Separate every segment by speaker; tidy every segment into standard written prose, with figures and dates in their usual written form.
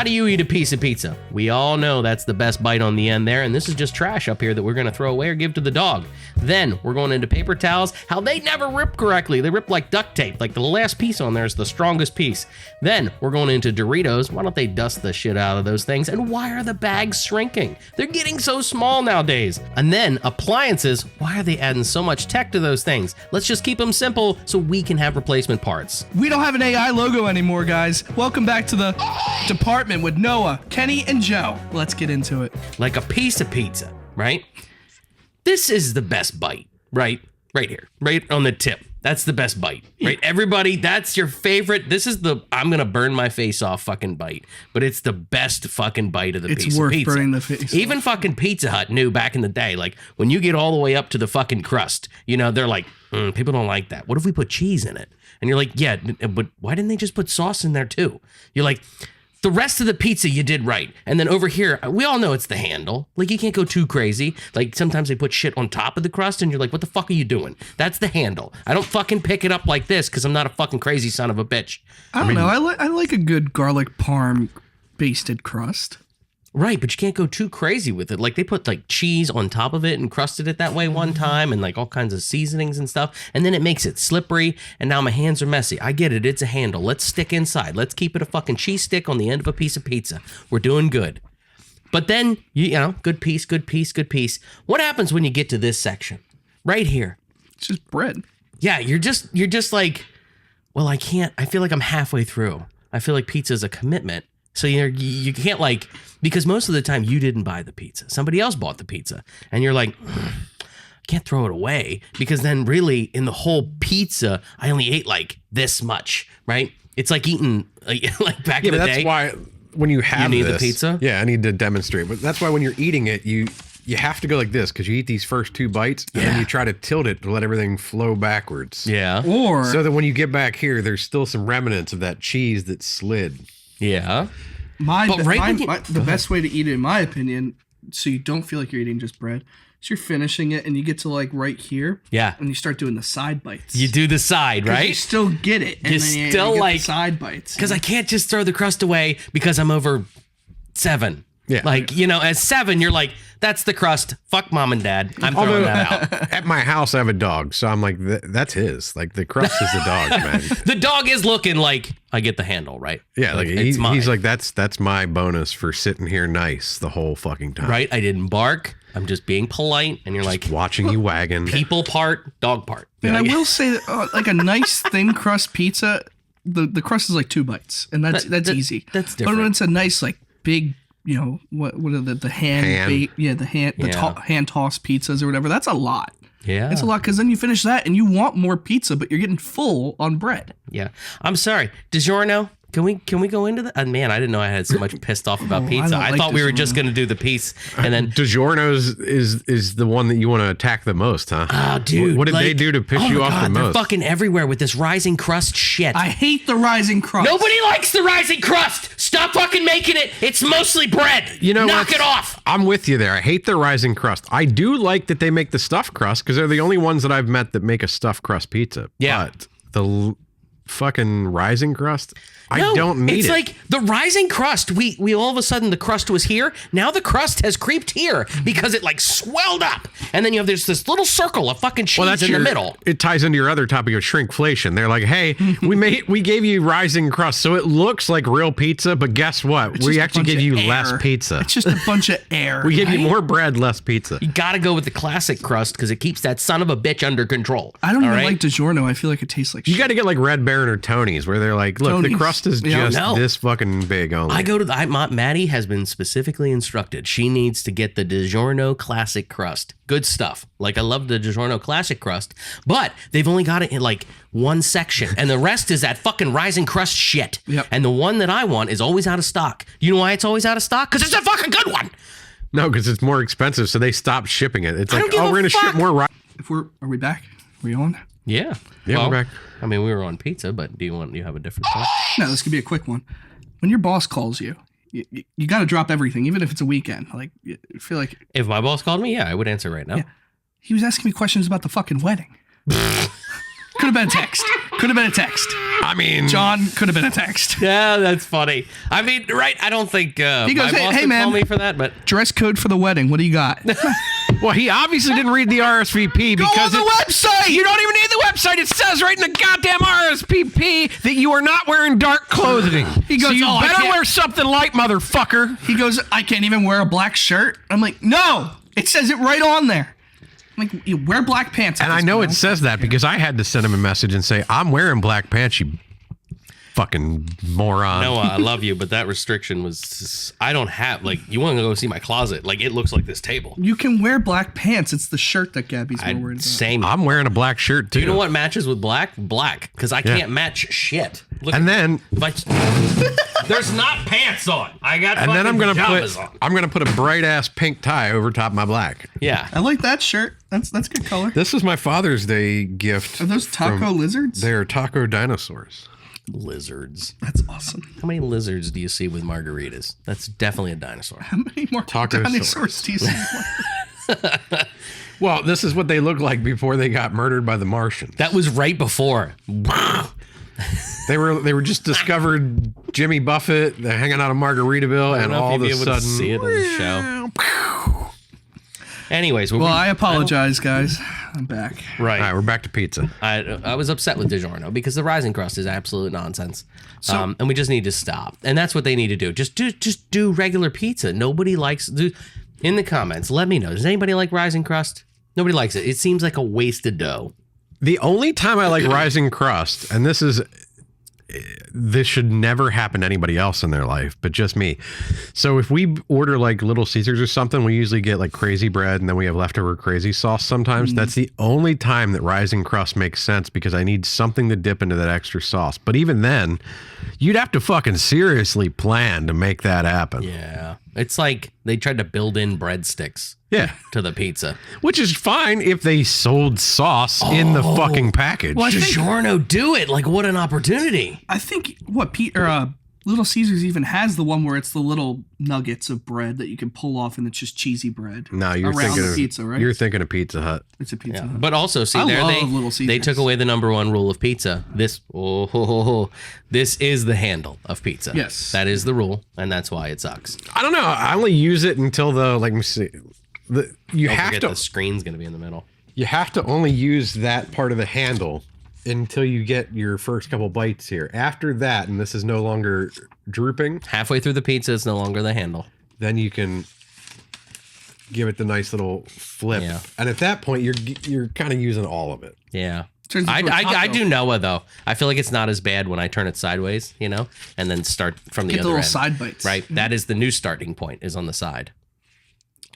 Speaker 1: How do you eat a piece of pizza? We all know that's the best bite on the end there, and this is just trash up here that we're gonna throw away or give to the dog. Then we're going into paper towels, how they never rip correctly. They rip like duct tape, like the last piece on there is the strongest piece. Then we're going into Doritos. Why don't they dust the shit out of those things? And why are the bags shrinking? They're getting so small nowadays. And then appliances, why are they adding so much tech to those things? Let's just keep them simple so we can have replacement parts.
Speaker 2: We don't have an AI logo anymore, guys. Welcome back to the department with Noah, Kenny, and Joe. Let's get into it.
Speaker 1: Like a piece of pizza, right? This is the best bite, right? Right here, right on the tip. That's the best bite, right? Everybody, that's your favorite. This is the I'm gonna burn my face off fucking bite, but it's the best fucking bite of the piece of pizza.
Speaker 2: It's worth burning the face
Speaker 1: Even
Speaker 2: off.
Speaker 1: fucking Pizza Hut knew back in the day, like when you get all the way up to the fucking crust, you know, they're like, people don't like that. What if we put cheese in it? And you're like, yeah, but why didn't they just put sauce in there too? You're like, the rest of the pizza you did right. And then over here, we all know it's the handle. Like, you can't go too crazy. Like, sometimes they put shit on top of the crust and you're like, what the fuck are you doing? That's the handle. I don't fucking pick it up like this because I'm not a fucking crazy son of a bitch.
Speaker 2: I don't know. I like a good garlic parm basted crust.
Speaker 1: Right, but you can't go too crazy with it. Like, they put like cheese on top of it and crusted it that way one time and like all kinds of seasonings and stuff. And then it makes it slippery. And now my hands are messy. I get it. It's a handle. Let's stick inside. Let's keep it a fucking cheese stick on the end of a piece of pizza. We're doing good. But then, you know, good piece, good piece, good piece. What happens when you get to this section? Right here.
Speaker 2: It's just bread.
Speaker 1: Yeah, you're just like, well, I feel like I'm halfway through. I feel like pizza is a commitment. So you can't like, because most of the time you didn't buy the pizza. Somebody else bought the pizza. And you're like, I can't throw it away. Because then really in the whole pizza, I only ate like this much, right? It's like eating like back in the day.
Speaker 3: That's why when you have
Speaker 1: need the pizza?
Speaker 3: Yeah, I need to demonstrate. But that's why when you're eating it, you have to go like this because you eat these first two bites and then you try to tilt it to let everything flow backwards.
Speaker 1: Yeah.
Speaker 2: Or
Speaker 3: so that when you get back here, there's still some remnants of that cheese that slid.
Speaker 1: Yeah.
Speaker 2: The best way to eat it, in my opinion, so you don't feel like you're eating just bread, is you're finishing it and you get to like right here.
Speaker 1: Yeah.
Speaker 2: And you start doing the side bites.
Speaker 1: You do the side, right?
Speaker 2: You still get it. And
Speaker 1: you
Speaker 2: then
Speaker 1: still
Speaker 2: get
Speaker 1: like
Speaker 2: the side bites.
Speaker 1: Because I can't just throw the crust away because I'm over 7.
Speaker 3: Yeah.
Speaker 1: Like, you know, as 7, you're like, that's the crust. Fuck mom and dad. I'm throwing that out.
Speaker 3: At my house, I have a dog, so I'm like, that's his. Like, the crust is the dog, man.
Speaker 1: The dog is looking like, I get the handle, right?
Speaker 3: Yeah, like
Speaker 1: it's mine.
Speaker 3: he's like, that's my bonus for sitting here nice the whole fucking time.
Speaker 1: Right? I didn't bark. I'm just being polite. And you're like,
Speaker 3: watching you wagging.
Speaker 1: People part, dog part.
Speaker 2: And I will say, that, like a nice thin crust pizza, the crust is like 2 bites, and that's easy.
Speaker 1: That's different.
Speaker 2: But when it's a nice like big, you know, what are the hand. Hand toss pizzas or whatever, that's a lot.
Speaker 1: Yeah.
Speaker 2: It's a lot because then you finish that and you want more pizza, but you're getting full on bread.
Speaker 1: Yeah. I'm sorry. DiGiorno, can we go into that? Man, I didn't know I had so much pissed off about pizza. I thought we were just going to do the piece and then
Speaker 3: DiGiorno's is the one that you want to attack the most, huh?
Speaker 1: Oh, dude.
Speaker 3: What did they do to piss you off the most?
Speaker 1: They're fucking everywhere with this rising crust shit.
Speaker 2: I hate the rising crust.
Speaker 1: Nobody likes the rising crust. Stop fucking making it. It's mostly bread.
Speaker 3: You know,
Speaker 1: knock it off.
Speaker 3: I'm with you there. I hate the rising crust. I do like that they make the stuffed crust because they're the only ones that I've met that make a stuffed crust pizza.
Speaker 1: Yeah.
Speaker 3: But the fucking rising crust, I don't need it.
Speaker 1: It's like the rising crust. We all of a sudden the crust was here. Now the crust has creeped here because it like swelled up. And then you have this little circle of fucking cheese in the middle.
Speaker 3: It ties into your other topic of shrinkflation. They're like, hey, we gave you rising crust, so it looks like real pizza, but guess what? We actually gave you less pizza.
Speaker 2: It's just a bunch of air.
Speaker 3: We gave you more bread, less pizza.
Speaker 1: You got to go with the classic crust because it keeps that son of a bitch under control.
Speaker 2: I don't even like DiGiorno. I feel like it tastes like shit.
Speaker 3: You got to get like Red Baron or Tony's where they're like, look, the crust is just this fucking big only.
Speaker 1: I go to Maddie has been specifically instructed. She needs to get the DiGiorno classic crust. Good stuff. Like, I love the DiGiorno classic crust, but they've only got it in like one section and the rest is that fucking rising crust shit.
Speaker 2: Yep.
Speaker 1: And the one that I want is always out of stock. You know why it's always out of stock? Because it's a fucking good one.
Speaker 3: No, because it's more expensive, so they stopped shipping it. It's like, we're going to ship more.
Speaker 2: Are we back? Are we on?
Speaker 1: Yeah.
Speaker 3: Yeah, we're back.
Speaker 1: I mean, we were on pizza, but do you have a different thought?
Speaker 2: No, this could be a quick one. When your boss calls you, you got to drop everything, even if it's a weekend. Like, I feel like
Speaker 1: if my boss called me, yeah, I would answer right now.
Speaker 2: Yeah. He was asking me questions about the fucking wedding. Could have been a text. Could have been a text.
Speaker 3: I mean,
Speaker 2: John could have been a text.
Speaker 1: Yeah, that's funny. I mean, right? I don't think
Speaker 2: He goes,
Speaker 1: my boss
Speaker 2: hey
Speaker 1: would
Speaker 2: man,
Speaker 1: call me for that, but
Speaker 2: dress code for the wedding. What do you got?
Speaker 3: well, he obviously didn't read the RSVP
Speaker 2: Go
Speaker 3: because
Speaker 2: on the website.
Speaker 3: you don't even need the website. It says right in the goddamn RSVP that you are not wearing dark clothing.
Speaker 2: He goes,
Speaker 3: so you
Speaker 2: "Oh, I
Speaker 3: better
Speaker 2: can't."
Speaker 3: wear something light, motherfucker.
Speaker 2: He goes, I can't even wear a black shirt. I'm like, no, it says it right on there. I'm like, you wear black pants.
Speaker 3: And I know it says that because I had to send him a message and say, I'm wearing black pants, you fucking moron.
Speaker 1: Noah, I love you, but that restriction was, I don't have, like, you want to go see my closet. Like, it looks like this table.
Speaker 2: You can wear black pants. It's the shirt that Gabby's more worried about.
Speaker 1: Same.
Speaker 3: I'm wearing a black shirt, too.
Speaker 1: You know what matches with black? Black. Because I can't match shit. Look
Speaker 3: And then...
Speaker 1: there's not pants on. I got
Speaker 3: And then I'm gonna
Speaker 1: pajamas on.
Speaker 3: put a bright ass pink tie over top of my black.
Speaker 1: Yeah.
Speaker 2: I like that shirt. That's good color.
Speaker 3: This was my Father's Day gift.
Speaker 2: Are those taco lizards?
Speaker 3: They're taco dinosaurs.
Speaker 1: Lizards.
Speaker 2: That's awesome.
Speaker 1: How many lizards do you see with margaritas? That's definitely a dinosaur.
Speaker 2: How many more
Speaker 3: Taco
Speaker 2: dinosaurs do you see?
Speaker 3: Well, this is what they looked like before they got murdered by the Martians.
Speaker 1: That was right before.
Speaker 3: They were just discovered Jimmy Buffett. They're hanging out in Margaritaville, and all of a sudden,
Speaker 1: see it on the show. Anyways,
Speaker 2: Well, I apologize, guys. I'm back.
Speaker 1: right.
Speaker 3: all right, we're back to pizza.
Speaker 1: I was upset with DiGiorno because the rising crust is absolute nonsense, and we just need to stop. And that's what they need to do. Just do regular pizza. Nobody likes. In the comments, let me know. Does anybody like rising crust? Nobody likes it. It seems like a wasted dough.
Speaker 3: The only time I like rising crust, and this should never happen to anybody else in their life, but just me. So if we order like Little Caesars or something, we usually get like crazy bread and then we have leftover crazy sauce sometimes. That's the only time that rising crust makes sense because I need something to dip into that extra sauce. But even then, you'd have to fucking seriously plan to make that happen.
Speaker 1: Yeah. It's like they tried to build in breadsticks
Speaker 3: Yeah.
Speaker 1: to the pizza.
Speaker 3: Which is fine if they sold sauce in the fucking package.
Speaker 2: Well, I think-
Speaker 1: DiGiorno, do it. Like, what an opportunity.
Speaker 2: I think Little Caesars even has the one where it's the little nuggets of bread that you can pull off, and it's just cheesy bread.
Speaker 3: No, you're
Speaker 2: around
Speaker 3: thinking
Speaker 2: the
Speaker 3: of
Speaker 2: pizza, right?
Speaker 3: You're thinking of Pizza Hut.
Speaker 2: It's a pizza.
Speaker 1: Yeah.
Speaker 2: Hut.
Speaker 1: But also, see,
Speaker 2: I
Speaker 1: there
Speaker 2: love Little
Speaker 1: they
Speaker 2: Caesars.
Speaker 1: took away the number one rule of pizza. This is the handle of pizza.
Speaker 2: Yes.
Speaker 1: That is the rule, and that's why it sucks.
Speaker 3: I don't know. I only use it until let me see. You
Speaker 1: Don't
Speaker 3: have
Speaker 1: forget
Speaker 3: to
Speaker 1: the screen's going to be in the middle.
Speaker 3: You have to only use that part of the handle until you get your first couple bites here. After that, and this is no longer drooping,
Speaker 1: Halfway through the pizza, it's no longer the handle.
Speaker 3: then you can give it the nice little flip.
Speaker 1: Yeah.
Speaker 3: And at that point, you're kind of using all of it.
Speaker 1: Yeah.
Speaker 2: Turns into a
Speaker 1: I
Speaker 2: taco.
Speaker 1: do Noah, though. I feel like it's not as bad when I turn it sideways, and then start from the
Speaker 2: Get the
Speaker 1: other
Speaker 2: little
Speaker 1: end.
Speaker 2: side bites.
Speaker 1: Right. That is the new starting point, is on the side.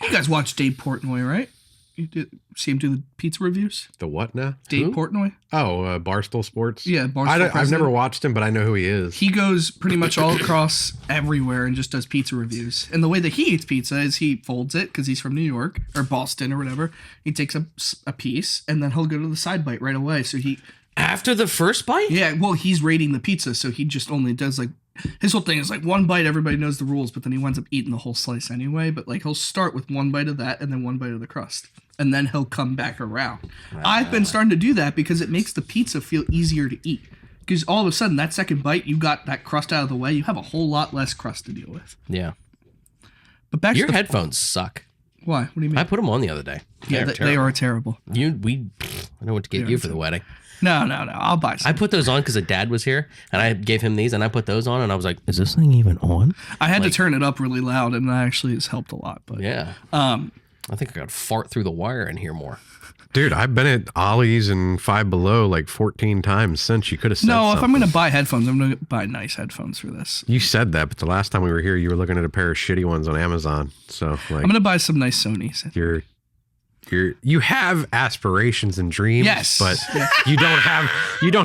Speaker 2: You guys watch Dave Portnoy, right? You see him do the pizza reviews?
Speaker 3: The what now?
Speaker 2: Dave
Speaker 1: Who?
Speaker 2: Portnoy?
Speaker 3: Oh, Barstool Sports?
Speaker 2: Yeah, Barstool
Speaker 3: I've
Speaker 2: president.
Speaker 3: never watched him, but I know who he is.
Speaker 2: He goes pretty much all across everywhere and just does pizza reviews. And the way that he eats pizza is he folds it because he's from New York or Boston or whatever. He takes a piece and then he'll go to the side bite right away. So
Speaker 1: After the first bite?
Speaker 2: he's rating the pizza. So he just only does his whole thing is like one bite, everybody knows the rules, but then he winds up eating the whole slice anyway. But like he'll start with one bite of that and then one bite of the crust. And then he'll come back around. I've been starting to do that because it makes the pizza feel easier to eat. Because all of a sudden, that second bite, you got that crust out of the way. You have a whole lot less crust to deal with.
Speaker 1: Yeah.
Speaker 2: But back
Speaker 1: Your
Speaker 2: to the
Speaker 1: headphones suck.
Speaker 2: Why? What do you mean?
Speaker 1: I put them on the other day.
Speaker 2: Yeah, they are terrible.
Speaker 1: I know what to get you for the wedding.
Speaker 2: No. I'll buy some.
Speaker 1: I put those on because Dad was here, and I gave him these, and I put those on, and I was like, "Is this thing even on?"
Speaker 2: I had to turn it up really loud, and that actually has helped a lot. But
Speaker 1: Yeah. I think I got to fart through the wire in here more.
Speaker 3: Dude, I've been at Ollie's and Five Below like 14 times since. You could have said
Speaker 2: no, if I'm
Speaker 3: something.
Speaker 2: going to buy headphones, I'm going to buy nice headphones for this.
Speaker 3: You said that, but the last time we were here, you were looking at a pair of shitty ones on Amazon. So like
Speaker 2: I'm going to buy some nice Sonys.
Speaker 3: you have aspirations and dreams,
Speaker 2: Yes.
Speaker 3: but you don't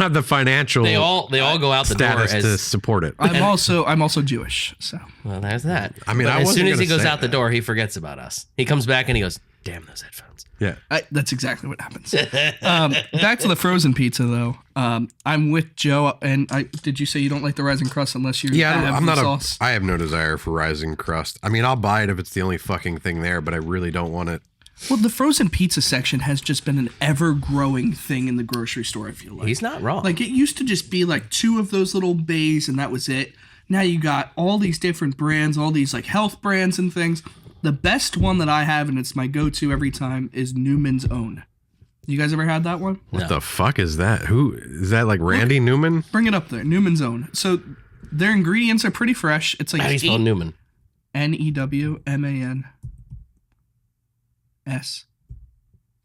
Speaker 3: have the financial
Speaker 1: They all go out the door
Speaker 3: status to
Speaker 1: as.
Speaker 3: support it.
Speaker 2: I'm also Jewish, so
Speaker 1: Well, there's that.
Speaker 3: I mean,
Speaker 1: But
Speaker 3: I
Speaker 1: as
Speaker 3: wasn't
Speaker 1: soon as he
Speaker 3: gonna
Speaker 1: goes
Speaker 3: say
Speaker 1: out the
Speaker 3: that.
Speaker 1: door, he forgets about us. He comes back and he goes, "Damn those headphones."
Speaker 3: Yeah.
Speaker 2: that's exactly what happens. Back to the frozen pizza, though. I'm with Joe, and did you say you don't like the rising crust unless you have
Speaker 3: I'm
Speaker 2: the
Speaker 3: not
Speaker 2: sauce?
Speaker 3: I have no desire for rising crust. I mean, I'll buy it if it's the only fucking thing there, but I really don't want it.
Speaker 2: Well, the frozen pizza section has just been an ever-growing thing in the grocery store, I feel like.
Speaker 1: He's not wrong.
Speaker 2: Like, it used to just be like 2 of those little bays, and that was it. Now you got all these different brands, all these like health brands and things. The best one that I have, and it's my go-to every time, is Newman's Own. You guys ever had that one?
Speaker 3: What the fuck is that? Who is that? Like Randy Newman?
Speaker 2: Bring it up there. Newman's Own. So their ingredients are pretty fresh. It's like
Speaker 1: How do you spell Newman?
Speaker 2: Newmans.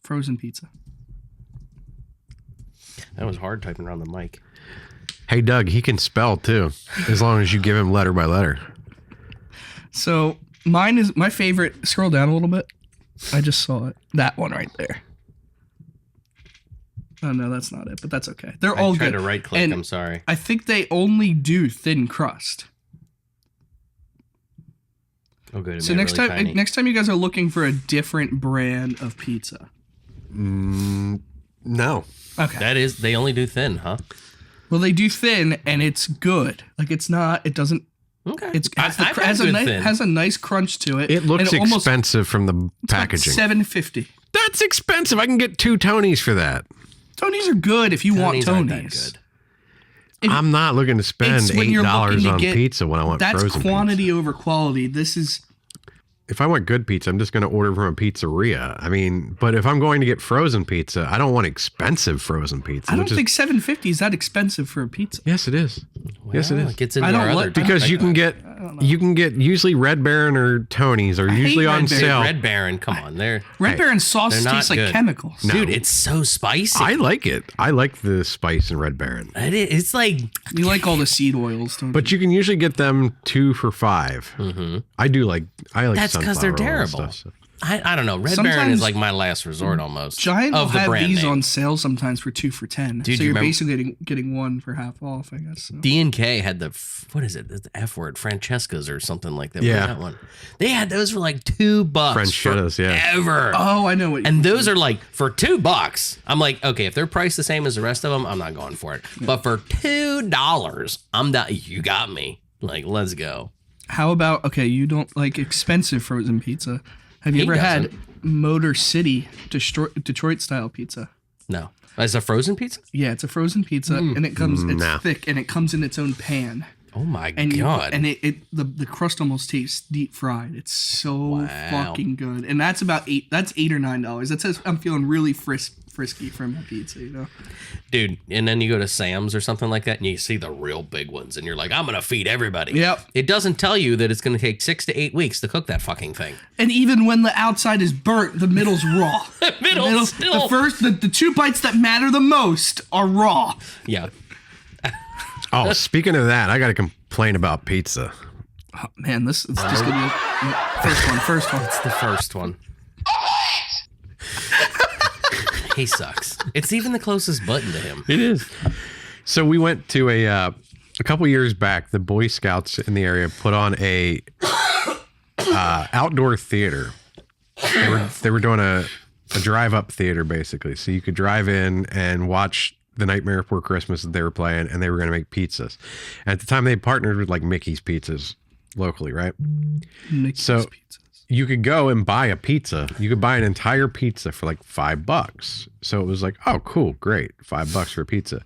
Speaker 2: Frozen pizza.
Speaker 1: That was hard typing around the mic.
Speaker 3: Hey, Doug, he can spell too, as long as you give him letter by letter.
Speaker 2: So mine is my favorite. Scroll down a little bit. I just saw it. That one right there. Oh, no, that's not it, but that's okay. They're all
Speaker 1: I tried
Speaker 2: good.
Speaker 1: to right click.
Speaker 2: And
Speaker 1: I'm sorry.
Speaker 2: I think they only do thin crust.
Speaker 1: Oh, good.
Speaker 2: So next time you guys are looking for a different brand of pizza.
Speaker 3: No.
Speaker 2: Okay.
Speaker 1: That is, they only do thin, huh?
Speaker 2: Well, they do thin, and it's good. Like it's not. It doesn't.
Speaker 1: Okay.
Speaker 2: It's
Speaker 1: I've had good thin.
Speaker 2: has a nice crunch to it.
Speaker 3: It looks
Speaker 2: and
Speaker 3: expensive from the packaging.
Speaker 2: $7.50.
Speaker 3: That's expensive. I can get 2 Tonys for that.
Speaker 2: Tony's are good if you want
Speaker 1: Tonys aren't that
Speaker 2: Tonys.
Speaker 1: good.
Speaker 3: I'm not looking to spend
Speaker 2: It's when you're looking
Speaker 3: $8
Speaker 2: to
Speaker 3: on
Speaker 2: get-
Speaker 3: pizza when I want
Speaker 2: That's
Speaker 3: frozen
Speaker 2: quantity
Speaker 3: pizza.
Speaker 2: over quality. This is.
Speaker 3: If I want good pizza, I'm just going to order from a pizzeria. I mean, but if I'm going to get frozen pizza, I don't want expensive frozen pizza.
Speaker 2: I don't think $7.50 is that expensive for a pizza.
Speaker 3: Yes, it is. Yes, it
Speaker 1: Well,
Speaker 3: is.
Speaker 1: It gets into
Speaker 2: I don't
Speaker 1: our other
Speaker 2: like-
Speaker 3: Because you can get usually Red Baron or Tony's are usually
Speaker 2: hate
Speaker 3: on
Speaker 2: Red Baron.
Speaker 3: sale.
Speaker 1: Red Baron. Come on,
Speaker 2: Red Baron sauce
Speaker 1: they're not
Speaker 2: tastes like
Speaker 1: good.
Speaker 2: chemicals.
Speaker 1: dude, it's so spicy.
Speaker 3: I like it. I like the spice in Red Baron.
Speaker 1: It's like
Speaker 2: You like all the seed oils, don't
Speaker 3: But you can usually get them 2 for $5. Mm-hmm. I like
Speaker 1: that's because they're
Speaker 3: sunflower oil and
Speaker 1: terrible.
Speaker 3: stuff, so.
Speaker 1: I don't know. Red
Speaker 2: Sometimes
Speaker 1: Baron is like my last resort almost.
Speaker 2: Giant will
Speaker 1: of the
Speaker 2: have
Speaker 1: brand
Speaker 2: these
Speaker 1: name.
Speaker 2: on sale sometimes for 2 for $10.
Speaker 1: Dude,
Speaker 2: so
Speaker 1: you
Speaker 2: you're
Speaker 1: remember-
Speaker 2: basically getting 1 for half off, I guess. So.
Speaker 1: D&K had the what is it? The F word, Francesca's or something like that. What was
Speaker 3: Yeah.
Speaker 1: that one. They had those for like $2
Speaker 3: Franchetta's, yeah.
Speaker 1: forever.
Speaker 2: Oh, I know what.
Speaker 1: And those are like for $2. I'm like, okay, if they're priced the same as the rest of them, I'm not going for it. But for $2, I'm down. You got me. Like, let's go.
Speaker 2: How about you don't like expensive frozen pizza? Have you
Speaker 1: He
Speaker 2: ever had
Speaker 1: doesn't.
Speaker 2: Motor City Detroit style pizza?
Speaker 1: No, it's a frozen pizza.
Speaker 2: Yeah, it's a frozen pizza, and it comes. It's
Speaker 3: Nah.
Speaker 2: thick, and it comes in its own pan.
Speaker 1: Oh my
Speaker 2: And
Speaker 1: god!
Speaker 2: the crust almost tastes deep fried. It's so
Speaker 1: Wow.
Speaker 2: fucking good, and that's about $8. That's $8 or $9. That says I'm feeling really frisky for my pizza, you know.
Speaker 1: Dude, and then you go to Sam's or something like that, and you see the real big ones, and you're like, I'm gonna feed everybody.
Speaker 2: Yep.
Speaker 1: It doesn't tell you that it's gonna take 6 to 8 weeks to cook that fucking thing.
Speaker 2: And even when the outside is burnt, the middle's raw.
Speaker 1: Middle's still.
Speaker 2: the 2 bites that matter the most are raw.
Speaker 1: Yeah.
Speaker 3: Oh, speaking of that, I got to complain about pizza.
Speaker 2: Oh, man, this is just gonna be first one.
Speaker 1: It's the first one. He sucks. It's even the closest button to him.
Speaker 3: It is. So we went to a couple years back. The Boy Scouts in the area put on a outdoor theater. They were doing a drive-up theater basically, so you could drive in and watch The Nightmare Before Christmas that they were playing, and they were going to make pizzas. And at the time, they partnered with like Mickey's Pizzas locally, right?
Speaker 2: Mickey's
Speaker 3: So-
Speaker 2: pizzas.
Speaker 3: You could go and buy a pizza. You could buy an entire pizza for like $5. So it was like, oh, cool, great, $5 for a pizza.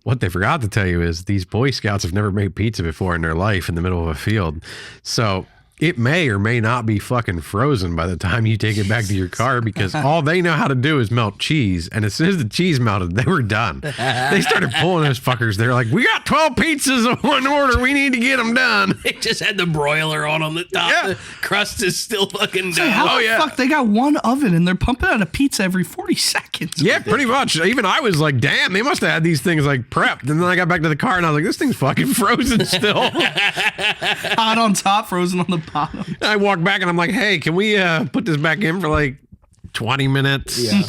Speaker 3: What they forgot to tell you is these Boy Scouts have never made pizza before in their life in the middle of a field. So it may or may not be fucking frozen by the time you take it back to your car, because all they know how to do is melt cheese. And as soon as the cheese melted, they were done. They started pulling those fuckers. They're like, we got 12 pizzas in one order. We need to get them done.
Speaker 1: They just had the broiler on the top.
Speaker 3: Yeah.
Speaker 1: The crust is still fucking
Speaker 2: Say,
Speaker 1: dough.
Speaker 2: how
Speaker 3: Oh,
Speaker 2: the
Speaker 3: yeah.
Speaker 2: fuck they got one oven and they're pumping out a pizza every 40 seconds?
Speaker 3: Yeah, pretty much. Even I was like, damn, they must have had these things like prepped. And then I got back to the car and I was like, this thing's fucking frozen still.
Speaker 2: Hot on top, frozen on the bottom.
Speaker 3: I walk back and I'm like, hey, can we put this back in for like 20 minutes?
Speaker 1: Yeah.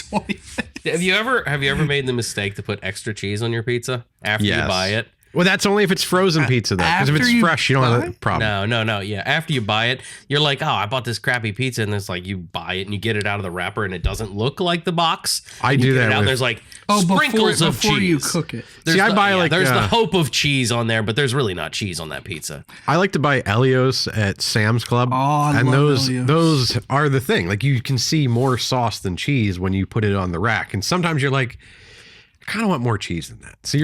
Speaker 2: 20.
Speaker 1: Have you ever made the mistake to put extra cheese on your pizza after you
Speaker 3: Yes.
Speaker 1: buy it?
Speaker 3: Well, that's only if it's frozen pizza, though. Because if
Speaker 2: after
Speaker 3: it's
Speaker 2: you
Speaker 3: fresh, you don't have
Speaker 2: buy-
Speaker 3: that problem.
Speaker 1: No. Yeah. After you buy it, you're like, oh, I bought this crappy pizza. And it's like you buy it and you get it out of the wrapper and it doesn't look like the box.
Speaker 3: I
Speaker 1: And you
Speaker 3: do
Speaker 1: get
Speaker 3: that
Speaker 1: it out,
Speaker 3: with-
Speaker 1: there's like
Speaker 2: before
Speaker 1: sprinkles of
Speaker 2: before
Speaker 1: cheese.
Speaker 2: you cook it.
Speaker 1: There's
Speaker 3: See, I buy, like,
Speaker 1: there's the hope of cheese on there, but there's really not cheese on that pizza.
Speaker 3: I like to buy Elios at Sam's Club.
Speaker 2: Oh, I
Speaker 3: and
Speaker 2: love
Speaker 3: those
Speaker 2: Elios.
Speaker 3: those are the thing. Like, you can see more sauce than cheese when you put it on the rack. And sometimes you're like, I kind of want more cheese than that. So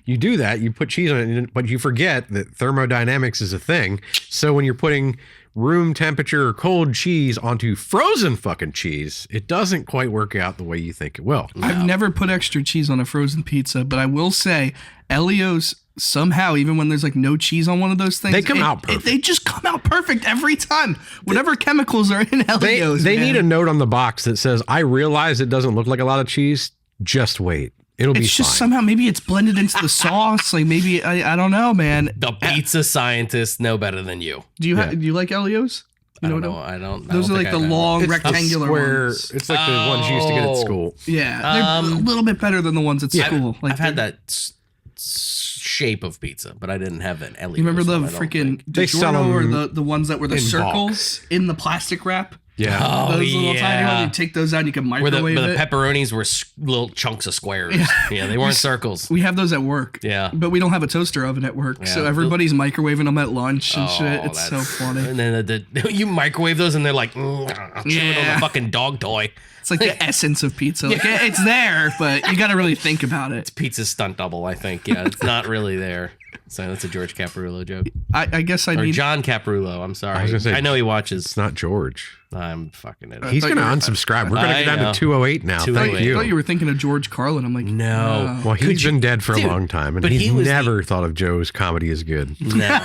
Speaker 3: you do that, you put cheese on it, but you forget that thermodynamics is a thing. So when you're putting room temperature or cold cheese onto frozen fucking cheese, it doesn't quite work out the way you think it will.
Speaker 2: I've never put extra cheese on a frozen pizza, but I will say Elio's somehow, even when there's like no cheese on one of those things,
Speaker 3: They come out perfect.
Speaker 2: They just come out perfect every time. Whatever chemicals are in Elio's,
Speaker 3: They
Speaker 2: man.
Speaker 3: need a note on the box that says, I realize it doesn't look like a lot of cheese. Just wait. It'll be
Speaker 2: It's just
Speaker 3: fine.
Speaker 2: somehow maybe it's blended into the sauce. Like maybe I don't know, man.
Speaker 1: The pizza scientists know better than you.
Speaker 2: Do you do you like Elio's?
Speaker 1: I
Speaker 2: You
Speaker 1: don't
Speaker 2: know
Speaker 1: know. I don't.
Speaker 2: Those are like the long rectangular
Speaker 3: square,
Speaker 2: ones.
Speaker 3: It's like the ones you used to get at school.
Speaker 2: Yeah, they're a little bit better than the ones at school. Like
Speaker 1: I've had that shape of pizza, but I didn't have an Elliot.
Speaker 2: You remember the freaking
Speaker 3: They sell
Speaker 2: DiGiorno or
Speaker 3: them
Speaker 2: the ones that were the
Speaker 3: in
Speaker 2: circles in the plastic wrap?
Speaker 3: Yeah.
Speaker 1: Oh,
Speaker 2: Those little tiny
Speaker 1: yeah.
Speaker 2: ones. You take those out and you can
Speaker 1: Where
Speaker 2: microwave
Speaker 1: the
Speaker 2: it.
Speaker 1: pepperonis were little chunks of squares. Yeah, they weren't circles.
Speaker 2: We have those at work.
Speaker 1: Yeah.
Speaker 2: but we don't have a toaster oven at work, so
Speaker 1: Yeah.
Speaker 2: everybody's microwaving them at lunch and shit.
Speaker 1: Oh,
Speaker 2: It's so
Speaker 1: that's-
Speaker 2: funny.
Speaker 1: And then you microwave those, and they're like chewing on
Speaker 2: Yeah.
Speaker 1: a fucking dog toy.
Speaker 2: It's like the essence of pizza. Like it's there, but you got to really think about it.
Speaker 1: Pizza stunt double, I think. Yeah, it's not really there. So that's a George Caparulo joke.
Speaker 2: I guess I
Speaker 1: Or
Speaker 2: need.
Speaker 1: John Caparulo. I'm sorry.
Speaker 3: I was gonna say-
Speaker 1: I know he watches.
Speaker 3: It's not George.
Speaker 1: I'm fucking it up.
Speaker 3: He's
Speaker 2: thought
Speaker 3: going to
Speaker 2: you were-
Speaker 3: unsubscribe. We're going to
Speaker 1: I
Speaker 3: get down
Speaker 1: know.
Speaker 3: to 208 now.
Speaker 1: 208.
Speaker 3: Thank
Speaker 2: I
Speaker 3: you.
Speaker 2: thought you were thinking of George Carlin. I'm like,
Speaker 1: No.
Speaker 3: Well,
Speaker 1: Could
Speaker 3: he's
Speaker 1: you-
Speaker 3: been dead for
Speaker 1: Dude,
Speaker 3: a long time, and
Speaker 1: but
Speaker 3: he's
Speaker 1: he was
Speaker 3: never thought of Joe's comedy as good.
Speaker 1: No.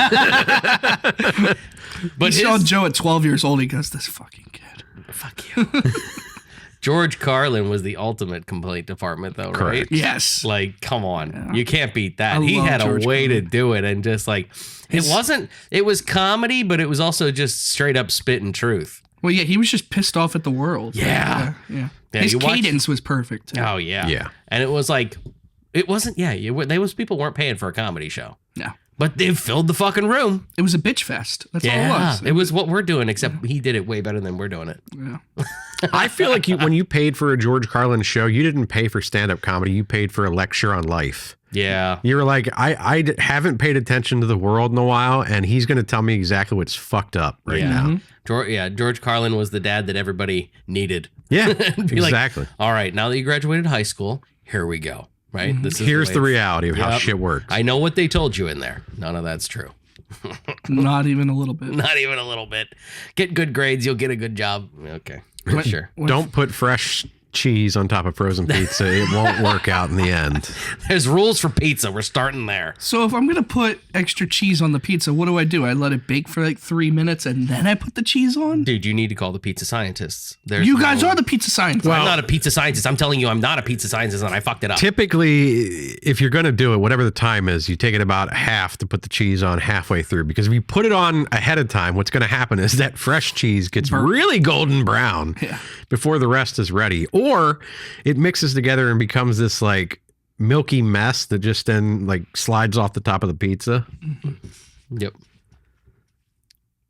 Speaker 1: But
Speaker 2: he saw
Speaker 1: his-
Speaker 2: Joe at 12 years old. He goes, "This fucking kid."
Speaker 1: Fuck you. George Carlin was the ultimate complaint department, though, right?
Speaker 3: Correct.
Speaker 2: Yes.
Speaker 1: Like, come on. You can't beat that.
Speaker 2: I
Speaker 1: He
Speaker 2: love
Speaker 1: had
Speaker 2: George
Speaker 1: a way to
Speaker 2: Carlin.
Speaker 1: do it. And just like, it was comedy, but it was also just straight up spitting truth.
Speaker 2: Well, yeah, he was just pissed off at the world.
Speaker 1: Yeah.
Speaker 2: Yeah.
Speaker 1: Yeah,
Speaker 2: His
Speaker 1: you watch-
Speaker 2: cadence was perfect. Too.
Speaker 1: Oh, yeah.
Speaker 3: Yeah.
Speaker 1: And it was like, it wasn't, those people weren't paying for a comedy show.
Speaker 2: No.
Speaker 1: But they filled the fucking room.
Speaker 2: It was a bitch fest. That's all it
Speaker 1: Yeah.
Speaker 2: was.
Speaker 1: It was what we're doing, except he did it way better than we're doing it.
Speaker 2: Yeah.
Speaker 3: I feel like when you paid for a George Carlin show, you didn't pay for stand-up comedy. You paid for a lecture on life.
Speaker 1: Yeah.
Speaker 3: You were like, I haven't paid attention to the world in a while, and he's going to tell me exactly what's fucked up right
Speaker 1: Yeah.
Speaker 3: now.
Speaker 1: George Carlin was the dad that everybody needed.
Speaker 3: Yeah,
Speaker 1: Be like,
Speaker 3: exactly.
Speaker 1: all right, now that you graduated high school, here we go. Right? This is
Speaker 3: Here's
Speaker 1: way
Speaker 3: the
Speaker 1: it's-
Speaker 3: reality of how
Speaker 1: Yep.
Speaker 3: shit works.
Speaker 1: I know what they told you in there. None of that's true.
Speaker 2: Not even a little bit.
Speaker 1: Not even a little bit. Get good grades, you'll get a good job. Okay. Sure.
Speaker 3: Don't put fresh cheese on top of frozen pizza. It won't work out in the end.
Speaker 1: There's rules for pizza. We're starting there.
Speaker 2: So if I'm gonna put extra cheese on the pizza, what do? I let it bake for like 3 minutes and then I put the cheese on?
Speaker 1: Dude, you need to call the pizza scientists. There's
Speaker 2: You guys
Speaker 1: no-
Speaker 2: are the pizza scientists.
Speaker 1: I'm not a pizza scientist. I'm telling you, I'm not a pizza scientist, and I fucked it up.
Speaker 3: Typically, if you're going to do it, whatever the time is, you take it about half to put the cheese on halfway through. Because if you put it on ahead of time, what's going to happen is that fresh cheese gets really golden brown before the rest is ready. Or it mixes together and becomes this like milky mess that just then like slides off the top of the pizza.
Speaker 1: Yep.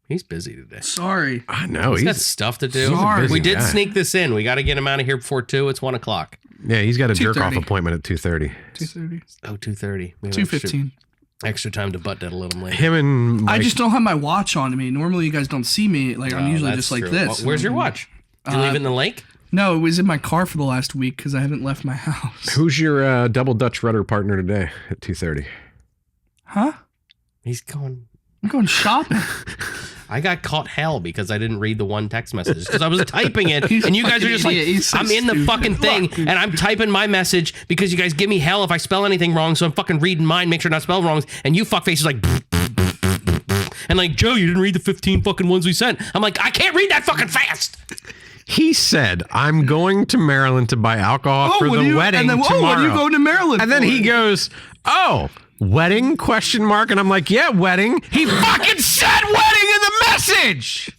Speaker 1: He's busy today.
Speaker 2: Sorry.
Speaker 3: I know.
Speaker 1: He's got stuff to do.
Speaker 2: Sorry.
Speaker 3: busy
Speaker 1: We did
Speaker 3: guy.
Speaker 1: sneak this in. We got to get him out of here before 2. It's 1 o'clock.
Speaker 3: Yeah, he's got a jerk off
Speaker 2: 2:30.
Speaker 3: appointment at 2:30.
Speaker 2: 2:30.
Speaker 1: Oh, 2:30.
Speaker 2: 2:15.
Speaker 1: Extra time to butt that a little later.
Speaker 3: Him and Mike,
Speaker 2: I just don't have my watch on me. Normally you guys don't see me. Like I'm
Speaker 1: Oh,
Speaker 2: usually
Speaker 1: that's
Speaker 2: just like
Speaker 1: true.
Speaker 2: this.
Speaker 1: Where's your watch? Did you leave it in the lake?
Speaker 2: No, it was in my car for the last week because I haven't left my house.
Speaker 3: who's your double Dutch rudder partner today at 2:30?
Speaker 2: Huh?
Speaker 1: He's going.
Speaker 2: I'm going shopping.
Speaker 1: I got caught hell because I didn't read the one text message because I was typing it and you guys are just like,
Speaker 2: idiot. He's so
Speaker 1: I'm in the
Speaker 2: stupid.
Speaker 1: fucking thing and I'm typing my message because you guys give me hell if I spell anything wrong. So I'm fucking reading mine, make sure not spell wrong. And you fuckface is like, and like, Joe, you didn't read the 15 fucking ones we sent. I'm like, I can't read that fucking fast.
Speaker 3: He said, I'm going to Maryland to buy alcohol for
Speaker 2: what
Speaker 3: the
Speaker 2: do you,
Speaker 3: wedding
Speaker 2: and then,
Speaker 3: tomorrow.
Speaker 2: what are you going to Maryland
Speaker 3: And then
Speaker 2: for?
Speaker 3: he goes, oh, wedding? Question mark. And I'm like, yeah, wedding. He fucking said wedding in the message.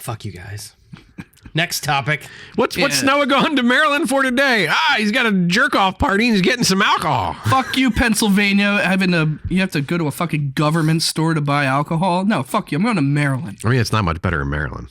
Speaker 1: Fuck you guys. Next topic.
Speaker 3: What's Noah going to Maryland for today? He's got a jerk off party and he's getting some alcohol.
Speaker 2: Fuck you, Pennsylvania. You have to go to a fucking government store to buy alcohol. No, fuck you. I'm going to Maryland.
Speaker 3: I mean, it's not much better in Maryland.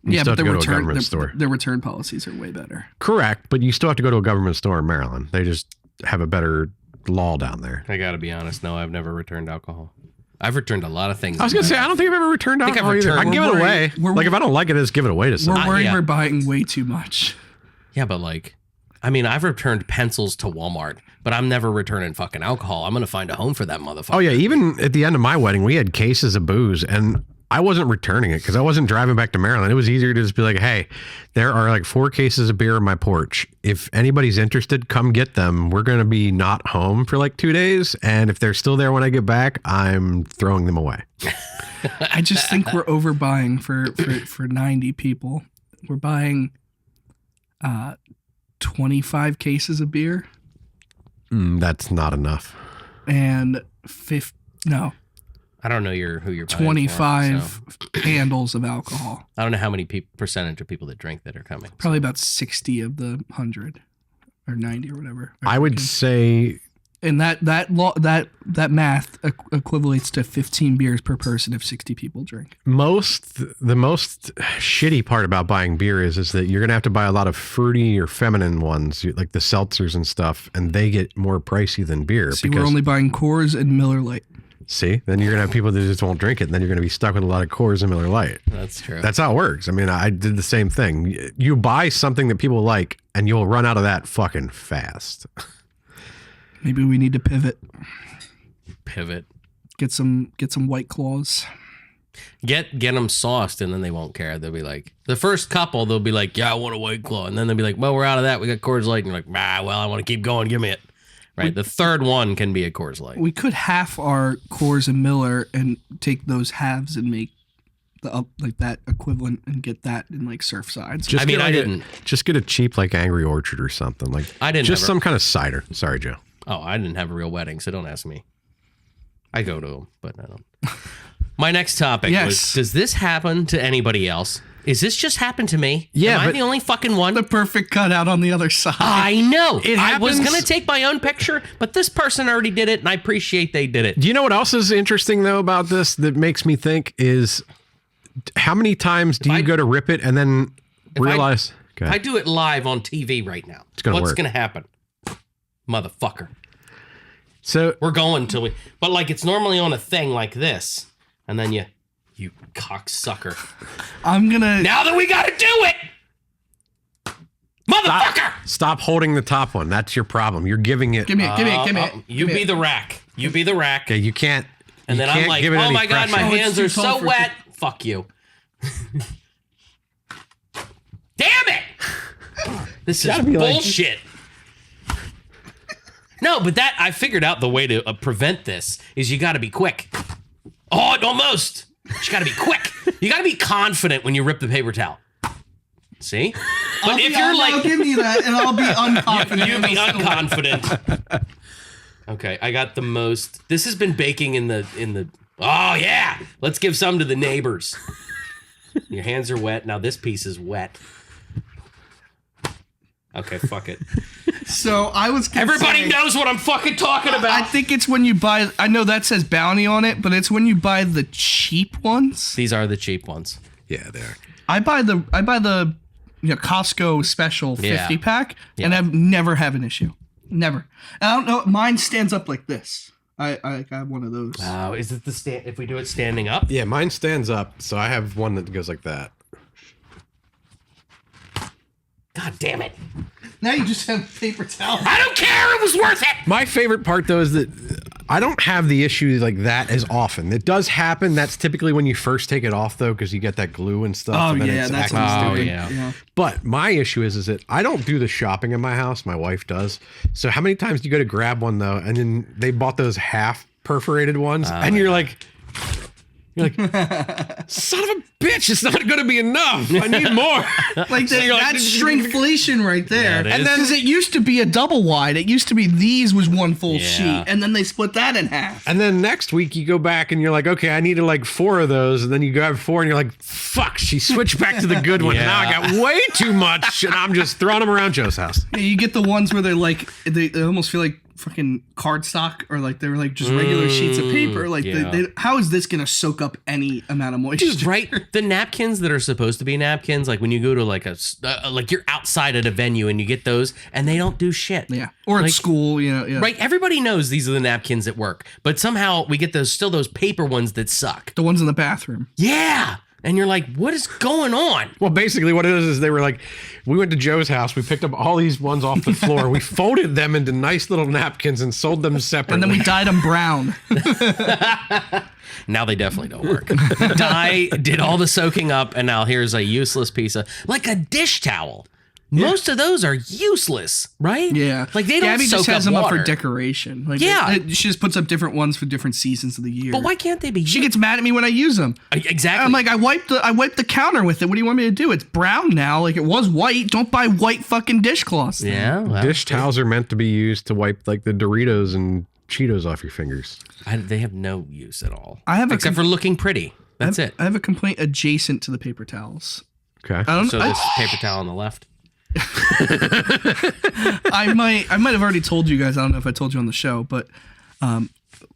Speaker 3: You still
Speaker 2: but
Speaker 3: have to go to a government store.
Speaker 2: Their return policies are way better.
Speaker 3: Correct, but you still have to go to a government store in Maryland. They just have a better law down there.
Speaker 1: I got to be honest. No, I've never returned alcohol. I've returned a lot of things.
Speaker 3: I was going to say, I don't think I've ever returned alcohol either. I can give it away. Like, if I don't like it, just give it away to someone.
Speaker 2: We're worried we're buying way too much.
Speaker 1: Yeah, but like, I mean, I've returned pencils to Walmart, but I'm never returning fucking alcohol. I'm going to find a home for that motherfucker.
Speaker 3: Oh, yeah. Even at the end of my wedding, we had cases of booze, and I wasn't returning it because I wasn't driving back to Maryland. It was easier to just be like, hey, there are like 4 cases of beer on my porch. If anybody's interested, come get them. We're going to be not home for like 2 days. And if they're still there when I get back, I'm throwing them away.
Speaker 2: I just think we're overbuying for 90 people. We're buying 25 cases of beer.
Speaker 3: That's not enough.
Speaker 2: And no.
Speaker 1: I don't know who you're buying
Speaker 2: 25
Speaker 1: for,
Speaker 2: handles of alcohol.
Speaker 1: I don't know how many percentage of people that drink that are coming.
Speaker 2: Probably about 60 of the 100 or 90 or whatever.
Speaker 3: I would say,
Speaker 2: and that math equivalates to 15 beers per person if 60 people drink.
Speaker 3: the most shitty part about buying beer is that you're going to have to buy a lot of fruity or feminine ones, like the seltzers and stuff, and they get more pricey than beer.
Speaker 2: See, we're only buying Coors and Miller Lite.
Speaker 3: See, then you're going to have people that just won't drink it, and then you're going to be stuck with a lot of Coors and Miller Lite.
Speaker 1: That's true.
Speaker 3: That's how it works. I mean, I did the same thing. You buy something that people like, and you'll run out of that fucking fast.
Speaker 2: Maybe we need to pivot. Get some White Claws.
Speaker 1: Get them sauced, and then they won't care. They'll be like, the first couple, they'll be like, yeah, I want a White Claw. And then they'll be like, well, we're out of that. We got Coors Light. And you're like, well, I want to keep going. Give me it. Right. The third one can be a Coors Light.
Speaker 2: We could half our Coors and Miller and take those halves and make that equivalent and get that in like Surfsides.
Speaker 3: Just get a cheap like Angry Orchard or something. Like some kind of cider. Sorry, Joe.
Speaker 1: Oh, I didn't have a real wedding, so don't ask me. I go to them, but I don't. My next topic was, does this happen to anybody else? Is this just happened to me?
Speaker 3: Yeah,
Speaker 1: Am I the only fucking one?
Speaker 2: The perfect cutout on the other side.
Speaker 1: I know.
Speaker 3: I
Speaker 1: was going to take my own picture, but this person already did it, and I appreciate they did it.
Speaker 3: Do you know what else is interesting, though, about this that makes me think is how many times do you go to rip it and then realize...
Speaker 1: I do it live on TV right now. What's going to happen? Motherfucker.
Speaker 3: So
Speaker 1: we're going till we... But like it's normally on a thing like this, and then you cocksucker.
Speaker 2: I'm gonna...
Speaker 1: Now that we gotta do it! Motherfucker!
Speaker 3: Stop holding the top one. That's your problem. You're giving it...
Speaker 2: Give me it.
Speaker 1: You be the rack. You be the rack.
Speaker 3: Okay, you can't...
Speaker 1: And then I'm like, oh my God, my hands are so wet. Fuck you. Damn it! This is bullshit. No, but I figured out the way to prevent this is you gotta be quick. Oh, almost. You gotta be quick. You gotta be confident when you rip the paper towel. See? But if you're like,
Speaker 2: give me that, and I'll be unconfident.
Speaker 1: You be unconfident. Okay, I got the most. This has been baking in the. Oh yeah, let's give some to the neighbors. Your hands are wet. Now this piece is wet. Okay, fuck it.
Speaker 2: So I was.
Speaker 1: Everybody knows what I'm fucking talking about.
Speaker 2: I think it's when you buy. I know that says bounty on it, but it's when you buy the cheap ones.
Speaker 1: These are the cheap ones.
Speaker 3: Yeah, they are.
Speaker 2: I buy the Costco special 50 pack, and I've never have an issue. Never. I don't know. Mine stands up like this. I have one of those.
Speaker 1: Oh, is it the stand? If we do it standing up?
Speaker 3: Yeah, mine stands up, so I have one that goes like that.
Speaker 1: God damn it.
Speaker 2: Now you just have paper towel.
Speaker 1: I don't care. It was worth it.
Speaker 3: My favorite part, though, is that I don't have the issue like that as often. It does happen. That's typically when you first take it off, though, because you get that glue and stuff.
Speaker 2: Oh,
Speaker 3: and then
Speaker 2: yeah.
Speaker 3: it's
Speaker 2: That's
Speaker 3: acting
Speaker 2: stupid. Yeah.
Speaker 3: But my issue is that I don't do the shopping in my house. My wife does. So how many times do you go to grab one, though, and then they bought those half perforated ones, and you're like... You're like, son of a bitch, it's not going to be enough. I need more.
Speaker 2: Like that's shrinkflation right there.
Speaker 1: Yeah,
Speaker 2: and then it used to be a double wide. It used to be these was one full
Speaker 1: Yeah.
Speaker 2: sheet, and then they split that in half.
Speaker 3: And then next week you go back and you're like, okay, I needed like 4 of those. And then you grab 4 and you're like, fuck, she switched back to the good one.
Speaker 1: Yeah.
Speaker 3: Now I got way too much and I'm just throwing them around Joe's house.
Speaker 2: Yeah, you get the ones where they're like they almost feel like fucking cardstock, or like they're like just regular sheets of paper. Like
Speaker 1: yeah.
Speaker 2: how is this gonna soak up any amount of moisture?
Speaker 1: Dude, right? The napkins that are supposed to be napkins, like when you go to like like you're outside at a venue and you get those, and they don't do shit.
Speaker 2: Yeah, or at
Speaker 1: Like,
Speaker 2: school, you know. Yeah.
Speaker 1: Right? Everybody knows these are the napkins at work, but somehow we get those paper ones that suck.
Speaker 2: The ones in the bathroom.
Speaker 1: Yeah. And you're like, what is going on?
Speaker 3: Well, basically what it is they were like, we went to Joe's house. We picked up all these ones off the floor. We folded them into nice little napkins and sold them separately.
Speaker 2: And then we dyed them brown.
Speaker 1: Now they definitely don't work. Dye did all the soaking up, and now here's a useless piece of, like a dish towel. Most of those are useless, right?
Speaker 2: Yeah.
Speaker 1: Like they don't
Speaker 2: Gabby
Speaker 1: soak
Speaker 2: just has
Speaker 1: up
Speaker 2: them
Speaker 1: water.
Speaker 2: up for decoration. Like
Speaker 1: Yeah.
Speaker 2: she just puts up different ones for different seasons of the year.
Speaker 1: But why can't they be?
Speaker 2: She gets mad at me when I use them.
Speaker 1: Exactly.
Speaker 2: I'm like, I wiped the counter with it. What do you want me to do? It's brown now. Like it was white. Don't buy white fucking dishcloths. then.
Speaker 1: Yeah. Well,
Speaker 3: dish towels are meant to be used to wipe like the Doritos and Cheetos off your fingers.
Speaker 1: they have no use at all.
Speaker 2: I have
Speaker 1: except for looking pretty. That's it.
Speaker 2: I have a complaint adjacent to the paper towels.
Speaker 3: Okay.
Speaker 2: I don't.
Speaker 1: So this paper towel on the left.
Speaker 2: I might have already told you guys. I don't know if I told you on the show, but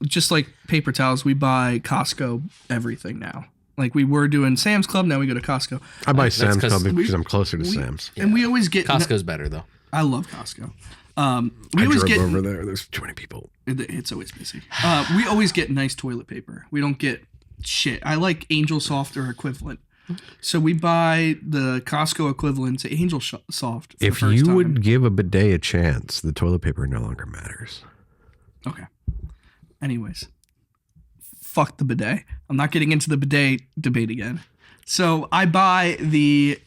Speaker 2: just like paper towels, we buy Costco everything now. Like we were doing Sam's Club, now we go to Costco.
Speaker 3: I buy Sam's
Speaker 1: 'cause
Speaker 3: Club because I'm closer to Sam's.
Speaker 2: And we always get
Speaker 1: Costco's better though.
Speaker 2: I love Costco. We
Speaker 3: I
Speaker 2: always
Speaker 3: drove
Speaker 2: get
Speaker 3: over there. There's 20 people.
Speaker 2: it's always busy. We always get nice toilet paper. We don't get shit. I like Angel Soft or equivalent. So we buy the Costco equivalent to Angel Soft. For
Speaker 3: If
Speaker 2: the first
Speaker 3: you
Speaker 2: time.
Speaker 3: would give a bidet a chance, the toilet paper no longer matters.
Speaker 2: Okay. Anyways, fuck the bidet. I'm not getting into the bidet debate again. So I buy the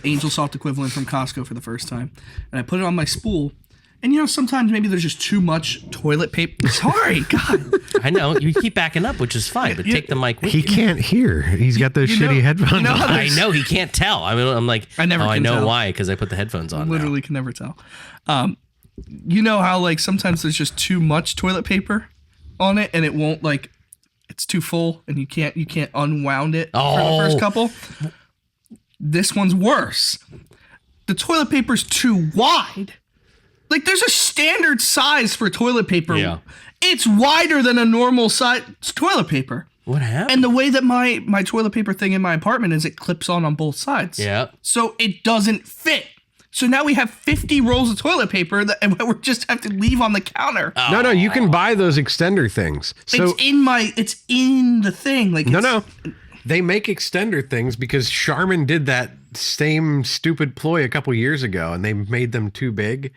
Speaker 2: Angel Soft equivalent from Costco for the first time, and I put it on my spool. And you know, sometimes maybe there's just too much toilet paper. Sorry, God.
Speaker 1: I know you keep backing up, which is fine, but take the mic with
Speaker 3: He
Speaker 1: you.
Speaker 3: can't hear. He's got those
Speaker 2: You know-
Speaker 3: shitty headphones
Speaker 2: you know
Speaker 3: on.
Speaker 2: how
Speaker 1: I know he can't tell. I mean, I'm like,
Speaker 2: I never
Speaker 1: I
Speaker 2: can
Speaker 1: know
Speaker 2: tell.
Speaker 1: why, because I put the headphones on.
Speaker 2: Literally can never tell. You know how like sometimes there's just too much toilet paper on it, and it won't like it's too full, and you can't unwound it for the first
Speaker 1: Oh.
Speaker 2: couple. This one's worse. The toilet paper's too wide. Like there's a standard size for toilet paper.
Speaker 1: Yeah.
Speaker 2: It's wider than a normal size toilet paper.
Speaker 1: Now. What happened?
Speaker 2: And the way that my toilet paper thing in my apartment is, it clips on both sides.
Speaker 1: Yeah.
Speaker 2: So it doesn't fit. So now we have 50 rolls of toilet paper that we just have to leave on the counter.
Speaker 3: No, you can buy those extender things. So
Speaker 2: It's in the thing. Like
Speaker 3: no. They make extender things because Charmin did that same stupid ploy a couple years ago and they made them too big.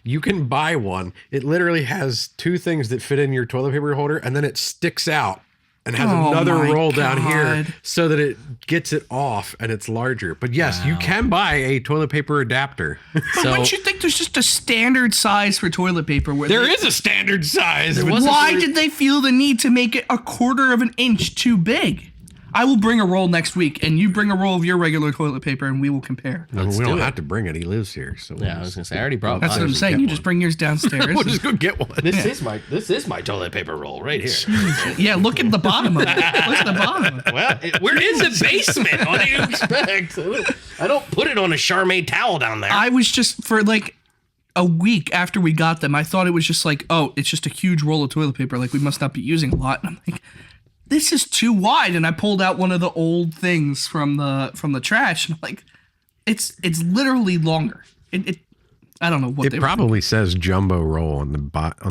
Speaker 3: You can buy one. It literally has 2 things that fit in your toilet paper holder, and then it sticks out and has
Speaker 2: Oh
Speaker 3: another
Speaker 2: my
Speaker 3: roll down here
Speaker 2: God.
Speaker 3: so that it gets it off and it's larger. But yes, you can buy a toilet paper adapter.
Speaker 1: So
Speaker 2: Wouldn't you think there's just a standard size for toilet paper? Where
Speaker 3: There is a standard size.
Speaker 2: Why did they feel the need to make it a quarter of an inch too big? I will bring a roll next week, and you bring a roll of your regular toilet paper, and we will compare.
Speaker 3: we don't have to bring it. He lives here. So
Speaker 1: yeah, I was gonna say I already brought
Speaker 2: That's
Speaker 1: mine.
Speaker 2: what I'm saying. You just bring yours downstairs.
Speaker 3: we'll just go get one.
Speaker 1: This is my toilet paper roll right here.
Speaker 2: Yeah, look at the bottom of it. Look at the bottom of it.
Speaker 1: Well, we're in the basement. What do you expect? I don't put it on a Charmaine towel down there.
Speaker 2: I was just, for like a week after we got them, I thought it was just like, oh, it's just a huge roll of toilet paper. Like, we must not be using a lot. And I'm like, this is too wide. And I pulled out one of the old things from the trash, and I'm like, it's literally longer. I don't know what
Speaker 3: It probably says jumbo roll on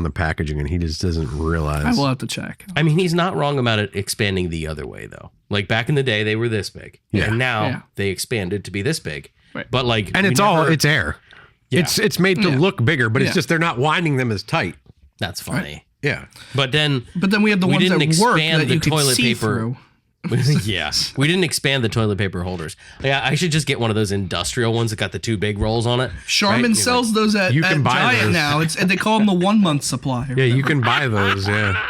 Speaker 3: the packaging, and he just doesn't realize.
Speaker 2: I will have to check.
Speaker 1: I mean, he's not wrong about it expanding the other way, though. Like back in the day, they were this big, and now they expanded to be this big.
Speaker 2: Right.
Speaker 1: But like,
Speaker 3: and it's air.
Speaker 1: Yeah.
Speaker 3: It's made to look bigger, but it's
Speaker 2: Yeah.
Speaker 3: just they're not winding them as tight.
Speaker 1: that's funny.
Speaker 3: Yeah.
Speaker 1: But then
Speaker 2: we have the ones
Speaker 1: didn't
Speaker 2: that work
Speaker 1: expand
Speaker 2: that
Speaker 1: the
Speaker 2: you can
Speaker 1: toilet
Speaker 2: see
Speaker 1: paper.
Speaker 2: through.
Speaker 1: Yeah, we didn't expand the toilet paper holders. Yeah, I should just get one of those industrial ones that got the 2 big rolls on it.
Speaker 2: Charmin
Speaker 1: right?
Speaker 2: sells those at
Speaker 3: You can buy
Speaker 2: Giant
Speaker 3: those.
Speaker 2: now. They call them the 1 month supply.
Speaker 3: Yeah, you can buy those. Yeah.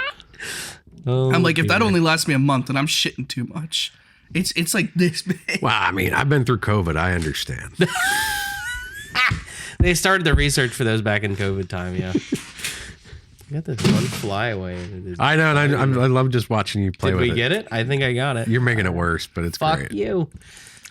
Speaker 1: Oh,
Speaker 2: I'm like, if that
Speaker 1: dear.
Speaker 2: only lasts me a month, then I'm shitting too much. It's like this big.
Speaker 3: Well, I mean, I've been through COVID. I understand.
Speaker 1: They started the research for those back in COVID time. Yeah. You got this one flyaway.
Speaker 3: I know, and I love just watching you play
Speaker 1: Did
Speaker 3: with it.
Speaker 1: we get it? I think I got it.
Speaker 3: You're making it worse, but it's
Speaker 1: Fuck
Speaker 3: great.
Speaker 1: you.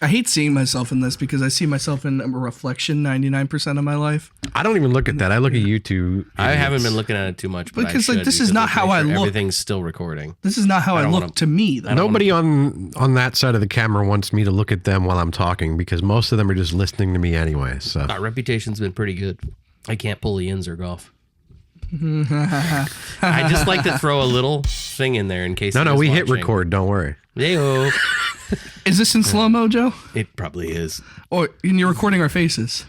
Speaker 2: I hate seeing myself in this because I see myself in a reflection 99% of my life.
Speaker 3: I don't even look at that. I look at you two.
Speaker 1: I haven't
Speaker 3: idiots.
Speaker 1: been looking at it too much, but
Speaker 2: Because,
Speaker 1: I
Speaker 2: like,
Speaker 1: should,
Speaker 2: this is
Speaker 1: because
Speaker 2: not
Speaker 1: let's
Speaker 2: how
Speaker 1: make
Speaker 2: I
Speaker 1: sure
Speaker 2: look.
Speaker 1: Everything's still recording.
Speaker 2: This is not how I
Speaker 1: don't
Speaker 2: look
Speaker 1: wanna-
Speaker 2: to me. Though.
Speaker 3: Nobody on that side of the camera wants me to look at them while I'm talking because most of them are just listening to me anyway. So
Speaker 1: Our reputation's been pretty good. I can't pull the ins or golf. I just like to throw a little thing in there in case.
Speaker 3: no,
Speaker 1: he
Speaker 3: we
Speaker 1: was
Speaker 3: hit
Speaker 1: watching.
Speaker 3: record. Don't worry.
Speaker 1: Hey-o.
Speaker 2: Is this in slow-mo, Joe?
Speaker 1: It probably is.
Speaker 2: Or and you're recording our faces?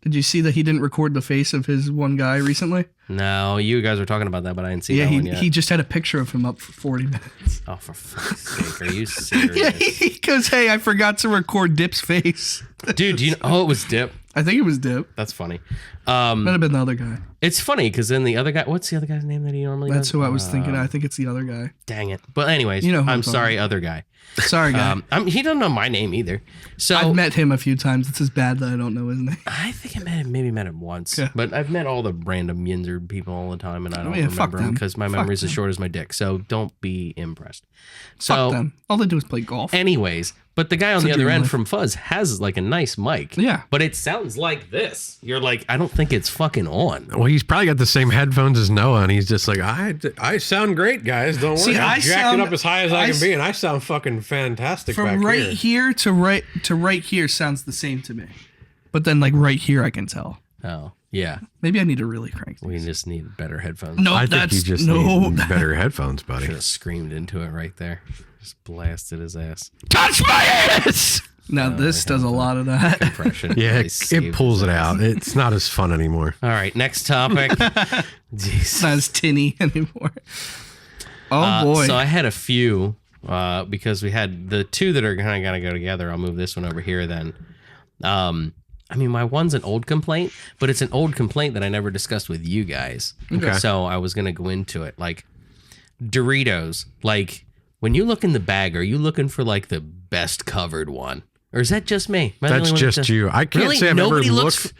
Speaker 2: Did you see that he didn't record the face of his one guy recently?
Speaker 1: No, you guys were talking about that, but I didn't see
Speaker 2: Yeah,
Speaker 1: that one yet.
Speaker 2: he just had a picture of him up for 40 minutes.
Speaker 1: Oh, for fuck's sake! Are you serious,
Speaker 2: Yeah, he goes, "Hey, I forgot to record Dip's face."
Speaker 1: dude? Do you know? Oh, it was Dip.
Speaker 2: I think it was Dip.
Speaker 1: That's funny.
Speaker 2: Might have been the other guy.
Speaker 1: It's funny because then the other guy. What's the other guy's name that he normally
Speaker 2: That's
Speaker 1: does?
Speaker 2: who I was thinking. I think it's the other guy.
Speaker 1: Dang it! But anyways,
Speaker 2: You know who
Speaker 1: I'm
Speaker 2: I'm talking
Speaker 1: sorry, other guy.
Speaker 2: Sorry, guy.
Speaker 1: He doesn't know my name either. So
Speaker 2: I've met him a few times. It's as bad that I don't know his name.
Speaker 1: I think I maybe met him once,
Speaker 2: Yeah.
Speaker 1: but I've met all the random Yinzer people all the time, and I don't
Speaker 2: yeah, fuck
Speaker 1: remember them
Speaker 2: them.
Speaker 1: because my
Speaker 2: Fuck
Speaker 1: memory's as
Speaker 2: them.
Speaker 1: short as my dick. So don't be impressed.
Speaker 2: Fuck
Speaker 1: So,
Speaker 2: them. All they do is play golf.
Speaker 1: anyways, but the guy on
Speaker 2: It's a
Speaker 1: the other
Speaker 2: dream
Speaker 1: end
Speaker 2: life.
Speaker 1: from Fuzz has like a nice mic.
Speaker 2: Yeah.
Speaker 1: but it sounds like this. You're like, I don't think it's fucking on.
Speaker 3: Well, he's probably got the same headphones as Noah, and he's just like, I sound great, guys. Don't worry.
Speaker 2: See, I
Speaker 3: Jack
Speaker 2: sound-
Speaker 3: it up as high as I
Speaker 2: I
Speaker 3: can
Speaker 2: s-
Speaker 3: be, and I sound fucking fantastic
Speaker 2: From
Speaker 3: back
Speaker 2: right here to right here sounds the same to me. But then like right here I can tell.
Speaker 1: Oh, yeah.
Speaker 2: Maybe I need to really crank
Speaker 1: We
Speaker 2: these.
Speaker 1: just need better headphones.
Speaker 2: No,
Speaker 3: I think
Speaker 2: that's
Speaker 3: you just
Speaker 2: no.
Speaker 3: need better headphones, buddy.
Speaker 1: Should have screamed into it right there. Just blasted his ass.
Speaker 2: Touch my ass. Now this does a lot of that.
Speaker 1: Impression.
Speaker 3: Yeah,
Speaker 1: Really
Speaker 3: it
Speaker 1: saved
Speaker 3: pulls
Speaker 1: his
Speaker 3: it
Speaker 1: ass.
Speaker 3: out. It's not as fun anymore.
Speaker 1: All right, next topic.
Speaker 2: It's
Speaker 1: Jeez.
Speaker 2: not as tinny anymore. Oh boy.
Speaker 1: So I had a few because we had the two that are kind of gotta go together. I'll move this one over here then. I mean, my one's an old complaint, but it's an old complaint that I never discussed with you guys.
Speaker 3: Okay.
Speaker 1: So I was gonna go into it. Like Doritos, like when you look in the bag, are you looking for like the best covered one? Or is that just me? Am I the
Speaker 3: That's
Speaker 1: only one that
Speaker 3: just
Speaker 1: does-
Speaker 3: you. I can't
Speaker 1: Really?
Speaker 3: say I've
Speaker 1: Nobody
Speaker 3: ever
Speaker 1: looks
Speaker 3: looked.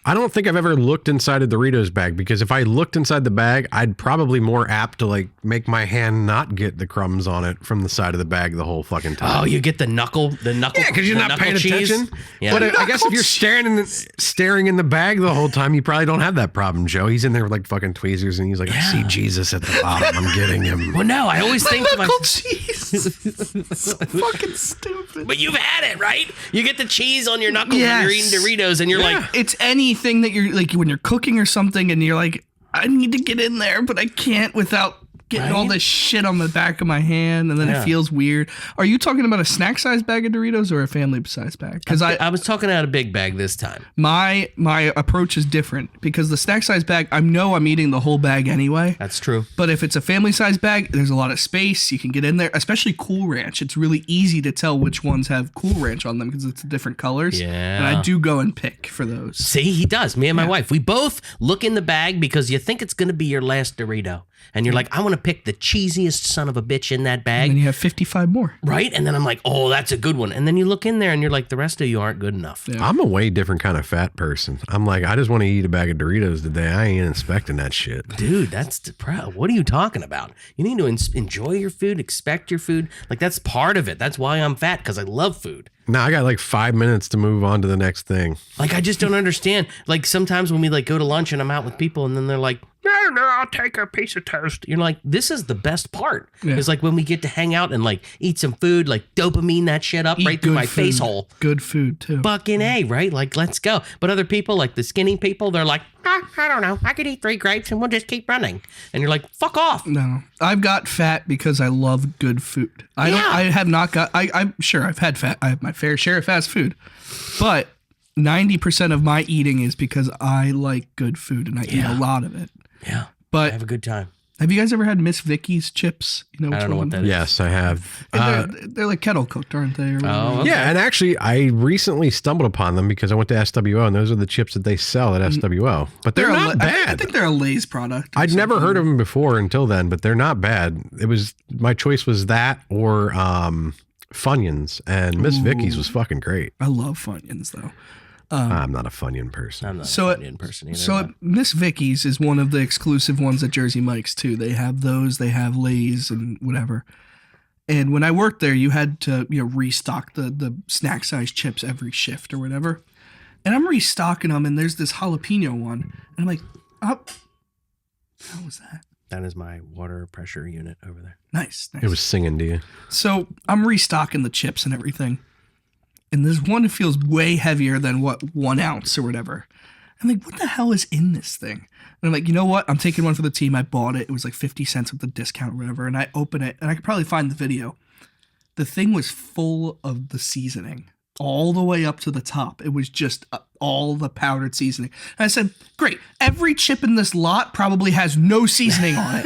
Speaker 3: I don't think I've ever looked inside a Doritos bag because if I looked inside the bag, I'd probably more apt to like make my hand not get the crumbs on it from the side of the bag the whole fucking time.
Speaker 1: Oh, you get the knuckle. Yeah,
Speaker 3: Yeah, because you're not paying attention.
Speaker 1: Yeah.
Speaker 3: But I guess if you're staring in the bag the whole time, you probably don't have that problem, Joe. He's in there with like fucking tweezers, and he's like, I see Jesus at the bottom. I'm getting him.
Speaker 1: Well, no, I always think to
Speaker 2: Knuckle
Speaker 1: myself,
Speaker 2: cheese. So fucking stupid.
Speaker 1: but you've had it, right? You get the cheese on your knuckles when
Speaker 2: Yes.
Speaker 1: you're eating Doritos, and you're like,
Speaker 2: It's anything that you're like when you're cooking or something and you're like, I need to get in there, but I can't without getting all
Speaker 1: Right?
Speaker 2: this shit on the back of my hand, and then
Speaker 1: Yeah.
Speaker 2: it feels weird. Are you talking about a snack size bag of Doritos or a family size bag? Because
Speaker 1: I was talking out a big bag this time.
Speaker 2: my approach is different because the snack size bag, I know I'm eating the whole bag anyway.
Speaker 1: That's true.
Speaker 2: But if it's a family size bag, there's a lot of space. You can get in there, especially Cool Ranch. It's really easy to tell which ones have Cool Ranch on them because it's different colors.
Speaker 1: Yeah.
Speaker 2: And I do go and pick for those.
Speaker 1: See, he does. Me and my wife, we both look in the bag because you think it's going to be your last Dorito. And you're like, I want to pick the cheesiest son of a bitch in that
Speaker 2: And
Speaker 1: bag.
Speaker 2: then you have 55 more.
Speaker 1: Right? And then I'm like, oh, that's a good one. And then you look in there and you're like, the rest of you aren't good enough.
Speaker 2: Yeah.
Speaker 3: I'm a way different kind of fat person. I'm like, I just want to eat a bag of Doritos today. I ain't inspecting that shit.
Speaker 1: Dude, that's what are you talking about? You need to enjoy your food, expect your food. Like, that's part of it. That's why I'm fat, because I love food.
Speaker 3: Now I got like 5 minutes to move on to the next thing.
Speaker 1: Like, I just don't understand. Like, sometimes when we like go to lunch and I'm out with people and then they're like, no, I'll take a piece of toast. You're like, this is the best part.
Speaker 2: Yeah.
Speaker 1: It's like when we get to hang out and like eat some food, like dopamine that shit up
Speaker 2: Eat
Speaker 1: right through
Speaker 2: good
Speaker 1: my face
Speaker 2: food.
Speaker 1: hole.
Speaker 2: Good food, too.
Speaker 1: Fucking A, right? Like, let's go. But other people, like the skinny people, they're like, I don't know. I could eat 3 grapes and we'll just keep running. And you're like, fuck off.
Speaker 2: No, I've got fat because I love good food. I have not got. I'm sure I've had fat. I have my fair share of fast food, but 90% of my eating is because I like good food and I eat a lot of it.
Speaker 1: Yeah. I
Speaker 2: But
Speaker 1: have a good time.
Speaker 2: Have you guys ever had Miss Vicky's chips? You know,
Speaker 1: I don't know what that is.
Speaker 3: Yes, I have.
Speaker 2: And they're like kettle cooked, aren't they? Or whatever?
Speaker 1: Oh, okay.
Speaker 3: Yeah, and actually, I recently stumbled upon them because I went to SWO, and those are the chips that they sell at SWO. But they're not bad.
Speaker 2: I think they're a Lay's product.
Speaker 3: I'd never heard of them before until then, but they're not bad. My choice was that or Funyuns, and Miss Vicky's was fucking great.
Speaker 2: I love Funyuns though.
Speaker 3: I'm not a Funyun person.
Speaker 1: I'm not
Speaker 2: So
Speaker 1: a Funyun person either.
Speaker 2: So Miss Vicky's is one of the exclusive ones at Jersey Mike's too. They have those. They have Lay's and whatever. And when I worked there, you had to restock the snack size chips every shift or whatever. And I'm restocking them, and there's this jalapeno one, and I'm like, oh, how was that?
Speaker 1: That is my water pressure unit over there.
Speaker 2: Nice.
Speaker 3: It was singing to you.
Speaker 2: So I'm restocking the chips and everything. And this one feels way heavier than 1 ounce or whatever. I'm like, what the hell is in this thing? And I'm like, you know what? I'm taking one for the team. I bought it. It was like 50 cents with the discount or whatever. And I open it, and I could probably find the video. The thing was full of the seasoning all the way up to the top. It was just all the powdered seasoning. And I said, great. Every chip in this lot probably has no seasoning on it.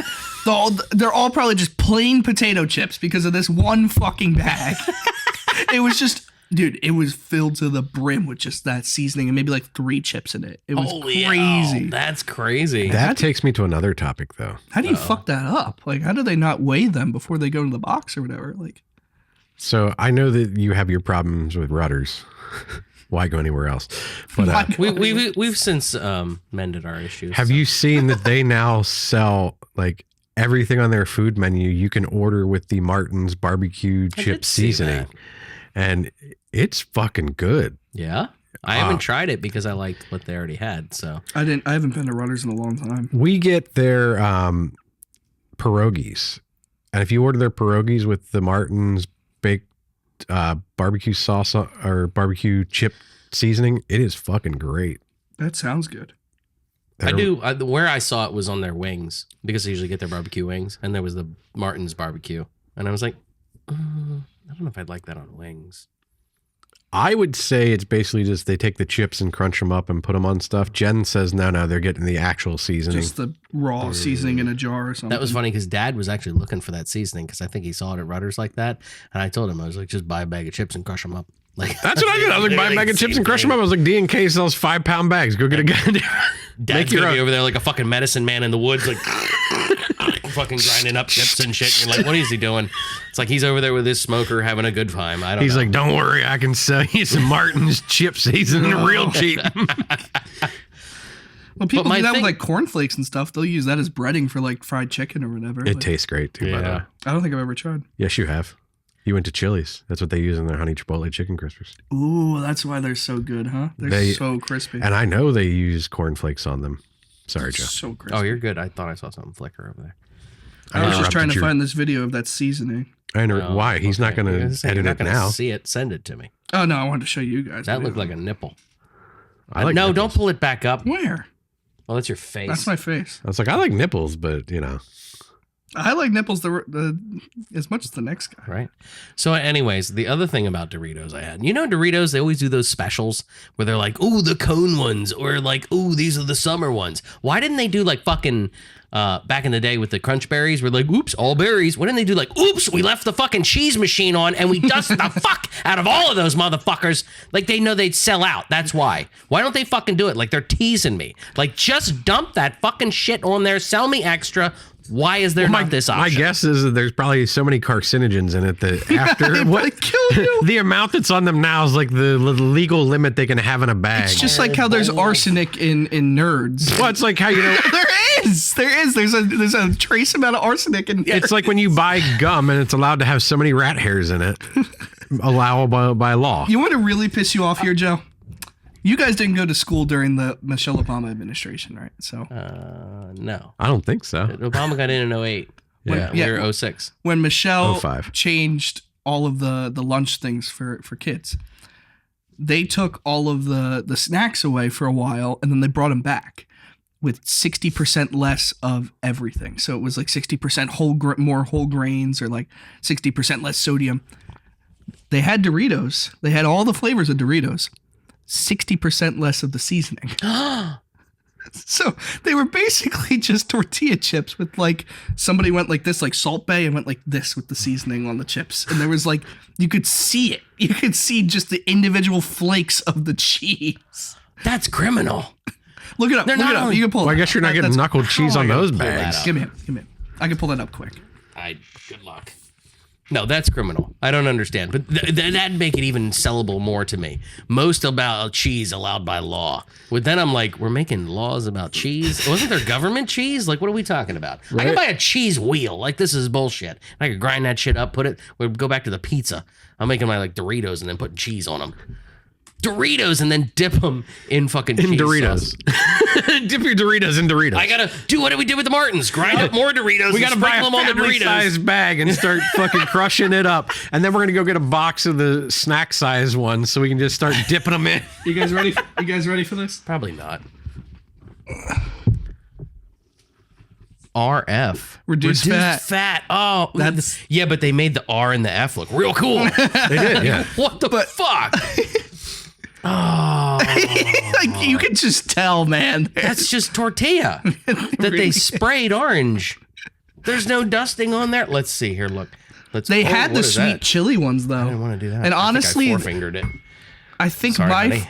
Speaker 2: They're all probably just plain potato chips because of this one fucking bag. It was just... Dude, it was filled to the brim with just that seasoning and maybe like 3 chips in it. It was crazy.
Speaker 1: That's crazy.
Speaker 3: That takes me to another topic, though.
Speaker 2: How do you fuck that up? Like, how do they not weigh them before they go into the box or whatever? Like,
Speaker 3: So I know that you have your problems with rudders. Why go anywhere else? But
Speaker 1: we've since mended our issues.
Speaker 3: have you seen that they now sell like everything on their food menu you can order with the Martin's barbecue chip seasoning? And it's fucking good.
Speaker 1: Yeah. I haven't tried it because I liked what they already had. So
Speaker 2: I haven't been to Rudders in a long time.
Speaker 3: We get their pierogies. And if you order their pierogies with the Martin's baked barbecue sauce or barbecue chip seasoning, it is fucking great.
Speaker 2: That sounds good.
Speaker 1: Where I saw it was on their wings because they usually get their barbecue wings. And there was the Martin's barbecue. And I was like, I don't know if I'd like that on wings.
Speaker 3: I would say it's basically just they take the chips and crunch them up and put them on stuff. Jen says no, they're getting the actual seasoning.
Speaker 2: Just the raw seasoning in a jar or something.
Speaker 1: That was funny because Dad was actually looking for that seasoning because I think he saw it at Rudders like that. And I told him, I was like, just buy a bag of chips and crush them up. Like
Speaker 3: That's what I did. I was like, buy a bag of chips and crush them up. I was like, D&K sells 5-pound bags. Go get a goddamn.
Speaker 1: Dad's gonna be over there like a fucking medicine man in the woods, like fucking grinding up chips and shit. And you're like, what is he doing? It's like he's over there with his smoker having a good time. I don't know.
Speaker 3: He's like, don't worry, I can sell you some Martin's chip seasoning real cheap.
Speaker 2: Well, people do that with like cornflakes and stuff. They'll use that as breading for like fried chicken or whatever.
Speaker 3: It tastes great too, by the way.
Speaker 2: I don't think I've ever tried.
Speaker 3: Yes, you have. You went to Chili's. That's what they use in their honey chipotle chicken crispers.
Speaker 2: Ooh, that's why they're so good, huh? They're so crispy.
Speaker 3: And I know they use cornflakes on them. Sorry, Joe.
Speaker 2: So crispy.
Speaker 1: Oh, you're good. I thought I saw something flicker over there.
Speaker 2: I was just trying to find this video of that seasoning.
Speaker 3: I know why. He's not going to edit it now.
Speaker 1: See it. Send it to me.
Speaker 2: Oh, no. I wanted to show you guys.
Speaker 1: That looked like a nipple.
Speaker 3: I like
Speaker 1: no,
Speaker 3: nipples.
Speaker 1: don't pull it back up.
Speaker 2: Where?
Speaker 1: Well, that's your face.
Speaker 2: That's my face.
Speaker 3: I was like, I like nipples, but you know.
Speaker 2: I like nipples as much as the next guy.
Speaker 1: Right. So anyways, the other thing about Doritos I had, Doritos, they always do those specials where they're like, ooh, the cone ones, or like, ooh, these are the summer ones. Why didn't they do like fucking back in the day with the crunch berries? We're like, oops, all berries. Why didn't they do like, oops, we left the fucking cheese machine on and we dust the fuck out of all of those motherfuckers. Like they know they'd sell out. That's why. Why don't they fucking do it? Like they're teasing me. Like just dump that fucking shit on there. Sell me extra. Why is there not this option?
Speaker 3: My guess is that there's probably so many carcinogens in it that after what
Speaker 2: kill you.
Speaker 3: The amount that's on them now is like the legal limit they can have in a bag.
Speaker 2: It's just like how there's arsenic in Nerds.
Speaker 3: Well, it's like how
Speaker 2: there is. There's a trace amount of arsenic in.
Speaker 3: It's like when you buy gum and it's allowed to have so many rat hairs in it, allowable by law.
Speaker 2: You want to really piss you off here, Joe? You guys didn't go to school during the Michelle Obama administration, right? So
Speaker 1: no.
Speaker 3: I don't think so.
Speaker 1: Obama got in 08. Yeah, we were 06.
Speaker 2: When Michelle
Speaker 3: 05.
Speaker 2: changed all of the lunch things for kids, they took all of the snacks away for a while, and then they brought them back with 60% less of everything. So it was like 60% more whole grains, or like 60% less sodium. They had Doritos. They had all the flavors of Doritos. 60% less of the seasoning. So they were basically just tortilla chips with like somebody went like this, like Salt Bay, and went like this with the seasoning on the chips. And there was like, you could see it. You could see just the individual flakes of the cheese.
Speaker 1: That's criminal.
Speaker 2: Look it up.
Speaker 1: They're
Speaker 2: Look
Speaker 1: not
Speaker 2: it up.
Speaker 1: only-
Speaker 2: You can pull
Speaker 3: Well, I
Speaker 2: it.
Speaker 3: guess you're not getting knuckled cheese on those
Speaker 1: pull that
Speaker 3: bags.
Speaker 1: up?
Speaker 2: Give me it. I can pull that up quick.
Speaker 1: Good luck. No, that's criminal. I don't understand. But that'd make it even sellable more to me. Most about cheese allowed by law. But then I'm like, we're making laws about cheese? Wasn't there government cheese? Like, what are we talking about? I can buy a cheese wheel. Like, this is bullshit. I could grind that shit up, we'll go back to the pizza. I'm making my, like, Doritos and then putting cheese on them. Doritos and then dip them in fucking cheese
Speaker 3: Doritos. Dip your Doritos in Doritos.
Speaker 1: I gotta do what we did with the Martins. Grind up more Doritos.
Speaker 3: We gotta buy a
Speaker 1: them on the Doritos.
Speaker 3: family-sized bag and start fucking crushing it up, and then we're gonna go get a box of the snack-size ones so we can just start dipping them in.
Speaker 2: You guys ready? You guys ready for this?
Speaker 1: Probably not. RF.
Speaker 2: Reduced fat.
Speaker 1: Oh,
Speaker 2: That's-
Speaker 1: yeah, but they made the R and the F look real cool.
Speaker 3: They did, yeah.
Speaker 1: What the fuck?
Speaker 2: Like you can just tell, man.
Speaker 1: That's just tortilla that they
Speaker 2: Really?
Speaker 1: sprayed orange. There's no dusting on there. Let's see here. Look.
Speaker 2: They had
Speaker 1: what
Speaker 2: the
Speaker 1: is
Speaker 2: sweet
Speaker 1: that?
Speaker 2: chili ones though.
Speaker 1: I didn't want to do that.
Speaker 2: And
Speaker 1: I
Speaker 2: honestly,
Speaker 1: think I four-fingered it.
Speaker 2: I think
Speaker 1: Sorry, buddy.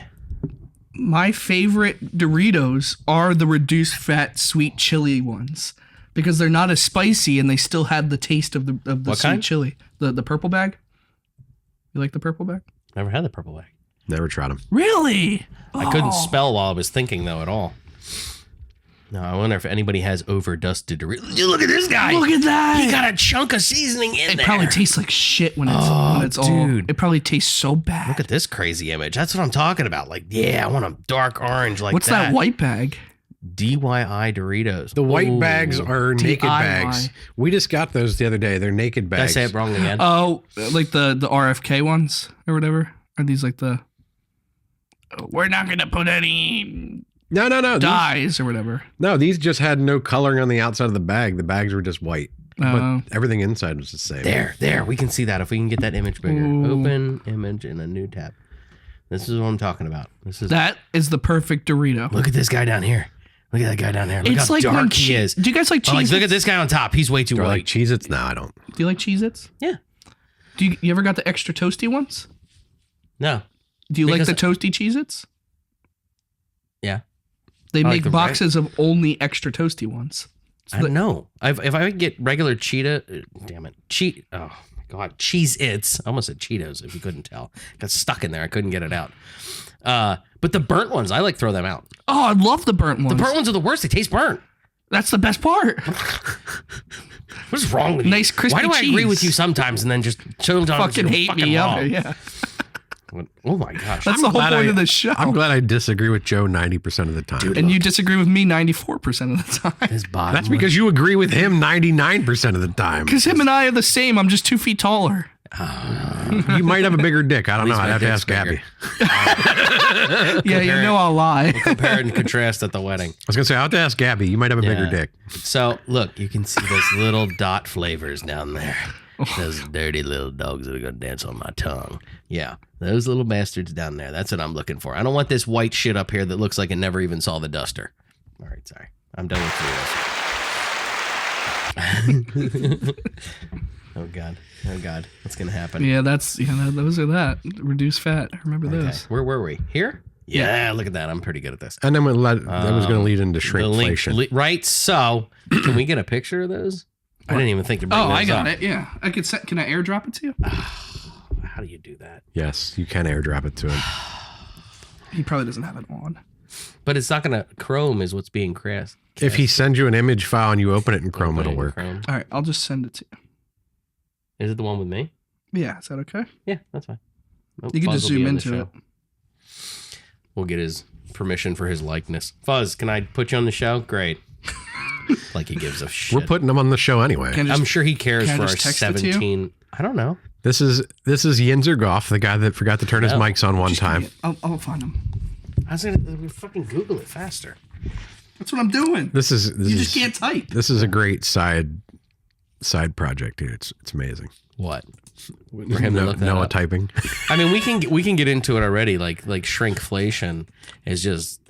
Speaker 2: my favorite Doritos are the reduced fat sweet chili ones because they're not as spicy and they still had the taste of the
Speaker 1: What
Speaker 2: sweet
Speaker 1: kind?
Speaker 2: chili. The purple bag. You like the purple bag?
Speaker 1: Never had the purple bag.
Speaker 3: Never tried them.
Speaker 2: Really?
Speaker 1: I couldn't spell while I was thinking though at all. No, I wonder if anybody has overdusted Doritos. Look at this guy.
Speaker 2: Look at that.
Speaker 1: He got a chunk of seasoning in
Speaker 2: It
Speaker 1: there.
Speaker 2: probably tastes like shit when it's all.
Speaker 1: dude.
Speaker 2: It probably tastes so bad.
Speaker 1: Look at this crazy image. That's what I'm talking about. Like, yeah, I want a dark orange like
Speaker 2: What's that white bag?
Speaker 1: DIY Doritos.
Speaker 3: The white
Speaker 1: Ooh.
Speaker 3: bags are naked
Speaker 2: DIY.
Speaker 3: bags. We just got those the other day. They're naked
Speaker 1: Did I
Speaker 3: bags.
Speaker 1: say it wrong again?
Speaker 2: Oh, like the RFK ones or whatever? Are these like the? We're not gonna put any
Speaker 3: No.
Speaker 2: dyes or whatever.
Speaker 3: These just had no coloring on the outside of the bag. The bags were just white. But everything inside was the same.
Speaker 1: There. We can see that if we can get that image bigger.
Speaker 2: Ooh.
Speaker 1: Open image in a new tab. This is what I'm talking about.
Speaker 2: That is the perfect Dorito.
Speaker 1: Look at this guy down here. Look at that guy down there. Look
Speaker 2: It's
Speaker 1: how
Speaker 2: like when
Speaker 1: dark he is.
Speaker 2: Do you guys like
Speaker 1: Oh, like,
Speaker 2: Cheez-Its?
Speaker 1: look at this guy on top. He's way too
Speaker 3: Do I
Speaker 1: white.
Speaker 3: like Cheez-Its? No, I don't.
Speaker 2: Do you like Cheez-Its?
Speaker 1: Yeah.
Speaker 2: Do you ever got the extra toasty ones?
Speaker 1: No.
Speaker 2: Do you like
Speaker 1: Because-
Speaker 2: the toasty Cheez-Its?
Speaker 1: Yeah.
Speaker 2: They
Speaker 1: I like
Speaker 2: make
Speaker 1: the
Speaker 2: boxes of only extra toasty ones.
Speaker 1: I don't know. If I get regular damn it. Oh my God. Cheez-Its. I almost said Cheetos if you couldn't tell. Got stuck in there. I couldn't get it out. But the burnt ones, I like throw them out.
Speaker 2: Oh, I love the burnt ones.
Speaker 1: The burnt ones are the worst. They taste burnt.
Speaker 2: That's the best part.
Speaker 1: What's wrong with you?
Speaker 2: Nice crispy
Speaker 1: Why do I agree
Speaker 2: cheese.
Speaker 1: with you sometimes and then just sometimes
Speaker 2: Fucking
Speaker 1: you're
Speaker 2: hate
Speaker 1: fucking
Speaker 2: me.
Speaker 1: wrong?
Speaker 2: Yeah.
Speaker 1: Oh my gosh.
Speaker 2: That's the whole
Speaker 3: glad
Speaker 2: point
Speaker 3: I-
Speaker 2: of the show.
Speaker 3: I'm glad I disagree with Joe 90% of the time.
Speaker 1: Dude,
Speaker 2: and you disagree with me 94% of the time.
Speaker 1: His bottom.
Speaker 3: That's because you agree with him 99% of the time.
Speaker 2: Because him and I are the same. I'm just 2 feet taller.
Speaker 3: You might have a bigger dick. I don't know.
Speaker 1: least
Speaker 3: I'd
Speaker 1: my
Speaker 3: have to
Speaker 1: dick's
Speaker 3: ask Gabby.
Speaker 1: bigger.
Speaker 2: Yeah, you know I'll lie.
Speaker 1: compare and contrast at the wedding.
Speaker 3: I was going to say, I'll have to ask Gabby. You might have a bigger
Speaker 1: Yeah.
Speaker 3: dick.
Speaker 1: So look, you can see those little dot flavors down there. Those dirty little dogs that are gonna dance on my tongue. Yeah, those little bastards down there. That's what I'm looking for. I don't want this white shit up here that looks like it never even saw the duster. All right, sorry. I'm done with Doritos. Oh God. What's gonna happen?
Speaker 2: Yeah, those are that. Reduced fat. I remember
Speaker 1: Okay.
Speaker 2: those.
Speaker 1: Where were we? Here? Yeah, look at that. I'm pretty good at this.
Speaker 3: And then that was going to lead into
Speaker 1: The link-
Speaker 3: shrinkflation.
Speaker 1: right? So, can we get a picture of those? I didn't even think to bring
Speaker 2: Oh,
Speaker 1: those
Speaker 2: I got
Speaker 1: up.
Speaker 2: it. Yeah, I could set. Can I airdrop it to you?
Speaker 1: How do you do that?
Speaker 3: Yes, you can airdrop it to him.
Speaker 2: He probably doesn't have it on.
Speaker 1: But it's not gonna. Chrome is what's being crashed.
Speaker 3: If he sends you an image file and you open it in Chrome, it'll work.
Speaker 2: All right, I'll just send it to you.
Speaker 1: Is it the one with me?
Speaker 2: Yeah, is that okay?
Speaker 1: Yeah, that's fine. Nope,
Speaker 2: You can
Speaker 1: Fuzz
Speaker 2: just
Speaker 1: will be
Speaker 2: zoom
Speaker 1: on the
Speaker 2: into
Speaker 1: show.
Speaker 2: it.
Speaker 1: We'll get his permission for his likeness. Fuzz, can I put you on the show? Great. Like he gives a shit.
Speaker 3: We're putting him on the show anyway.
Speaker 2: Can I just-
Speaker 1: I'm sure he cares
Speaker 2: can I
Speaker 1: for our
Speaker 2: just text it to you?
Speaker 1: 17. I don't know.
Speaker 3: This is Yinzer Goff, the guy that forgot to turn his
Speaker 1: Oh.
Speaker 3: mics on one
Speaker 2: Just give
Speaker 3: time.
Speaker 2: me it. I'll find him.
Speaker 1: I was gonna fucking Google it faster.
Speaker 2: That's what I'm doing.
Speaker 3: This is
Speaker 2: You just can't type.
Speaker 3: This is a great side project, dude. It's amazing.
Speaker 1: What? For him to look that
Speaker 3: Noah
Speaker 1: up.
Speaker 3: typing.
Speaker 1: I mean, we can get into it already. Like shrinkflation is just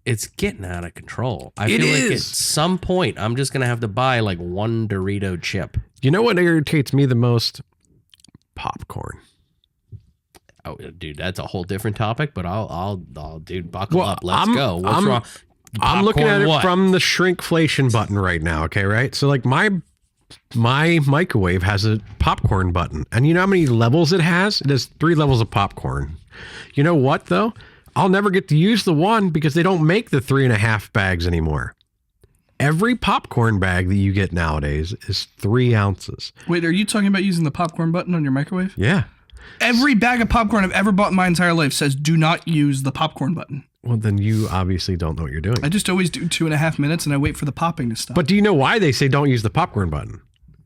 Speaker 1: it's getting out of control. I
Speaker 3: It
Speaker 1: feel like at
Speaker 3: is.
Speaker 1: some point I'm just gonna have to buy like one Dorito chip.
Speaker 3: You know what irritates me the most? Popcorn.
Speaker 1: Oh, dude, that's a whole different topic. But I'll dude, buckle
Speaker 3: Well,
Speaker 1: up. Let's go. What's
Speaker 3: I'm-
Speaker 1: wrong?
Speaker 3: I'm looking at
Speaker 1: Popcorn
Speaker 3: it
Speaker 1: what?
Speaker 3: from the shrinkflation button right now. Okay, right. So like my microwave has a popcorn button, and you know how many levels it has? It has 3 levels of popcorn. You know what though? I'll never get to use the one because they don't make the 3.5 bags anymore. Every popcorn bag that you get nowadays is 3 ounces.
Speaker 2: Wait, are you talking about using the popcorn button on your microwave?
Speaker 3: Yeah.
Speaker 2: Every bag of popcorn I've ever bought in my entire life says do not use the popcorn button.
Speaker 3: Well, then you obviously don't know what you're doing.
Speaker 2: I just always do 2.5 minutes and I wait for the popping to stop.
Speaker 3: But do you know why they say don't use the popcorn button?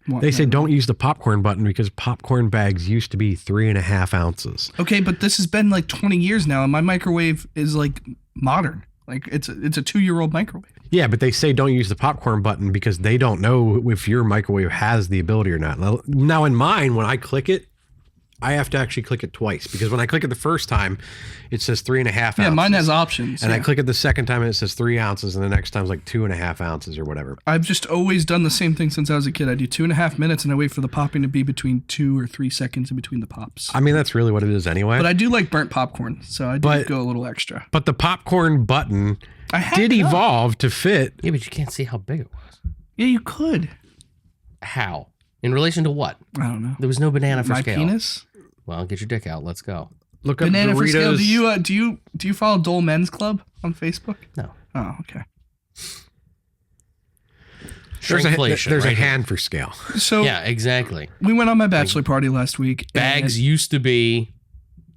Speaker 2: What?
Speaker 3: They say
Speaker 2: No.
Speaker 3: don't use the popcorn button because popcorn bags used to be 3.5 ounces.
Speaker 2: Okay, but this has been like 20 years now, and my microwave is like modern. Like it's a 2-year-old microwave.
Speaker 3: Yeah, but they say don't use the popcorn button because they don't know if your microwave has the ability or not. Now in mine, when I click it, I have to actually click it twice because when I click it the first time, it says 3.5 ounces.
Speaker 2: Yeah, mine has options.
Speaker 3: And
Speaker 2: yeah.
Speaker 3: I click it the second time and it says 3 ounces, and the next time's like 2.5 ounces or whatever.
Speaker 2: I've just always done the same thing since I was a kid. I do 2.5 minutes and I wait for the popping to be between 2 or 3 seconds in between the pops.
Speaker 3: I mean, that's really what it is anyway.
Speaker 2: But I do like burnt popcorn, so I do
Speaker 3: But-
Speaker 2: go a little extra.
Speaker 3: But the popcorn button
Speaker 2: I had
Speaker 3: did
Speaker 2: it up.
Speaker 3: evolve to fit.
Speaker 1: Yeah, but you can't see how big it was.
Speaker 2: Yeah, you could.
Speaker 1: How? In relation to what?
Speaker 2: I don't know.
Speaker 1: There was no banana for
Speaker 2: My
Speaker 1: scale.
Speaker 2: penis.
Speaker 1: Well, get your dick out. Let's go.
Speaker 3: Look up
Speaker 2: Banana for scale.
Speaker 3: Doritos.
Speaker 2: Do you follow Dole Men's Club on Facebook?
Speaker 1: No.
Speaker 2: Oh, okay.
Speaker 1: Shrinkflation.
Speaker 3: There's a
Speaker 1: right here.
Speaker 3: hand for scale.
Speaker 2: So
Speaker 1: Yeah, exactly.
Speaker 2: we went on my bachelor party last week.
Speaker 1: Bags used to be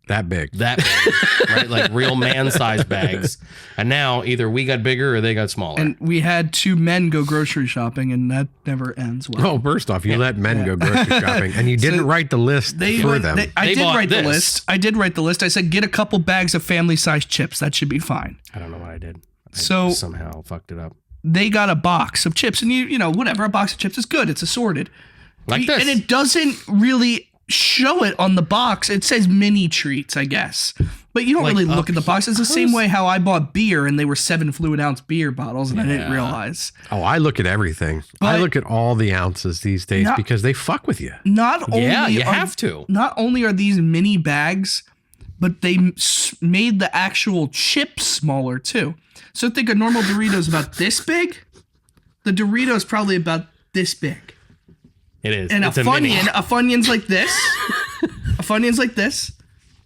Speaker 3: That big.
Speaker 1: that big, right? Like real man-sized bags. And now either we got bigger or they got smaller.
Speaker 2: and we had 2 men go grocery shopping, and that never ends well.
Speaker 3: Oh, first off, you let men go grocery shopping, and you didn't write the list for them.
Speaker 2: I
Speaker 1: They
Speaker 2: did
Speaker 1: bought
Speaker 2: write the
Speaker 1: this.
Speaker 2: list. I did write the list. I said get a couple bags of family-sized chips. That should be fine.
Speaker 1: I don't know what I did. I
Speaker 2: So-
Speaker 1: somehow fucked it up.
Speaker 2: They got a box of chips, and you know whatever, a box of chips is good. It's assorted.
Speaker 1: Like this.
Speaker 2: And it doesn't really show it on the box. It says mini treats, I guess. But you don't
Speaker 1: Like,
Speaker 2: really look at the box. It's the same
Speaker 1: close.
Speaker 2: way how I bought beer and they were 7 fluid ounce beer bottles and I didn't
Speaker 1: Yeah.
Speaker 2: realize.
Speaker 3: Oh, I look at everything. I
Speaker 2: But-
Speaker 3: look at all the ounces these days
Speaker 2: Not-
Speaker 3: because they fuck with you.
Speaker 2: Not only
Speaker 1: Yeah, you
Speaker 2: are,
Speaker 1: have to.
Speaker 2: Not only are these mini bags, but they made the actual chips smaller too. So think a normal Dorito's about this big. The Dorito's probably about this big.
Speaker 1: It is.
Speaker 2: And
Speaker 1: It's
Speaker 2: a
Speaker 1: mini.
Speaker 2: Funyun's like this. A Funyun's like this.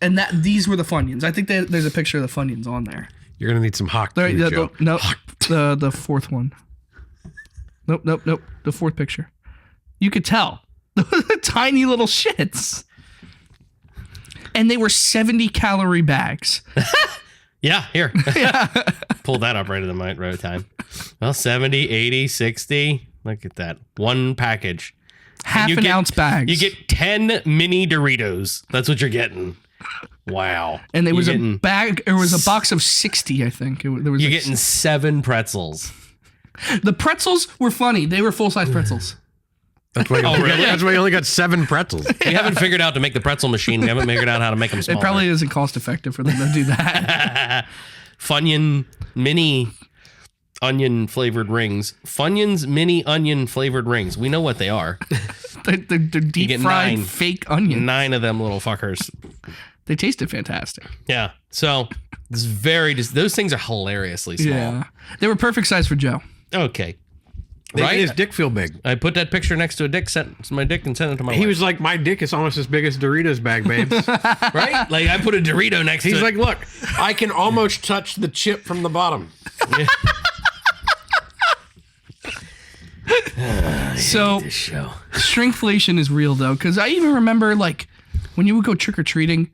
Speaker 2: And these were the Funyuns. I think there's a picture of the Funyuns on there.
Speaker 3: You're gonna need some hot
Speaker 2: There,
Speaker 3: glue, Joe.
Speaker 2: no, the fourth one. Nope. The fourth picture. You could tell. Tiny little shits. And they were 70-calorie bags.
Speaker 1: Yeah, here. Pull that up right at the right time. Well, 70, 80, 60. Look at that. One package.
Speaker 2: Half
Speaker 1: You
Speaker 2: an
Speaker 1: get-
Speaker 2: ounce bags.
Speaker 1: You get 10 mini Doritos. That's what you're getting. Wow.
Speaker 2: and there was
Speaker 1: You're
Speaker 2: a
Speaker 1: getting-
Speaker 2: bag. There was a box of 60, I think. There was
Speaker 1: You're
Speaker 2: like
Speaker 1: getting 7 pretzels.
Speaker 2: the pretzels were funny. They were full-size pretzels.
Speaker 3: That's why,
Speaker 1: Oh, really?
Speaker 3: that's why you only got 7 pretzels.
Speaker 1: We haven't figured out to make the pretzel machine. We haven't figured out how to make them
Speaker 2: It
Speaker 1: smaller.
Speaker 2: probably isn't cost effective for them to do that.
Speaker 1: Funyun mini onion flavored rings. Funyuns mini onion flavored rings. We know what they are.
Speaker 2: They're deep
Speaker 1: get
Speaker 2: fried
Speaker 1: 9.
Speaker 2: fake onions.
Speaker 1: 9 of them little fuckers.
Speaker 2: They tasted fantastic.
Speaker 1: Yeah. So it's those things are hilariously small.
Speaker 2: Yeah. They were perfect size for Joe.
Speaker 1: Okay.
Speaker 3: They
Speaker 1: Right?
Speaker 3: made his dick feel big.
Speaker 1: I put that picture next to a dick, sent my dick and sent it to my
Speaker 3: He
Speaker 1: wife.
Speaker 3: was like, my dick is almost as big as Doritos bag, babes.
Speaker 1: right? Like I put a Dorito next
Speaker 3: He's
Speaker 1: to
Speaker 3: like, look, I can almost touch the chip from the bottom.
Speaker 2: So
Speaker 1: this show.
Speaker 2: shrinkflation is real though, because I even remember like when you would go trick or treating,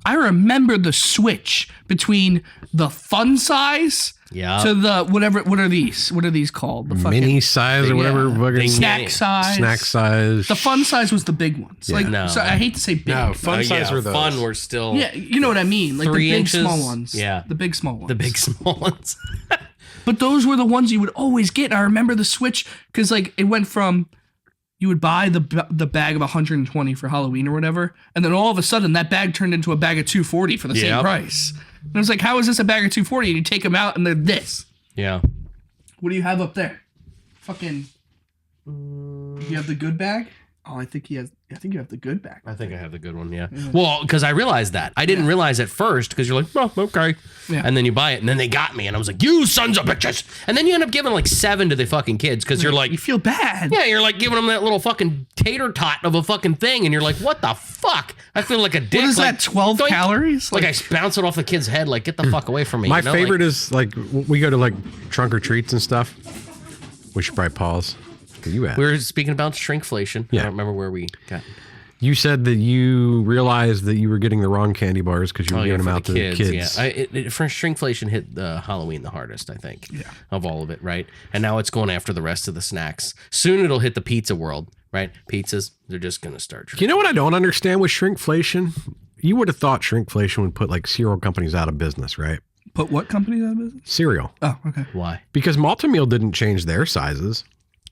Speaker 2: I remember the switch between the fun size
Speaker 1: Yeah.
Speaker 2: to the whatever. What are these? What are these called? The fucking
Speaker 3: Mini size or whatever.
Speaker 2: Yeah.
Speaker 3: fucking
Speaker 2: snack size.
Speaker 3: snack size.
Speaker 2: The fun size was the big ones. Like,
Speaker 1: No.
Speaker 2: so I hate to say big.
Speaker 3: No, fun size
Speaker 1: yeah,
Speaker 3: were those.
Speaker 1: fun were still
Speaker 2: Yeah, you know what I mean. Like
Speaker 1: 3
Speaker 2: the big
Speaker 1: inches.
Speaker 2: small ones.
Speaker 1: Yeah.
Speaker 2: The big small ones.
Speaker 1: the big small ones.
Speaker 2: But those were the ones you would always get. And I remember the switch because like it went from you would buy the bag of 120 for Halloween or whatever, and then all of a sudden that bag turned into a bag of 240 for the same
Speaker 1: Yep.
Speaker 2: price. And I was like, how is this a bag of 240? And you take them out and they're this.
Speaker 1: Yeah.
Speaker 2: What do you have up there? Fucking. You have the good bag? Oh, I think you have the good bag.
Speaker 1: I think I have the good one, yeah. Well, because I realized that. I didn't realize at first because you're like, oh, okay.
Speaker 2: Yeah.
Speaker 1: And then you buy it, and then they got me, and I was like, you sons of bitches. And then you end up giving like 7 to the fucking kids because you're like,
Speaker 2: You feel bad.
Speaker 1: yeah, you're like giving them that little fucking tater tot of a fucking thing, and you're like, what the fuck? I feel like a dick.
Speaker 2: What is
Speaker 1: like,
Speaker 2: that, 12
Speaker 1: doink.
Speaker 2: calories?
Speaker 1: Like I bounce it off the kid's head, like, get the fuck away from me.
Speaker 3: My
Speaker 1: you know?
Speaker 3: favorite
Speaker 1: like,
Speaker 3: is like we go to like trunk or treats and stuff. We should probably pause. Where you at?
Speaker 1: we were speaking about shrinkflation.
Speaker 3: Yeah.
Speaker 1: I don't remember where we got.
Speaker 3: You said that you realized that you were getting the wrong candy bars because you were giving them out to the kids.
Speaker 1: Yeah, for shrinkflation hit Halloween the hardest, I think, of all of it, right? And now it's going after the rest of the snacks. Soon it'll hit the pizza world, right? Pizzas, they're just going to start.
Speaker 3: You know what I don't understand with shrinkflation? You would have thought shrinkflation would put like cereal companies out of business, right?
Speaker 2: Put what company out of business?
Speaker 3: Cereal.
Speaker 2: Oh, okay.
Speaker 1: Why?
Speaker 3: Because Malta-Meal didn't change their sizes.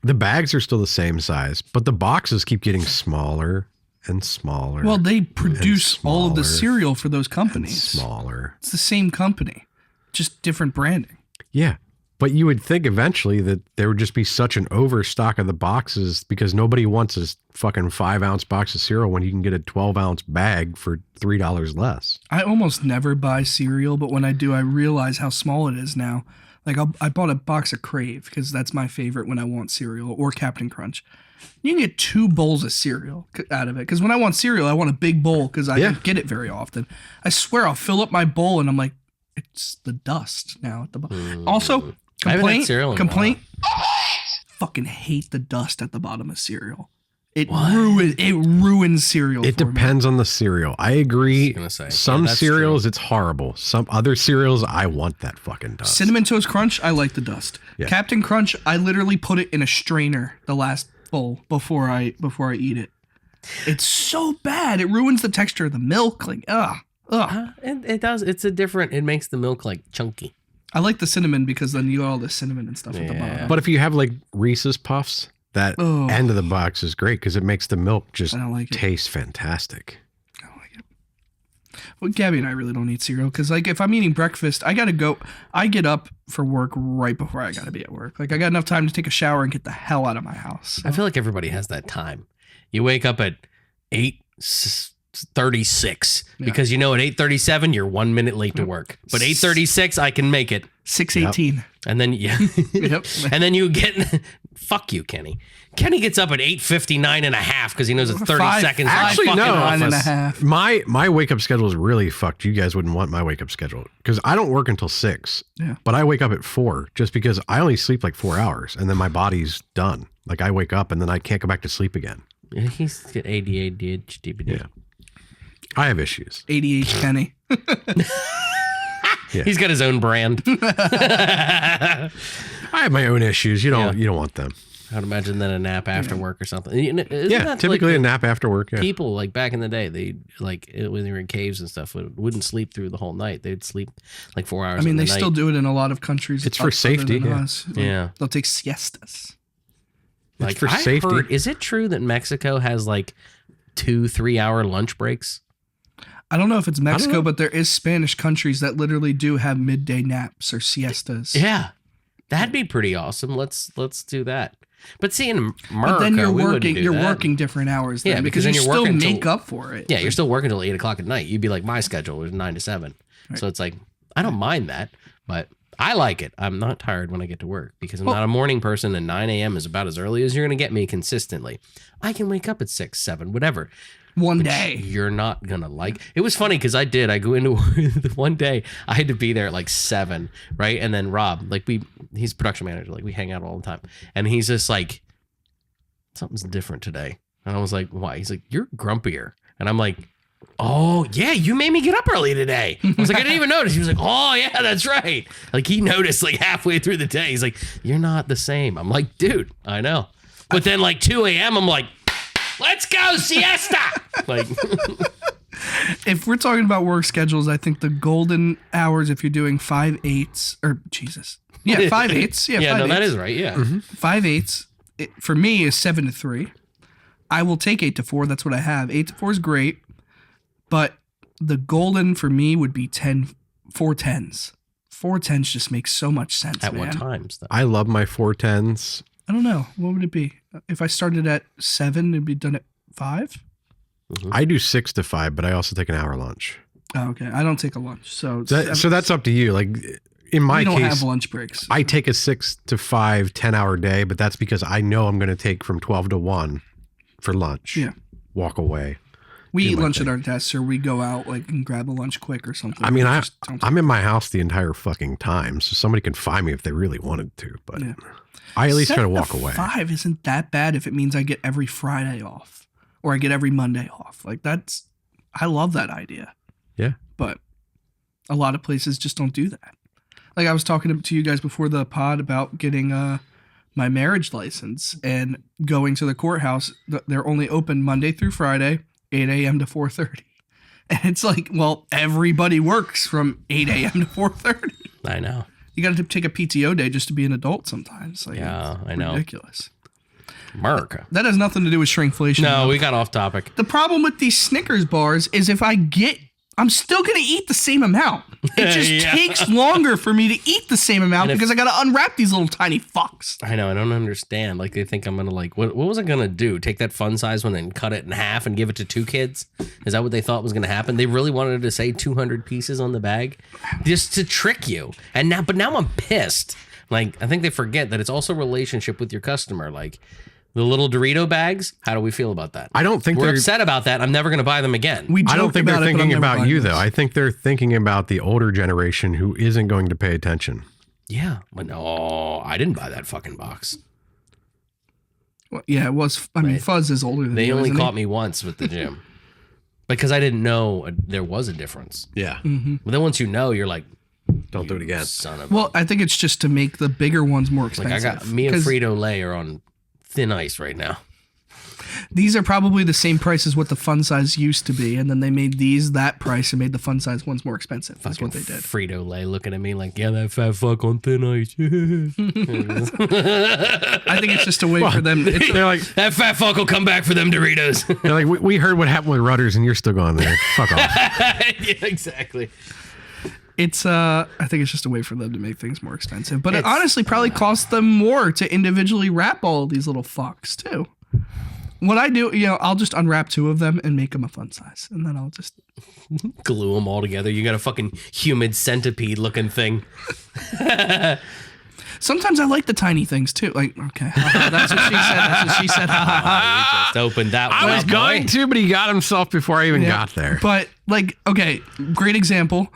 Speaker 3: The bags are still the same size, but the boxes keep getting smaller and smaller.
Speaker 2: Well, they produce all of the
Speaker 3: smaller
Speaker 2: cereal for those companies.
Speaker 3: smaller.
Speaker 2: It's the same company, just different branding.
Speaker 3: Yeah. But you would think eventually that there would just be such an overstock of the boxes because nobody wants a fucking 5-ounce box of cereal when you can get a 12-ounce bag for $3 less.
Speaker 2: I almost never buy cereal, but when I do, I realize how small it is now. Like I bought a box of Crave because that's my favorite when I want cereal, or Captain Crunch. You can get 2 bowls of cereal out of it. Because when I want cereal, I want a big bowl because I don't get it very often. I swear I'll fill up my bowl and I'm like, it's the dust now at the bottom. Also,
Speaker 1: I haven't had cereal in a
Speaker 2: complaint. Fucking hate the dust at the bottom of cereal. It ruins cereal.
Speaker 3: It
Speaker 2: for me.
Speaker 3: depends on the cereal. I agree.
Speaker 1: gonna say,
Speaker 3: Some
Speaker 1: yeah, that's
Speaker 3: cereals, it's horrible. Some other cereals, I want that fucking dust.
Speaker 2: Cinnamon Toast Crunch, I like the dust.
Speaker 3: Yeah.
Speaker 2: Captain Crunch, I literally put it in a strainer the last bowl before I eat it. It's so bad. It ruins the texture of the milk. Like, ugh.
Speaker 1: It does. It's a different. It makes the milk like chunky.
Speaker 2: I like the cinnamon because then you got all the cinnamon and stuff at the bottom.
Speaker 3: But if you have like Reese's Puffs, that end of the box is great because it makes the milk just
Speaker 2: I don't like it.
Speaker 3: taste fantastic.
Speaker 2: I don't like it. Well, Gabby and I really don't eat cereal because, like, if I'm eating breakfast, I gotta go. I get up for work right before I gotta be at work. Like, I got enough time to take a shower and get the hell out of my house.
Speaker 1: I feel like everybody has that time. You wake up at 8:36 because you know at 8:37 you're 1 minute late to work. But 8:36 I can make it.
Speaker 2: 6:18.
Speaker 1: And then
Speaker 2: Yep.
Speaker 1: and then you get fuck you, Kenny. Kenny gets up at 8:59 and a half because he knows it's 30 seconds.
Speaker 3: Actually,
Speaker 1: fucking
Speaker 3: no.
Speaker 1: office.
Speaker 2: 9.5.
Speaker 3: My wake up schedule is really fucked. You guys wouldn't want my wake up schedule because I don't work until 6.
Speaker 2: Yeah.
Speaker 3: But I wake up at 4 just because I only sleep like 4 hours and then my body's done. Like I wake up and then I can't go back to sleep again.
Speaker 1: He's got ADHD.
Speaker 3: Yeah. I have issues.
Speaker 2: ADH Kenny.
Speaker 3: Yeah.
Speaker 1: He's got his own brand.
Speaker 3: I have my own issues. You don't want them.
Speaker 1: I'd imagine then a nap after work or something. Isn't that
Speaker 3: Typically
Speaker 1: like
Speaker 3: a nap after work. Yeah.
Speaker 1: people like back in the day, they like when they were in caves and stuff wouldn't sleep through the whole night. They'd sleep like 4 hours.
Speaker 2: I mean,
Speaker 1: in the
Speaker 2: they
Speaker 1: night.
Speaker 2: still do it in a lot of countries.
Speaker 3: It's for
Speaker 2: other
Speaker 3: safety,
Speaker 2: than
Speaker 3: yeah.
Speaker 2: us.
Speaker 1: Yeah.
Speaker 2: They'll take siestas.
Speaker 1: Like
Speaker 3: for
Speaker 1: I
Speaker 3: safety.
Speaker 1: heard, is it true that Mexico has like 2-3 hour lunch breaks?
Speaker 2: I don't know if it's
Speaker 3: know.
Speaker 2: Mexico, but there is Spanish countries that literally do have midday naps or siestas.
Speaker 1: Yeah, that'd be pretty awesome. Let's do that. But see, in America,
Speaker 2: But then you're
Speaker 1: we wouldn't
Speaker 2: working.
Speaker 1: do
Speaker 2: You're
Speaker 1: that.
Speaker 2: working different hours. Then,
Speaker 1: Yeah, because
Speaker 2: you
Speaker 1: then you're
Speaker 2: still
Speaker 1: working
Speaker 2: make
Speaker 1: till-
Speaker 2: up for it.
Speaker 1: Yeah, you're still working till 8 o'clock at night. You'd be like, my schedule was 9 to 7.
Speaker 2: Right.
Speaker 1: So it's like, I don't mind that, but I like it. I'm not tired when I get to work because I'm not a morning person, and 9 a.m. is about as early as you're going to get me consistently. I can wake up at 6, 7, whatever.
Speaker 2: One
Speaker 1: Which
Speaker 2: day.
Speaker 1: you're not going to like. It was funny because I go into one day, I had to be there at like 7, right? And then Rob, like he's production manager, like we hang out all the time. And he's just like, something's different today. And I was like, why? He's like, you're grumpier. And I'm like, oh, yeah, you made me get up early today. I was like, I didn't even notice. He was like, oh, yeah, that's right. Like, he noticed like halfway through the day. He's like, you're not the same. I'm like, dude, I know. But then like 2 a.m., I'm like, let's go, siesta. Like,
Speaker 2: If we're talking about work schedules, I think the golden hours, if you're doing 5/8, or Jesus. Yeah, 5/8. Yeah,
Speaker 1: yeah,
Speaker 2: 5/8.
Speaker 1: no, that is right. Yeah.
Speaker 2: 5/8 for me is 7 to 3. I will take 8 to 4. That's what I have. 8 to 4 is great, but the golden for me would be 10 410s. 410s just make so much sense,
Speaker 1: At
Speaker 2: man.
Speaker 1: what times, though?
Speaker 3: I love my 410s.
Speaker 2: I don't know. What would it be? If I started at 7, it'd be done at 5?
Speaker 3: I do 6 to 5, but I also take an hour lunch.
Speaker 2: Oh, okay. I don't take a lunch. So
Speaker 3: That's up to you. Like in my
Speaker 2: we don't
Speaker 3: case,
Speaker 2: have lunch breaks.
Speaker 3: I take a 6 to 5, 10-hour day, but that's because I know I'm going to take from 12 to 1 for lunch.
Speaker 2: Yeah.
Speaker 3: Walk away.
Speaker 2: We
Speaker 3: do
Speaker 2: eat
Speaker 3: my
Speaker 2: lunch
Speaker 3: thing.
Speaker 2: at our desk, or we go out like and grab a lunch quick or something.
Speaker 3: I mean,
Speaker 2: We just don't-
Speaker 3: I'm in my house the entire fucking time, so somebody can find me if they really wanted to, but
Speaker 2: Yeah.
Speaker 3: I at least try to
Speaker 2: 7
Speaker 3: walk away.
Speaker 2: 5 isn't that bad if it means I get every Friday off or I get every Monday off. Like I love that idea.
Speaker 3: Yeah.
Speaker 2: But a lot of places just don't do that. Like I was talking to you guys before the pod about getting my marriage license and going to the courthouse. They're only open Monday through Friday, 8 a.m. to 4:30. And it's like, well, everybody works from 8 a.m. to 4:30.
Speaker 1: I know.
Speaker 2: You got to take a PTO day just to be an adult sometimes. Like,
Speaker 1: Yeah,
Speaker 2: it's
Speaker 1: I know.
Speaker 2: ridiculous.
Speaker 1: America.
Speaker 2: That has nothing to do with shrinkflation.
Speaker 1: No,
Speaker 2: though.
Speaker 1: we got off topic.
Speaker 2: The problem with these Snickers bars is I'm still going to eat the same amount. It just
Speaker 1: Yeah.
Speaker 2: takes longer for me to eat the same amount
Speaker 1: And if-
Speaker 2: because I got to unwrap these little tiny fucks.
Speaker 1: I know. I don't understand. Like, they think I'm going to, like, what was I going to do? Take that fun size one and cut it in half and give it to 2 kids? Is that what they thought was going to happen? They really wanted to say 200 pieces on the bag just to trick you. But now I'm pissed. Like, I think they forget that it's also a relationship with your customer. Like, the little Dorito bags, how do we feel about that?
Speaker 3: I don't think
Speaker 1: We're
Speaker 3: they're
Speaker 1: upset about that. I'm never going to buy them again.
Speaker 3: I don't think they're thinking about you, though.
Speaker 2: I
Speaker 3: I think they're thinking about the older generation who isn't going to pay attention.
Speaker 1: Yeah. But no, I didn't buy that fucking box.
Speaker 2: Yeah, it was. I mean,
Speaker 1: Right.
Speaker 2: Fuzz is older than
Speaker 1: They
Speaker 2: you,
Speaker 1: only
Speaker 2: isn't he?
Speaker 1: caught me once with the gym because I didn't know there was a difference.
Speaker 3: Yeah.
Speaker 1: But then once you know, you're like,
Speaker 3: Don't do it again.
Speaker 1: son of
Speaker 2: Well, I think it's just to make the bigger ones more
Speaker 1: like I
Speaker 2: expensive.
Speaker 1: got me and
Speaker 2: 'Cause
Speaker 1: Frito Lay are on thin ice right now.
Speaker 2: These are probably the same price as what the fun size used to be, and then they made these that price and made the fun size ones more expensive. That's what they did.
Speaker 1: Frito Lay looking at me like, yeah, that fat fuck on thin ice.
Speaker 2: I think it's just a way for them.
Speaker 3: They're like,
Speaker 1: That fat fuck will come back for them Doritos.
Speaker 3: we heard what happened with Rudders, and you're still going there. Fuck off.
Speaker 1: Yeah, exactly.
Speaker 2: I think it's just a way for them to make things more expensive. But it honestly probably costs them more to individually wrap all of these little fucks too. What I do, I'll just unwrap 2 of them and make them a fun size, and then I'll just
Speaker 1: Glue them all together. You got a fucking humid centipede looking thing.
Speaker 2: Sometimes I like the tiny things too. Like, okay, that's what she said. That's what she said.
Speaker 1: You just opened that one
Speaker 3: I was
Speaker 1: up,
Speaker 3: going
Speaker 1: boy.
Speaker 3: to, but he got himself before I even got there.
Speaker 2: But like, okay, great example.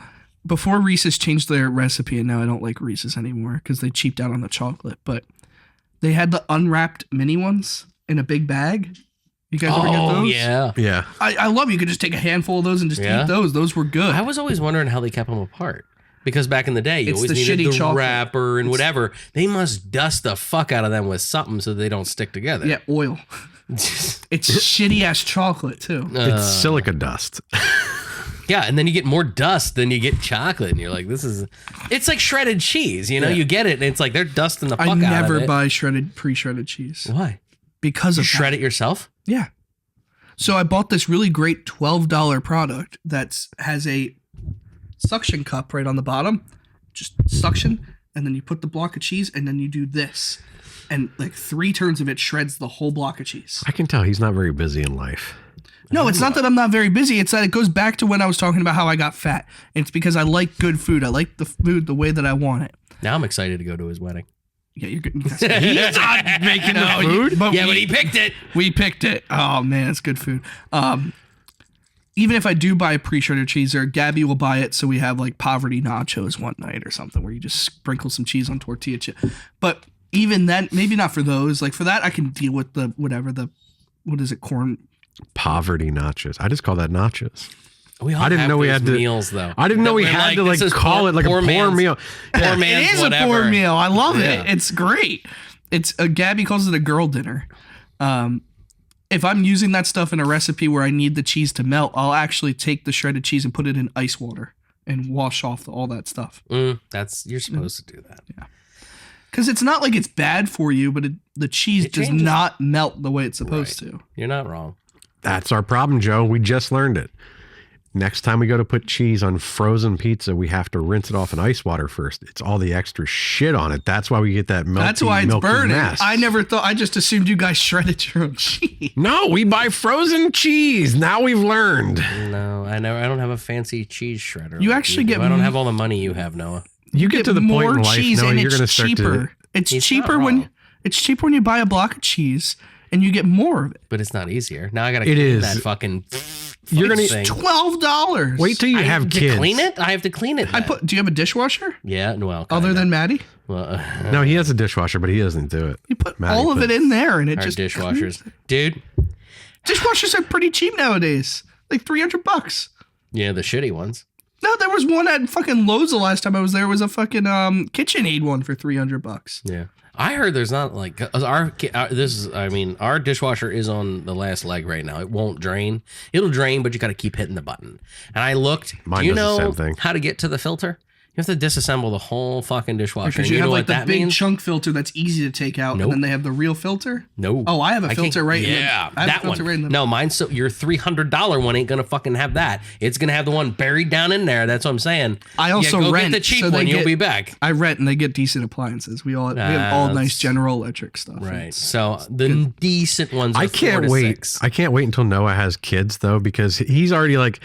Speaker 2: Before Reese's changed their recipe, and now I don't like Reese's anymore because they cheaped out on the chocolate. But they had the unwrapped mini ones in a big bag. You guys ever get
Speaker 1: Oh,
Speaker 2: those?
Speaker 1: yeah.
Speaker 3: Yeah.
Speaker 2: I love you could just take a handful of those and just
Speaker 1: Yeah.
Speaker 2: eat those. Those were good.
Speaker 1: I was always wondering how they kept them apart. Because back in the day, you
Speaker 2: It's
Speaker 1: always
Speaker 2: the
Speaker 1: needed
Speaker 2: shitty
Speaker 1: the
Speaker 2: chocolate.
Speaker 1: wrapper and whatever. They must dust the fuck out of them with something so they don't stick together.
Speaker 2: Yeah, oil. It's shitty ass chocolate too.
Speaker 3: It's silica dust.
Speaker 1: Yeah, and then you get more dust than you get chocolate, and you're like, it's like shredded cheese, You get it, and it's like they're dusting the fuck
Speaker 2: I
Speaker 1: out of it.
Speaker 2: never buy pre-shredded cheese
Speaker 1: Why?
Speaker 2: because
Speaker 1: You
Speaker 2: of
Speaker 1: shred it yourself?
Speaker 2: that. Yeah. So I bought this really great $12 product that has a suction cup right on the bottom. Just suction, and then you put the block of cheese, and then you do this, and like 3 turns of it shreds the whole block of cheese.
Speaker 3: I can tell he's not very busy in life.
Speaker 2: No, it's not that I'm not very busy. It's that it goes back to when I was talking about how I got fat. It's because I like good food. I like the food the way that I want it.
Speaker 1: Now I'm excited to go to his wedding.
Speaker 2: Yeah, you're good. He's not making the food. But
Speaker 1: Yeah, but he picked it.
Speaker 2: we picked it. Oh man, it's good food. Even if I do buy a pre-shredded cheese, or Gabby will buy it, so we have like poverty nachos one night or something where you just sprinkle some cheese on tortilla chip. But even then, maybe not for those. Like for that, I can deal with corn.
Speaker 3: Poverty nachos. I just call that nachos.
Speaker 1: We all
Speaker 3: I didn't
Speaker 1: have
Speaker 3: know we
Speaker 1: those
Speaker 3: had to-
Speaker 1: meals though.
Speaker 3: I didn't know we
Speaker 1: We're
Speaker 3: had to like
Speaker 1: this is
Speaker 3: call it like a poor
Speaker 1: man's-
Speaker 3: meal.
Speaker 1: Poor man's
Speaker 2: It is
Speaker 1: whatever.
Speaker 2: a poor meal. I love
Speaker 1: Yeah.
Speaker 2: it. It's great. It's Gabby calls it a girl dinner. If I'm using that stuff in a recipe where I need the cheese to melt, I'll actually take the shredded cheese and put it in ice water and wash off all that stuff.
Speaker 1: You're supposed to do that.
Speaker 2: Because it's not like it's bad for you, but the cheese
Speaker 1: It
Speaker 2: does
Speaker 1: changes.
Speaker 2: not melt the way it's supposed to.
Speaker 1: You're not wrong.
Speaker 3: That's our problem, Joe. We just learned it. next time we go to put cheese on frozen pizza, we have to rinse it off in ice water first. It's all the extra shit on it. That's why we get that milky,
Speaker 2: That's why it's burning.
Speaker 3: mess.
Speaker 2: I never thought. I just assumed you guys shredded your own cheese.
Speaker 3: No, we buy frozen cheese. Now we've learned.
Speaker 1: No, I don't have a fancy cheese shredder.
Speaker 2: You
Speaker 1: like
Speaker 2: actually
Speaker 1: do.
Speaker 2: get
Speaker 1: I don't have all the money you have, Noah.
Speaker 3: You get to the point in life,
Speaker 2: cheese
Speaker 3: Noah,
Speaker 2: and
Speaker 3: you're going to
Speaker 2: it's
Speaker 3: start
Speaker 2: cheaper.
Speaker 3: to...
Speaker 2: It's
Speaker 1: He's
Speaker 2: cheaper
Speaker 1: not
Speaker 2: when
Speaker 1: wrong.
Speaker 2: it's cheaper when you buy a block of cheese and you get more of it.
Speaker 1: But it's not easier. Now I gotta
Speaker 3: It
Speaker 1: clean
Speaker 3: is.
Speaker 1: that fucking
Speaker 3: You're gonna
Speaker 1: thing.
Speaker 2: $12.
Speaker 3: Wait till you
Speaker 1: I
Speaker 3: have
Speaker 1: to
Speaker 3: kids.
Speaker 1: clean it? I have to clean it. then.
Speaker 2: Do you have a dishwasher
Speaker 1: Yeah, well,
Speaker 2: other
Speaker 1: kinda.
Speaker 2: than Maddie?
Speaker 1: Well,
Speaker 3: No, he has a dishwasher, but he doesn't do it.
Speaker 2: You put
Speaker 3: Maddie
Speaker 2: all of it
Speaker 3: puts-
Speaker 2: in there and it
Speaker 1: our
Speaker 2: just
Speaker 1: dishwashers, dude.
Speaker 2: Dishwashers are pretty cheap nowadays, like $300.
Speaker 1: Yeah, the shitty ones.
Speaker 2: No, there was one at fucking Lowe's the last time I was there. It was a fucking KitchenAid one for $300.
Speaker 1: Yeah, I heard there's not like our dishwasher is on the last leg right now. It won't drain. It'll drain, but you got to keep hitting the button. And I looked.
Speaker 3: Mine
Speaker 1: do you
Speaker 3: does the
Speaker 1: know
Speaker 3: same thing.
Speaker 1: how to get to the filter? You have to disassemble the whole fucking dishwasher.
Speaker 2: Because
Speaker 1: And
Speaker 2: you
Speaker 1: you
Speaker 2: have
Speaker 1: know
Speaker 2: like
Speaker 1: what
Speaker 2: the
Speaker 1: that
Speaker 2: big
Speaker 1: means?
Speaker 2: chunk filter that's easy to take out,
Speaker 1: Nope.
Speaker 2: and then they have the real filter.
Speaker 1: No.
Speaker 2: Oh, I have a
Speaker 1: can't-
Speaker 2: filter right in the-
Speaker 1: Yeah,
Speaker 2: I have a
Speaker 1: that
Speaker 2: filter
Speaker 1: one.
Speaker 2: right in the-
Speaker 1: No, mine's so your $300 one ain't gonna fucking have that. It's gonna have the one buried down in there. That's what I'm saying.
Speaker 2: I also
Speaker 1: go
Speaker 2: rent,
Speaker 1: get the cheap
Speaker 2: so they
Speaker 1: one. You'll
Speaker 2: get-
Speaker 1: be back.
Speaker 2: I rent and they get decent appliances. We have
Speaker 1: Ah,
Speaker 2: all
Speaker 1: that's-
Speaker 2: nice General Electric stuff.
Speaker 1: Right.
Speaker 2: It's-
Speaker 1: So the decent ones. Are
Speaker 3: I can't
Speaker 1: 4 to
Speaker 3: wait.
Speaker 1: 6.
Speaker 3: I can't wait until Noah has kids, though, because he's already like,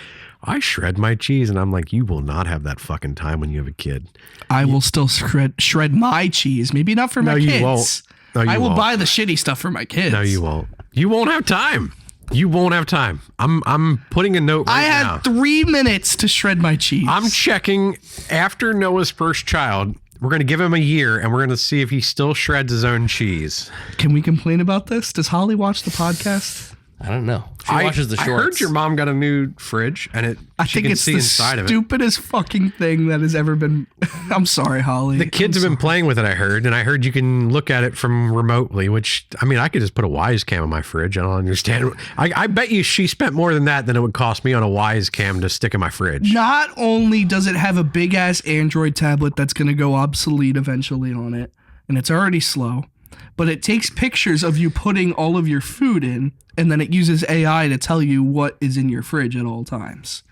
Speaker 3: I shred my cheese. And I'm like, you will not have that fucking time when you have a kid.
Speaker 2: I will still shred my cheese. Maybe not for my
Speaker 3: No,
Speaker 2: kids.
Speaker 3: you won't. No, you
Speaker 2: I will
Speaker 3: won't.
Speaker 2: buy the shitty stuff for my kids.
Speaker 3: No, you won't. You won't have time. You won't have time. I'm putting a note right
Speaker 2: I had
Speaker 3: now.
Speaker 2: 3 minutes to shred my cheese.
Speaker 3: I'm checking after Noah's first child. We're going to give him a year and we're going to see if he still shreds his own cheese.
Speaker 2: Can we complain about this? Does Holly watch the podcast?
Speaker 1: I don't know. She watches the shorts.
Speaker 3: I heard your mom got a new fridge and
Speaker 2: I
Speaker 3: she
Speaker 2: think
Speaker 3: can
Speaker 2: it's
Speaker 3: see
Speaker 2: the
Speaker 3: inside of it.
Speaker 2: stupidest fucking thing that has ever been. I'm sorry, Holly.
Speaker 3: The kids have been playing with it, I heard, and I heard you can look at it from remotely, which, I mean, I could just put a Wise Cam on my fridge. I don't understand. I bet you she spent more than that than it would cost me on a Wise Cam to stick in my fridge.
Speaker 2: Not only does it have a big ass Android tablet that's going to go obsolete eventually on it, and it's already slow, but it takes pictures of you putting all of your food in, and then it uses AI to tell you what is in your fridge at all times.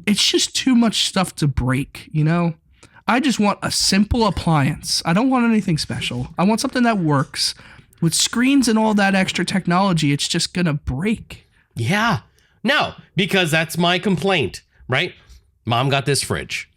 Speaker 2: It's just too much stuff to break, you know? I just want a simple appliance. I don't want anything special. I want something that works. With screens and all that extra technology, it's just going to break.
Speaker 1: Yeah. No, because that's my complaint, right? Mom got this fridge.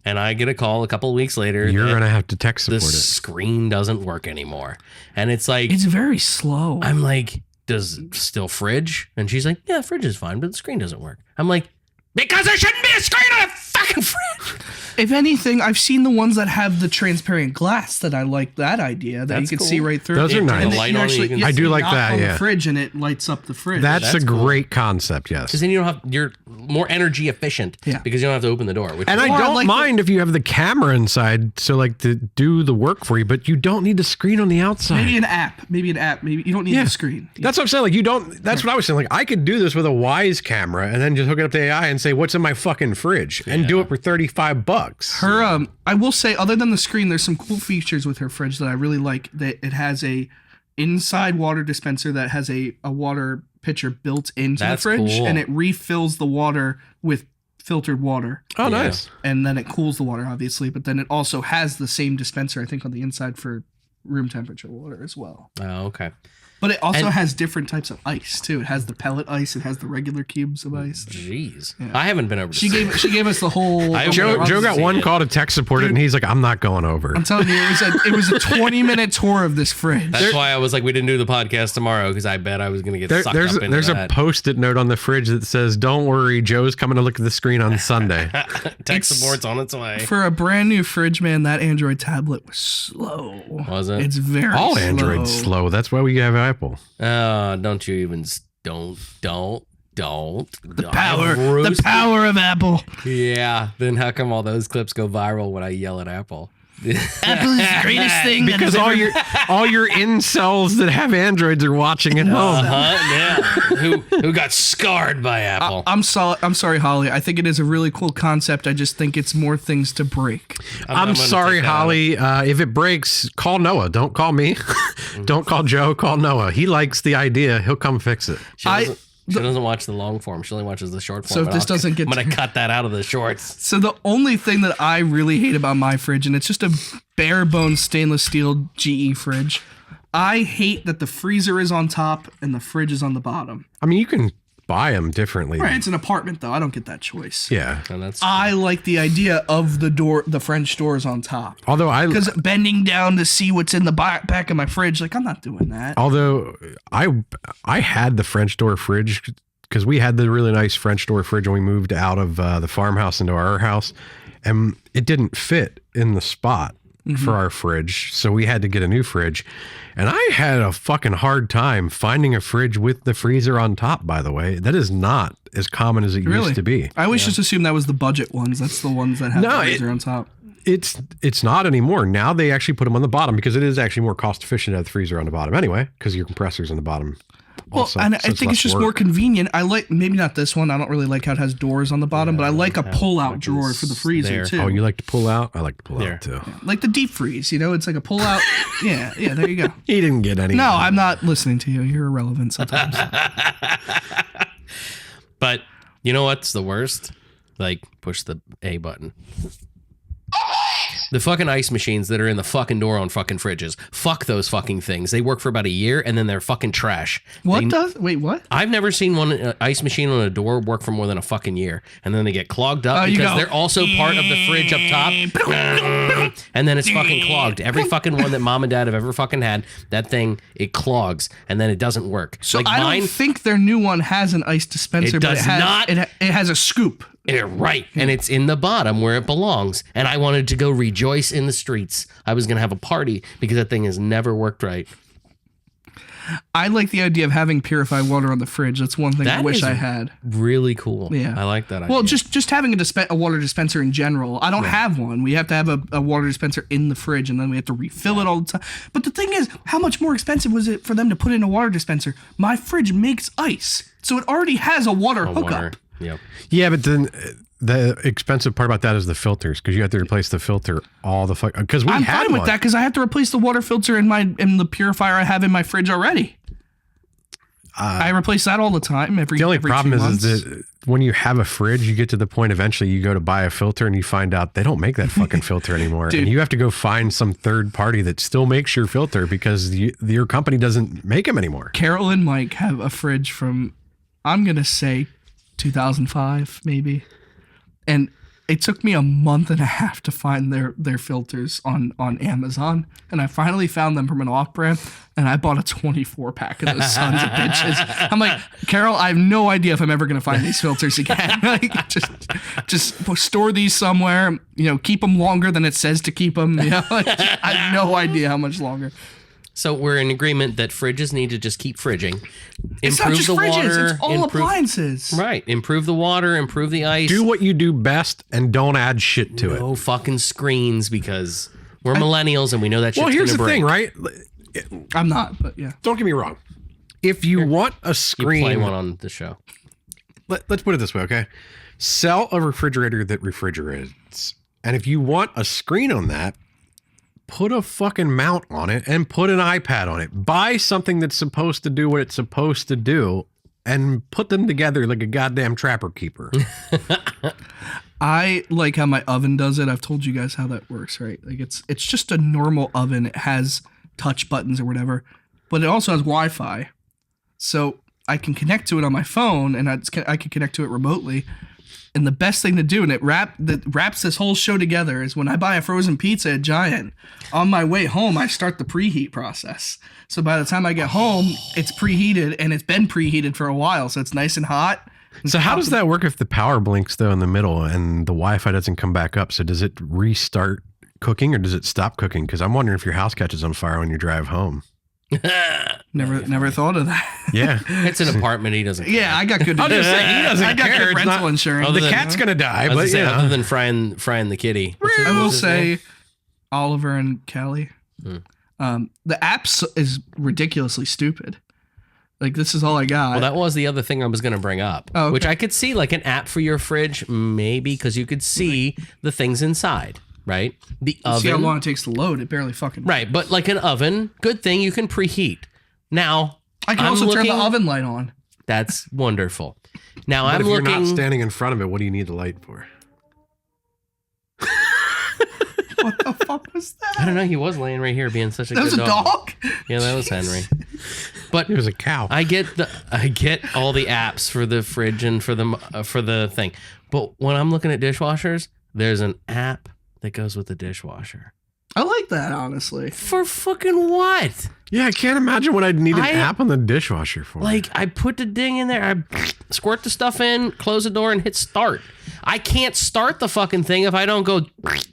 Speaker 1: And I get a call a couple of weeks later.
Speaker 3: You're
Speaker 1: that
Speaker 3: going to have to tech
Speaker 1: the
Speaker 3: support it.
Speaker 1: screen doesn't work anymore. And it's like,
Speaker 2: It's very slow.
Speaker 1: I'm like, does still fridge? And she's like, yeah, fridge is fine, but the screen doesn't work. I'm like, because there shouldn't be a screen on a fucking fridge.
Speaker 2: If anything, I've seen the ones that have the transparent glass that I like that idea that
Speaker 1: That's
Speaker 2: you can
Speaker 1: cool.
Speaker 2: see right through.
Speaker 3: Those are
Speaker 2: And
Speaker 3: nice.
Speaker 2: then
Speaker 1: The light
Speaker 2: you
Speaker 1: on it,
Speaker 2: actually-
Speaker 1: you can-
Speaker 2: you
Speaker 3: I do like
Speaker 2: knock
Speaker 3: that,
Speaker 2: on
Speaker 3: yeah.
Speaker 2: the fridge and it lights up the fridge.
Speaker 3: That's a
Speaker 1: cool.
Speaker 3: great concept, yes.
Speaker 1: Because then you're more energy efficient.
Speaker 2: Yeah.
Speaker 1: Because you don't have to open the door. Which
Speaker 3: And
Speaker 1: is-
Speaker 3: I
Speaker 2: Or
Speaker 3: don't
Speaker 2: like
Speaker 3: mind if you have the camera inside, so like to do the work for you, but you don't need the screen on the outside.
Speaker 2: Maybe an app. Maybe you don't need
Speaker 3: Yeah.
Speaker 2: the screen.
Speaker 3: That's what I'm saying. Like, you don't, that's what I was saying. Like, I could do this with a Wise camera and then just hook it up to AI and say, what's in my fucking fridge and do it for $35.
Speaker 2: Her, I will say, other than the screen, there's some cool features with her fridge that I really like. That it has a inside water dispenser that has a water pitcher built into
Speaker 1: That's
Speaker 2: the fridge,
Speaker 1: cool.
Speaker 2: and it refills the water with filtered water,
Speaker 3: Oh,
Speaker 1: Yeah.
Speaker 3: nice.
Speaker 2: and then it cools the water, obviously. But then it also has the same dispenser, I think, on the inside for room temperature water as well.
Speaker 1: Oh, okay.
Speaker 2: But it also
Speaker 1: And-
Speaker 2: has different types of ice too. It has the pellet ice. It has the regular cubes of ice.
Speaker 1: Jeez.
Speaker 2: Yeah.
Speaker 1: I haven't been over to
Speaker 2: She
Speaker 1: see
Speaker 2: gave us the whole.
Speaker 1: I-
Speaker 3: Joe
Speaker 1: I've
Speaker 3: got
Speaker 1: seen
Speaker 3: one
Speaker 1: it.
Speaker 3: call to tech support it, and he's like, I'm not going over.
Speaker 2: I'm telling you, it was a 20-minute tour of this fridge.
Speaker 1: That's why I was like, we didn't do the podcast tomorrow because I bet I was going to get sucked up into
Speaker 3: There's a
Speaker 1: that.
Speaker 3: post-it note on the fridge that says, don't worry, Joe's coming to look at the screen on Sunday.
Speaker 1: Tech support's on its way.
Speaker 2: For a brand new fridge, man, that Android tablet was slow.
Speaker 1: Was it?
Speaker 2: It's very
Speaker 3: All
Speaker 2: slow.
Speaker 3: Android's slow. That's why we have Apple.
Speaker 1: Don't you even don't.
Speaker 2: The power of Apple.
Speaker 1: Yeah. Then how come all those clips go viral when I yell at Apple?
Speaker 2: Apple is the greatest thing.
Speaker 3: Because all your incels that have Androids are watching at home.
Speaker 1: Yeah. Who got scarred by Apple?
Speaker 2: I'm sorry, Holly. I think it is a really cool concept. I just think it's more things to break.
Speaker 3: I'm
Speaker 1: gonna
Speaker 3: sorry,
Speaker 1: take that out.
Speaker 3: Holly. If it breaks, call Noah. Don't call me. Don't call Joe. Call Noah. He likes the idea. He'll come fix it.
Speaker 1: She
Speaker 2: I-
Speaker 1: wasn't- She doesn't watch the long form. She only watches the short form.
Speaker 2: So if this doesn't get
Speaker 1: I'm going to cut that out of the shorts.
Speaker 2: So the only thing that I really hate about my fridge, and it's just a bare bones stainless steel GE fridge, I hate that the freezer is on top and the fridge is on the bottom.
Speaker 3: I mean, you can buy them differently.
Speaker 2: Right, it's an apartment though. I don't get that choice.
Speaker 3: Yeah.
Speaker 1: And that's
Speaker 2: I like the idea of the French doors on top.
Speaker 3: Although
Speaker 2: Because bending down to see what's in the back of my fridge, like I'm not doing that.
Speaker 3: Although I had the French door fridge because we had the really nice French door fridge when we moved out of the farmhouse into our house, and it didn't fit in the spot for our fridge, so we had to get a new fridge. And I had a fucking hard time finding a fridge with the freezer on top, by the way. That is not as common as it used to be.
Speaker 2: I always just assumed that was the budget ones. That's the ones that have the freezer on top.
Speaker 3: It's not anymore. Now they actually put them on the bottom because it is actually more cost efficient to have the freezer on the bottom anyway, because your compressor's on the bottom. Also,
Speaker 2: well, and
Speaker 3: so
Speaker 2: I think it's just more convenient. I like, maybe not this one. I don't really like how it has doors on the bottom, but I like a pull-out drawer for the freezer
Speaker 1: there.
Speaker 2: too.
Speaker 3: Oh, you like to pull out? I like to pull
Speaker 1: There.
Speaker 3: out too.
Speaker 2: Like the deep freeze, it's like a pull-out. yeah, there you go.
Speaker 3: He didn't get any.
Speaker 2: No, I'm not listening to you. You're irrelevant sometimes.
Speaker 1: But you know what's the worst? Like, push the A button. The fucking ice machines that are in the fucking door on fucking fridges. Fuck those fucking things. They work for about a year and then they're fucking trash.
Speaker 2: Wait, what?
Speaker 1: I've never seen one ice machine on a door work for more than a fucking year. And then they get clogged up because they're also part of the fridge up top. And then it's fucking clogged. Every fucking one that mom and dad have ever fucking had, that thing, it clogs and then it doesn't work.
Speaker 2: So like I don't think their new one has an ice dispenser, but it has a scoop.
Speaker 1: Right. And it's in the bottom where it belongs. And I wanted to go rejoice in the streets. I was going to have a party because that thing has never worked right.
Speaker 2: I like the idea of having purified water on the fridge. That's one thing I wish I had.
Speaker 1: Really cool.
Speaker 2: Yeah.
Speaker 1: I like that idea.
Speaker 2: Well, just having a water dispenser in general. I don't have one. We have to have a water dispenser in the fridge, and then we have to refill it all the time. But the thing is, how much more expensive was it for them to put in a water dispenser? My fridge makes ice, so it already has a water hookup.
Speaker 1: Yep.
Speaker 3: Yeah, but then the expensive part about that is the filters, because you have to replace the filter all the fuck. Because
Speaker 2: I'm fine with that because I have to replace the water filter in the purifier I have in my fridge already. I replace that all the time. The
Speaker 3: only problem is that when you have a fridge, you get to the point eventually you go to buy a filter and you find out they don't make that fucking filter anymore.
Speaker 2: Dude.
Speaker 3: And you have to go find some third party that still makes your filter because your company doesn't make them anymore.
Speaker 2: Carol and Mike have a fridge from, I'm going to say, 2005 maybe, and it took me a month and a half to find their filters on Amazon, and I finally found them from an off-brand, and I bought a 24-pack of those sons of bitches. I'm like, Carol, I have no idea if I'm ever going to find these filters again. Like, just store these somewhere, keep them longer than it says to keep them. Like, I have no idea how much longer.
Speaker 1: So we're in agreement that fridges need to just keep fridging.
Speaker 2: It's not just fridges, it's all appliances.
Speaker 1: Right. Improve the water, improve the ice.
Speaker 3: Do what you do best and don't add shit to it.
Speaker 1: No fucking screens because we're millennials and we know that shit's
Speaker 3: Well, here's the
Speaker 1: break.
Speaker 3: thing, right?
Speaker 2: I'm not, but yeah.
Speaker 3: Don't get me wrong. If you want a
Speaker 1: You
Speaker 3: screen,
Speaker 1: play one on the show.
Speaker 3: let's put it this way, okay? Sell a refrigerator that refrigerates. And if you want a screen on that, put a fucking mount on it and put an iPad on it. Buy something that's supposed to do what it's supposed to do and put them together like a goddamn trapper keeper.
Speaker 2: I like how my oven does it. I've told you guys how that works, right? Like it's just a normal oven. It has touch buttons or whatever, but it also has Wi-Fi. So I can connect to it on my phone and I can connect to it remotely. And the best thing to do, and that wraps this whole show together, is when I buy a frozen pizza at Giant, on my way home, I start the preheat process. So by the time I get home, it's preheated, and it's been preheated for a while, so it's nice and hot.
Speaker 3: So how does that work if the power blinks, though, in the middle and the Wi-Fi doesn't come back up? So does it restart cooking or does it stop cooking? Because I'm wondering if your house catches on fire when you drive home.
Speaker 2: Never thought of that.
Speaker 3: Yeah.
Speaker 1: It's an apartment. He doesn't care.
Speaker 2: Yeah, I got good.
Speaker 3: I'm just saying, he doesn't
Speaker 2: I got
Speaker 3: care.
Speaker 2: good
Speaker 3: It's
Speaker 2: rental
Speaker 3: not-
Speaker 2: insurance.
Speaker 1: Other
Speaker 3: The
Speaker 1: than-
Speaker 3: cat's going to die,
Speaker 1: I was
Speaker 3: but
Speaker 1: gonna say,
Speaker 3: yeah.
Speaker 1: other than frying the kitty.
Speaker 2: I will say, Oliver and Kelly, the app is ridiculously stupid. Like, this is all I got.
Speaker 1: Well, that was the other thing I was going to bring up,
Speaker 2: Oh, okay.
Speaker 1: which I could see like an app for your fridge, maybe, because you could see the things inside, right? The oven.
Speaker 2: See how long it takes to load. It barely fucking.
Speaker 1: Right, but like an oven, good thing you can preheat. Now,
Speaker 2: I can
Speaker 1: I'm
Speaker 2: also turn the
Speaker 1: looking-
Speaker 2: oven light on.
Speaker 1: That's wonderful. Now
Speaker 3: But
Speaker 1: I'm
Speaker 3: if you're
Speaker 1: looking.
Speaker 3: not standing in front of it, what do you need the light for?
Speaker 2: What the fuck was that?
Speaker 1: I don't know. He was laying right here, being such a
Speaker 2: That
Speaker 1: good
Speaker 2: was a dog?
Speaker 1: Yeah, that was Henry. But
Speaker 3: It was a cow.
Speaker 1: I get all the apps for the fridge and for the thing. But when I'm looking at dishwashers, there's an app that goes with the dishwasher.
Speaker 2: I like that, honestly.
Speaker 1: For fucking what?
Speaker 3: Yeah, I can't imagine what I'd need an
Speaker 1: I-
Speaker 3: app on the dishwasher for.
Speaker 1: Like, I put the ding in there, I squirt the stuff in, close the door, and hit start. I can't start the fucking thing if I don't go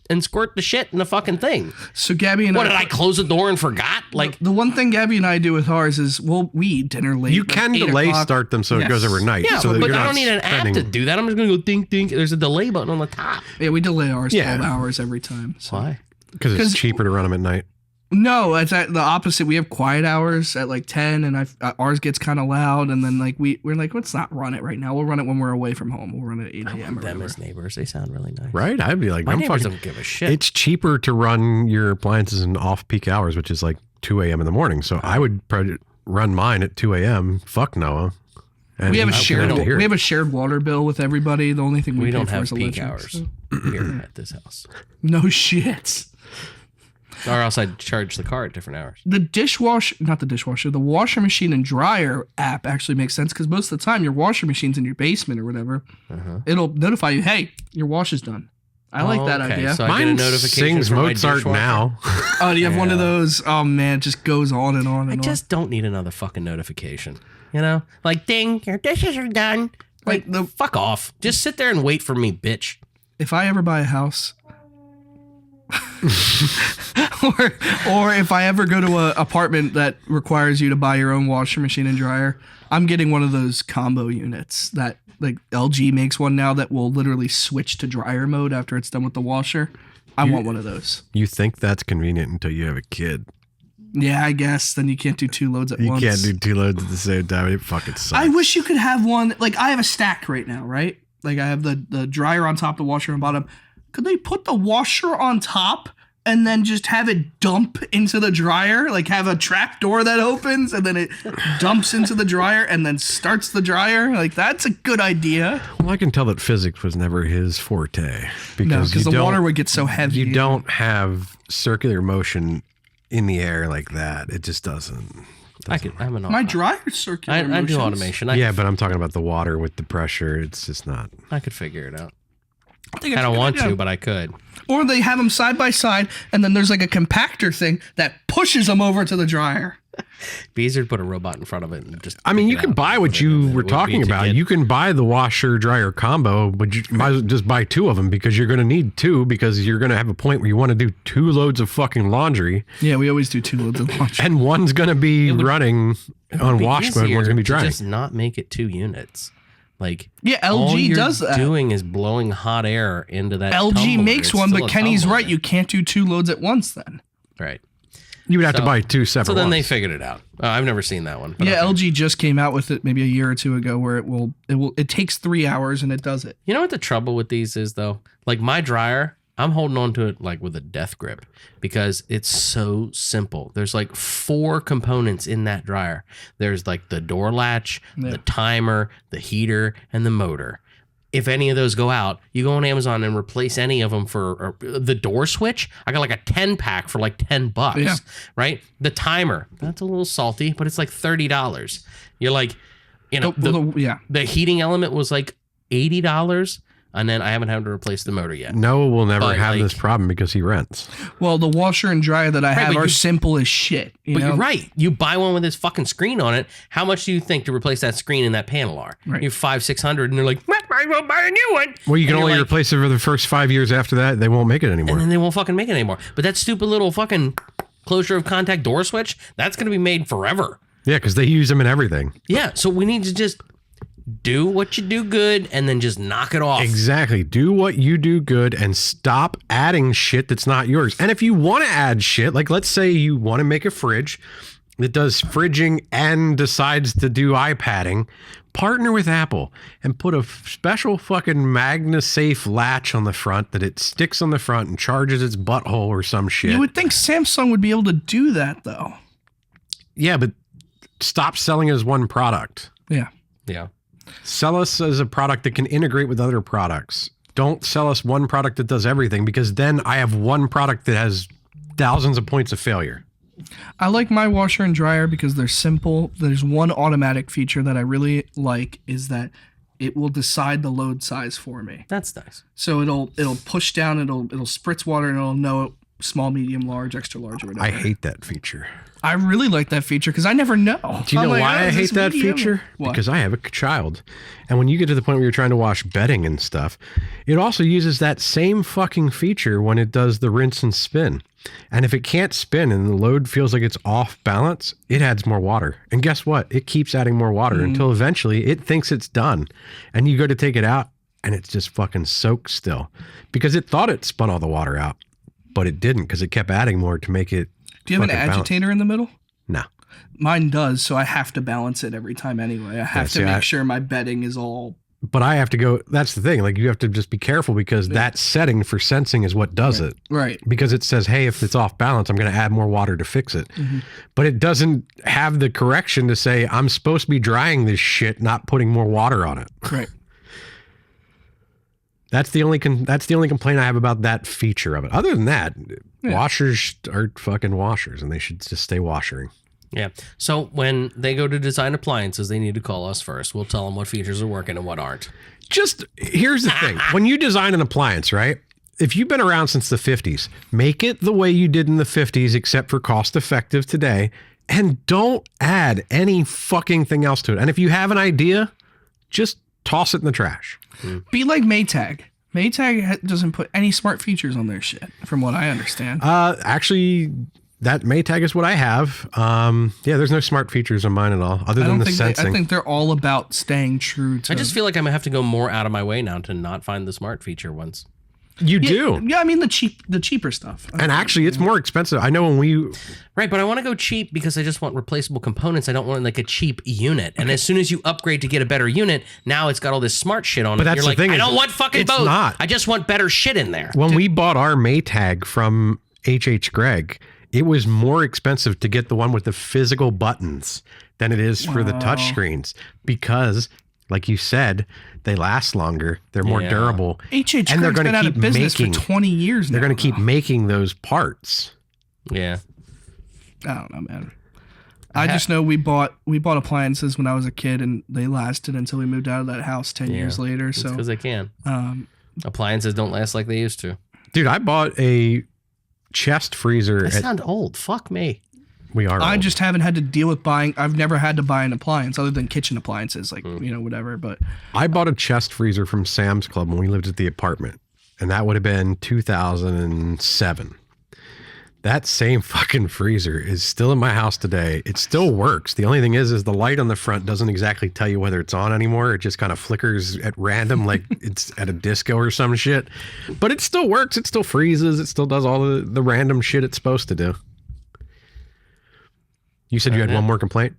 Speaker 1: and squirt the shit in the fucking thing.
Speaker 2: So Gabby and
Speaker 1: What, did I close the door and forgot? Like,
Speaker 2: the one thing Gabby and I do with ours is we eat dinner late.
Speaker 3: you
Speaker 2: like
Speaker 3: can
Speaker 2: 8
Speaker 3: delay
Speaker 2: o'clock.
Speaker 3: start them so it
Speaker 2: Yes.
Speaker 3: goes overnight.
Speaker 1: yeah,
Speaker 3: so that
Speaker 1: but
Speaker 3: you're
Speaker 1: I
Speaker 3: not
Speaker 1: don't need an app
Speaker 3: spending-
Speaker 1: to do that. I'm just going to go ding, ding. There's a delay button on the top.
Speaker 2: Yeah, we delay ours
Speaker 3: Yeah.
Speaker 2: 12 hours every time. So.
Speaker 1: Why?
Speaker 3: Because it's
Speaker 2: 'Cause-
Speaker 3: cheaper to run them at night.
Speaker 2: No, it's at the opposite. We have quiet hours at like 10, and ours gets kind of loud. And then like we're like, let's not run it right now. We'll run it when we're away from home. We'll run it at 8 a.m. or
Speaker 1: Them
Speaker 2: whatever.
Speaker 1: as neighbors, they sound really nice.
Speaker 3: Right? I'd be like,
Speaker 1: My
Speaker 3: I'm
Speaker 1: neighbors
Speaker 3: fucking.
Speaker 1: don't give a shit.
Speaker 3: It's cheaper to run your appliances in off-peak hours, which is like 2 a.m. in the morning. So I would probably run mine at 2 a.m. Fuck Noah. And
Speaker 2: We have a
Speaker 3: he's
Speaker 2: shared
Speaker 3: gonna hear it.
Speaker 2: shared water bill with everybody. The only thing we
Speaker 1: we
Speaker 2: pay
Speaker 1: don't
Speaker 2: for
Speaker 1: have
Speaker 2: is
Speaker 1: peak
Speaker 2: electric,
Speaker 1: hours
Speaker 2: so-
Speaker 1: here at this house.
Speaker 2: No shit.
Speaker 1: Or else I'd charge the car at different hours.
Speaker 2: The washer machine and dryer app actually makes sense because most of the time your washer machine's in your basement or whatever. It'll notify you, hey, your wash is done. I like that
Speaker 1: Okay,
Speaker 2: idea.
Speaker 1: So I get a
Speaker 3: Mine
Speaker 1: notification
Speaker 3: sings
Speaker 1: from my
Speaker 3: Mozart
Speaker 1: dishwasher.
Speaker 3: now.
Speaker 2: Oh, do you have one of
Speaker 1: Yeah.
Speaker 2: those? Oh man, it just goes on and on and
Speaker 1: I
Speaker 2: on.
Speaker 1: just don't need another fucking notification. You know? Like, ding, your dishes are done. Like,
Speaker 2: Like,
Speaker 1: fuck off. Just sit there and wait for me, bitch.
Speaker 2: If I ever buy a house, or if I ever go to a apartment that requires you to buy your own washer machine and dryer, I'm getting one of those combo units that like LG makes one now that will literally switch to dryer mode after it's done with the washer. I want one of those.
Speaker 3: You think that's convenient until you have a kid.
Speaker 2: Yeah, I guess then you can't do 2 loads at
Speaker 3: You
Speaker 2: once.
Speaker 3: can't do 2 loads at the same time. It fucking sucks.
Speaker 2: I wish you could have one. Like I have a stack right now, right? Like I have the dryer on top, the washer on bottom. Could they put the washer on top and then just have it dump into the dryer? Like have a trap door that opens and then it dumps into the dryer and then starts the dryer? Like that's a good idea.
Speaker 3: Well, I can tell that physics was never his forte
Speaker 2: No,
Speaker 3: because
Speaker 2: because the water would get so heavy.
Speaker 3: you don't have circular motion in the air like that. It just doesn't.
Speaker 1: I'm an
Speaker 2: My dryer's circular
Speaker 1: I do
Speaker 2: motions.
Speaker 1: automation.
Speaker 3: Yeah, but I'm talking about the water with the pressure. It's just not.
Speaker 1: I could figure it out.
Speaker 2: think
Speaker 1: I
Speaker 2: it's a
Speaker 1: don't
Speaker 2: good
Speaker 1: want
Speaker 2: idea.
Speaker 1: to, but I could.
Speaker 2: Or they have them side by side, and then there's like a compactor thing that pushes them over to the dryer.
Speaker 1: Be easier to put a robot in front of it and just.
Speaker 3: I mean,
Speaker 1: pick
Speaker 3: you
Speaker 1: it
Speaker 3: can
Speaker 1: out
Speaker 3: buy
Speaker 1: and
Speaker 3: what
Speaker 1: put it in
Speaker 3: you
Speaker 1: there.
Speaker 3: were
Speaker 1: It would be
Speaker 3: talking
Speaker 1: to
Speaker 3: about.
Speaker 1: get-
Speaker 3: You can buy the washer dryer combo, but you might as well just buy 2 of them because you're going to need 2 because you're going to have a point where you want to do 2 loads of fucking laundry
Speaker 2: Yeah, we always do 2 loads of lunch.
Speaker 3: and one's going to be running on
Speaker 1: It'd be
Speaker 3: wash mode,
Speaker 1: easier
Speaker 3: one's going to be
Speaker 1: to
Speaker 3: drying.
Speaker 1: Just not make it 2 units. Like
Speaker 2: Yeah,
Speaker 1: all
Speaker 2: LG
Speaker 1: you're
Speaker 2: does that.
Speaker 1: doing is blowing hot air into that.
Speaker 2: LG
Speaker 1: tumbler.
Speaker 2: makes
Speaker 1: It's
Speaker 2: one,
Speaker 1: still
Speaker 2: but
Speaker 1: a
Speaker 2: Kenny's
Speaker 1: tumbler.
Speaker 2: right. You can't do 2 loads at once then.
Speaker 1: Right.
Speaker 3: You would have to
Speaker 1: So-
Speaker 3: buy 2 separate
Speaker 1: So then they
Speaker 3: ones.
Speaker 1: figured it out. I've never seen that one. but
Speaker 2: Yeah,
Speaker 1: okay.
Speaker 2: LG just came out with it maybe a year or 2 ago where it takes 3 hours and it does it.
Speaker 1: You know what the trouble with these is though? Like my dryer, I'm holding on to it like with a death grip because it's so simple. There's like 4 components in that dryer. There's like the door latch, the timer, the heater, and the motor. If any of those go out, you go on Amazon and replace any of them for the door switch. I got like a 10 pack for like $10,
Speaker 2: Yeah.
Speaker 1: right? The timer, that's a little salty, but it's like $30. You're like, you know,
Speaker 2: Yeah.
Speaker 1: the heating element was like $80, and then I haven't had to replace the motor yet.
Speaker 3: Noah will never
Speaker 1: But,
Speaker 3: have
Speaker 1: like-
Speaker 3: this problem because he rents.
Speaker 2: Well, the washer and dryer that I have
Speaker 1: but
Speaker 2: are
Speaker 1: you-
Speaker 2: simple as shit. You
Speaker 1: But
Speaker 2: know?
Speaker 1: you're right. You buy one with this fucking screen on it. How much do you think to replace that screen and that panel are?
Speaker 2: Right.
Speaker 1: You're $500-$600, and they're like, might as well buy a new one.
Speaker 3: Well, you can
Speaker 1: And you're
Speaker 3: only
Speaker 1: like-
Speaker 3: replace it for the first 5 years. After that, they won't make it anymore.
Speaker 1: and then they won't fucking make it anymore. But that stupid little fucking closure of contact door switch, that's going to be made forever.
Speaker 3: Yeah, because they use them in everything.
Speaker 1: Yeah, so we need to just do what you do good and then just knock it off.
Speaker 3: Exactly. Do what you do good and stop adding shit that's not yours. And if you want to add shit, like let's say you want to make a fridge that does fridging and decides to do iPadding, partner with Apple and put a special fucking MagnaSafe latch on the front that it sticks on the front and charges its butthole or some shit.
Speaker 2: You would think Samsung would be able to do that though.
Speaker 3: Yeah, but stop selling as one product.
Speaker 2: Yeah.
Speaker 1: Yeah.
Speaker 3: Sell us as a product that can integrate with other products. Don't sell us one product that does everything, because then I have one product that has thousands of points of failure.
Speaker 2: I like my washer and dryer because they're simple. There's one automatic feature that I really like, is that it will decide the load size for me.
Speaker 1: That's nice.
Speaker 2: So it'll push down, it'll spritz water, and it'll know small, medium, large, extra large, or whatever.
Speaker 3: I hate that feature.
Speaker 2: I really like that feature because I never know.
Speaker 3: Do you know why I hate that
Speaker 2: medium?
Speaker 3: feature?
Speaker 2: What?
Speaker 3: Because I have a child. And when you get to the point where you're trying to wash bedding and stuff, it also uses that same fucking feature when it does the rinse and spin. And if it can't spin and the load feels like it's off balance, it adds more water. And guess what? It keeps adding more water until eventually it thinks it's done. And you go to take it out and it's just fucking soaked still. Because it thought it spun all the water out, but it didn't, because it kept adding more to make it.
Speaker 2: Do you have an agitator in the middle?
Speaker 3: No.
Speaker 2: Mine does, so I have to balance it every time anyway. I have to make sure my bedding is all...
Speaker 3: But I have to go, that's the thing, like you have to just be careful, because that setting for sensing is what does it.
Speaker 2: Right.
Speaker 3: Because it says, hey, if it's off balance, I'm going to add more water to fix it. But it doesn't have the correction to say, I'm supposed to be drying this shit, not putting more water on it.
Speaker 2: Right.
Speaker 3: That's the only complaint I have about that feature of it. Other than that, washers are fucking washers, and they should just stay washering.
Speaker 1: Yeah. So when they go to design appliances, they need to call us first. We'll tell them what features are working and what aren't.
Speaker 3: Just here's the thing. When you design an appliance, right? If you've been around since the 50s, make it the way you did in the 50s, except for cost effective today, and don't add any fucking thing else to it. And if you have an idea, just toss it in the trash.
Speaker 2: Be like Maytag. Maytag doesn't put any smart features on their shit, from what I understand.
Speaker 3: Actually, that Maytag is what I have. Yeah, there's no smart features on mine at all, other than the sensing.
Speaker 2: I think they're all about staying true to...
Speaker 1: I just feel like I'm going to have to go more out of my way now to not find the smart feature ones.
Speaker 3: You do.
Speaker 2: Yeah, I mean the cheaper stuff.
Speaker 3: And actually, it's more expensive. I know when we...
Speaker 1: Right, but I want to go cheap because I just want replaceable components. I don't want like a cheap unit. And as soon as you upgrade to get a better unit, now it's got all this smart shit on it.
Speaker 3: But that's
Speaker 1: You're
Speaker 3: the
Speaker 1: like,
Speaker 3: thing.
Speaker 1: I don't want fucking both.
Speaker 3: Not.
Speaker 1: I just want better shit in there.
Speaker 3: When we bought our Maytag from H.H. Gregg, it was more expensive to get the one with the physical buttons than it is for the touch screens, because, like you said, they last longer. They're more durable.
Speaker 2: H.H. Gregg's been out of business for 20 years now.
Speaker 3: They're going to keep making those parts.
Speaker 1: Yeah.
Speaker 2: I don't know, man. I just know we bought appliances when I was a kid, and they lasted until we moved out of that house 10 years later. So
Speaker 1: because they can. Appliances don't last like they used to.
Speaker 3: Dude, I bought a chest freezer.
Speaker 1: I sound old. Fuck me.
Speaker 3: We are.
Speaker 2: I
Speaker 3: old.
Speaker 2: just haven't had to deal with buying. I've never had to buy an appliance other than kitchen appliances, like, whatever. But
Speaker 3: I bought a chest freezer from Sam's Club when we lived at the apartment, and that would have been 2007. That same fucking freezer is still in my house today. It still works. The only thing is the light on the front doesn't exactly tell you whether it's on anymore. It just kind of flickers at random, like it's at a disco or some shit. But it still works. It still freezes. It still does all the random shit it's supposed to do. You said you had one more complaint?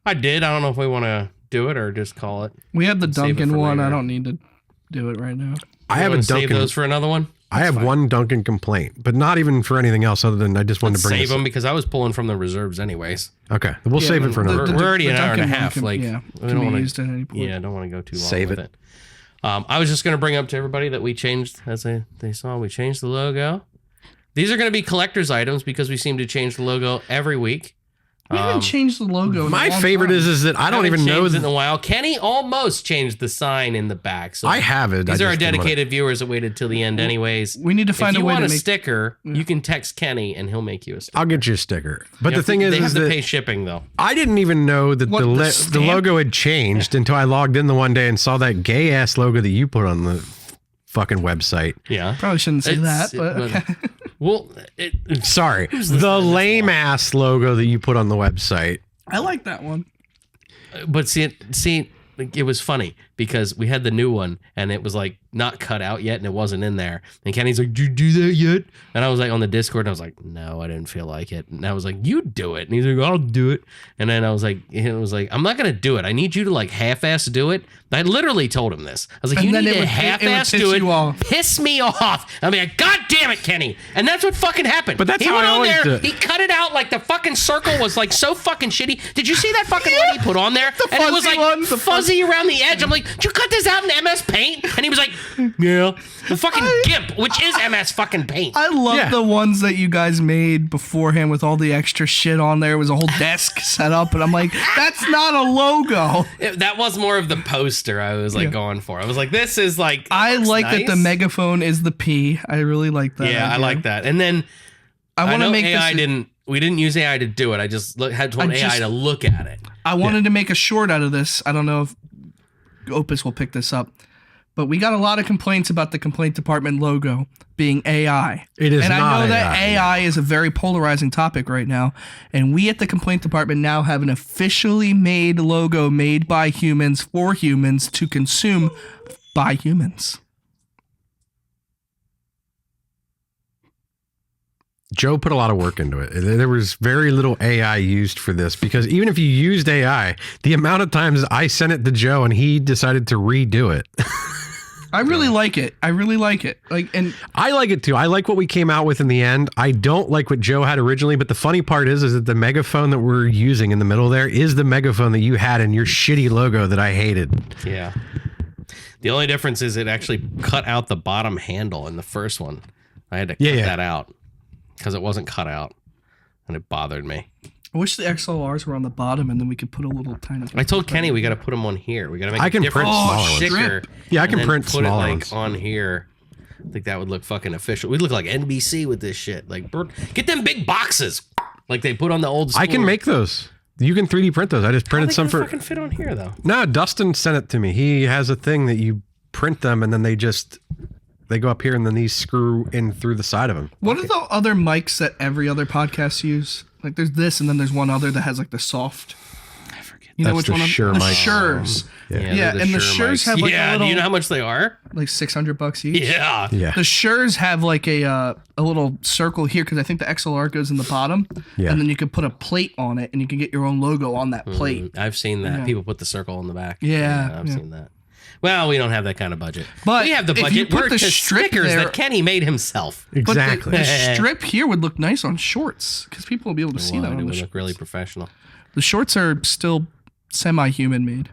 Speaker 1: I did. I don't know if we want to do it or just call it.
Speaker 2: we had the Dunkin' one.
Speaker 1: later.
Speaker 2: I don't need to do it right now.
Speaker 3: I have a
Speaker 1: Save
Speaker 3: Dunkin'.
Speaker 1: those for another one.
Speaker 3: I have one Dunkin' complaint, but not even for anything else other than I just wanted to bring
Speaker 1: Save
Speaker 3: this.
Speaker 1: them because I was pulling from the reserves anyways.
Speaker 3: Okay, we'll save it for another.
Speaker 1: We're already
Speaker 2: the
Speaker 1: an hour and a
Speaker 2: Dunkin' one
Speaker 1: half.
Speaker 2: can-
Speaker 1: Like,
Speaker 2: yeah,
Speaker 1: we
Speaker 2: can
Speaker 1: don't
Speaker 2: be
Speaker 1: want
Speaker 2: used
Speaker 1: to.
Speaker 2: at any point.
Speaker 1: Yeah, I don't want to go too long
Speaker 3: Save
Speaker 1: with
Speaker 3: it.
Speaker 1: it. I was just going to bring up to everybody that we changed, as they saw, we changed the logo. These are going to be collector's items because we seem to change the logo every week.
Speaker 2: We haven't changed the logo. in a
Speaker 3: My
Speaker 2: long
Speaker 3: favorite
Speaker 2: time.
Speaker 3: is that I don't
Speaker 1: Haven't
Speaker 3: even know
Speaker 1: changed it in
Speaker 3: that
Speaker 1: a while. Kenny almost changed the sign in the back. So
Speaker 3: I have it.
Speaker 1: these
Speaker 3: I
Speaker 1: are our
Speaker 3: just didn't want
Speaker 1: dedicated viewers that waited till the end, anyways.
Speaker 2: We need to find
Speaker 3: Mm-hmm.
Speaker 1: If
Speaker 2: a
Speaker 1: you
Speaker 2: way
Speaker 1: want
Speaker 2: to
Speaker 1: a
Speaker 2: make.
Speaker 1: sticker, you can text Kenny and he'll make you a sticker.
Speaker 3: I'll get you a sticker. But
Speaker 1: You
Speaker 3: the
Speaker 1: have
Speaker 3: thing
Speaker 1: to,
Speaker 3: is
Speaker 1: they have to
Speaker 3: that
Speaker 1: pay shipping though.
Speaker 3: I didn't even know that
Speaker 2: What,
Speaker 3: the
Speaker 2: the
Speaker 3: the
Speaker 2: stamp?
Speaker 3: logo had changed until I logged in the one day and saw that gay ass logo that you put on the fucking website.
Speaker 1: Yeah.
Speaker 2: Probably shouldn't say
Speaker 1: It's-
Speaker 2: that, but okay.
Speaker 1: Well,
Speaker 3: Sorry, the lame ass logo that you put on the website.
Speaker 2: I like that one.
Speaker 1: but see, it was funny because we had the new one and it was like not cut out yet and it wasn't in there. And Kenny's like, did you do that yet? And I was like on the Discord, and I was like, no, I didn't feel like it. And I was like, you do it. And he's like, I'll do it. And then I was like, I'm not going to do it. I need you to like half-ass do it. I literally told him this. I was like, you need to half-ass do it. Piss me off. I mean, God damn it, Kenny. And that's what fucking happened.
Speaker 3: But that's how I always do it.
Speaker 1: He cut it out like the fucking circle was like so fucking shitty. Did you see that fucking one he put on there? And it was like fuzzy around the edge. I'm like, did you cut this out in MS Paint? And he was like, yeah. The fucking GIMP, which is MS fucking Paint.
Speaker 2: I love the ones that you guys made beforehand with all the extra shit on there. It was a whole desk set up, and I'm like, that's not a logo.
Speaker 1: That was more of the poster I was like going for. I was like, this is like,
Speaker 2: I like
Speaker 1: nice.
Speaker 2: that the megaphone is the P. I really like that.
Speaker 1: Yeah,
Speaker 2: idea.
Speaker 1: I like that. And then
Speaker 2: I want to make
Speaker 1: AI
Speaker 2: this.
Speaker 1: We didn't use AI to do it. I just had told AI to look at it.
Speaker 2: I wanted to make a short out of this. I don't know if Opus will pick this up. But we got a lot of complaints about the complaint department logo being AI.
Speaker 3: It is
Speaker 2: and
Speaker 3: not
Speaker 2: I know
Speaker 3: AI.
Speaker 2: that AI is a very polarizing topic right now. And we at the complaint department now have an officially made logo made by humans for humans to consume by humans.
Speaker 3: Joe put a lot of work into it. There was very little AI used for this because even if you used AI, the amount of times I sent it to Joe and he decided to redo it.
Speaker 2: I really like it. I really like it. And
Speaker 3: I like it too. I like what we came out with in the end. I don't like what Joe had originally, but the funny part is that the megaphone that we're using in the middle there is the megaphone that you had in your shitty logo that I hated.
Speaker 1: Yeah. The only difference is it actually cut out the bottom handle in the first one. I had to cut that out because it wasn't cut out and it bothered me.
Speaker 2: I wish the XLRs were on the bottom and then we could put a little tiny.
Speaker 1: I told Kenny we got to put them on here. We got to make
Speaker 3: I can print smaller ones.
Speaker 1: sticker.
Speaker 3: Yeah, I can print
Speaker 1: put
Speaker 3: smaller
Speaker 1: it
Speaker 3: ones.
Speaker 1: on here. I think that would look fucking official. We'd look like NBC with this shit. Like, get them big boxes like they put on the old school.
Speaker 3: I can make those. You can 3D print those. I just printed some for.
Speaker 1: Fucking fit on here though.
Speaker 3: No, Dustin sent it to me. He has a thing that you print them and then they go up here and then these screw in through the side of them.
Speaker 2: What are the other mics that every other podcast use? Like there's this and then there's one other that has like the soft. I forget. You know
Speaker 3: That's
Speaker 2: which
Speaker 3: the
Speaker 2: one?
Speaker 3: Shure
Speaker 2: The
Speaker 3: mic.
Speaker 2: Shures.
Speaker 1: Yeah,
Speaker 2: and the Shures
Speaker 1: mics.
Speaker 2: have like a little.
Speaker 1: Do you know how much they are?
Speaker 2: Like $600 each.
Speaker 1: Yeah.
Speaker 3: Yeah.
Speaker 2: The Shures have like a little circle here because I think the XLR goes in the bottom.
Speaker 3: Yeah.
Speaker 2: And then you can put a plate on it and you can get your own logo on that plate.
Speaker 1: I've seen that.
Speaker 2: Yeah.
Speaker 1: People put the circle on the back.
Speaker 2: Yeah,
Speaker 1: I've
Speaker 2: yeah.
Speaker 1: seen that. Well, we don't have that kind of budget.
Speaker 2: But
Speaker 1: we have the
Speaker 2: if you
Speaker 1: budget.
Speaker 2: put
Speaker 1: We're
Speaker 2: the
Speaker 1: just
Speaker 2: strip
Speaker 1: stickers
Speaker 2: there-
Speaker 1: that Kenny made himself.
Speaker 3: Exactly.
Speaker 2: But the strip here would look nice on shorts because people will be able to see that
Speaker 1: It
Speaker 2: on the
Speaker 1: would
Speaker 2: shorts.
Speaker 1: look really professional.
Speaker 2: The shorts are still semi-human made.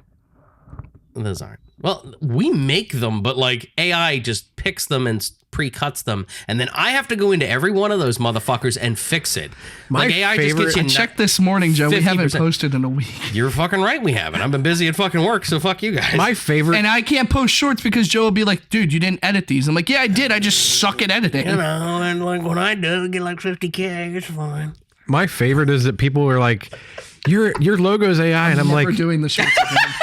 Speaker 1: Those aren't. Well, we make them, but like AI just picks them and pre-cuts them, and then I have to go into every one of those motherfuckers and fix it.
Speaker 3: My
Speaker 1: Like AI
Speaker 3: favorite-
Speaker 1: just
Speaker 2: I
Speaker 1: gets you.
Speaker 2: checked this morning, Joe. We haven't
Speaker 1: 50%.
Speaker 2: posted in a week.
Speaker 1: You're fucking right. We haven't. I've been busy at fucking work, so fuck you guys.
Speaker 3: My favorite.
Speaker 2: And I can't post shorts because Joe will be like, dude, you didn't edit these. I'm like, yeah, I did. I just suck at editing.
Speaker 1: you know, and like when I do, I get like 50K. It's fine.
Speaker 3: My favorite is that people are like, your logo's AI, and I'm
Speaker 2: Never
Speaker 3: like,
Speaker 2: doing the shorts again.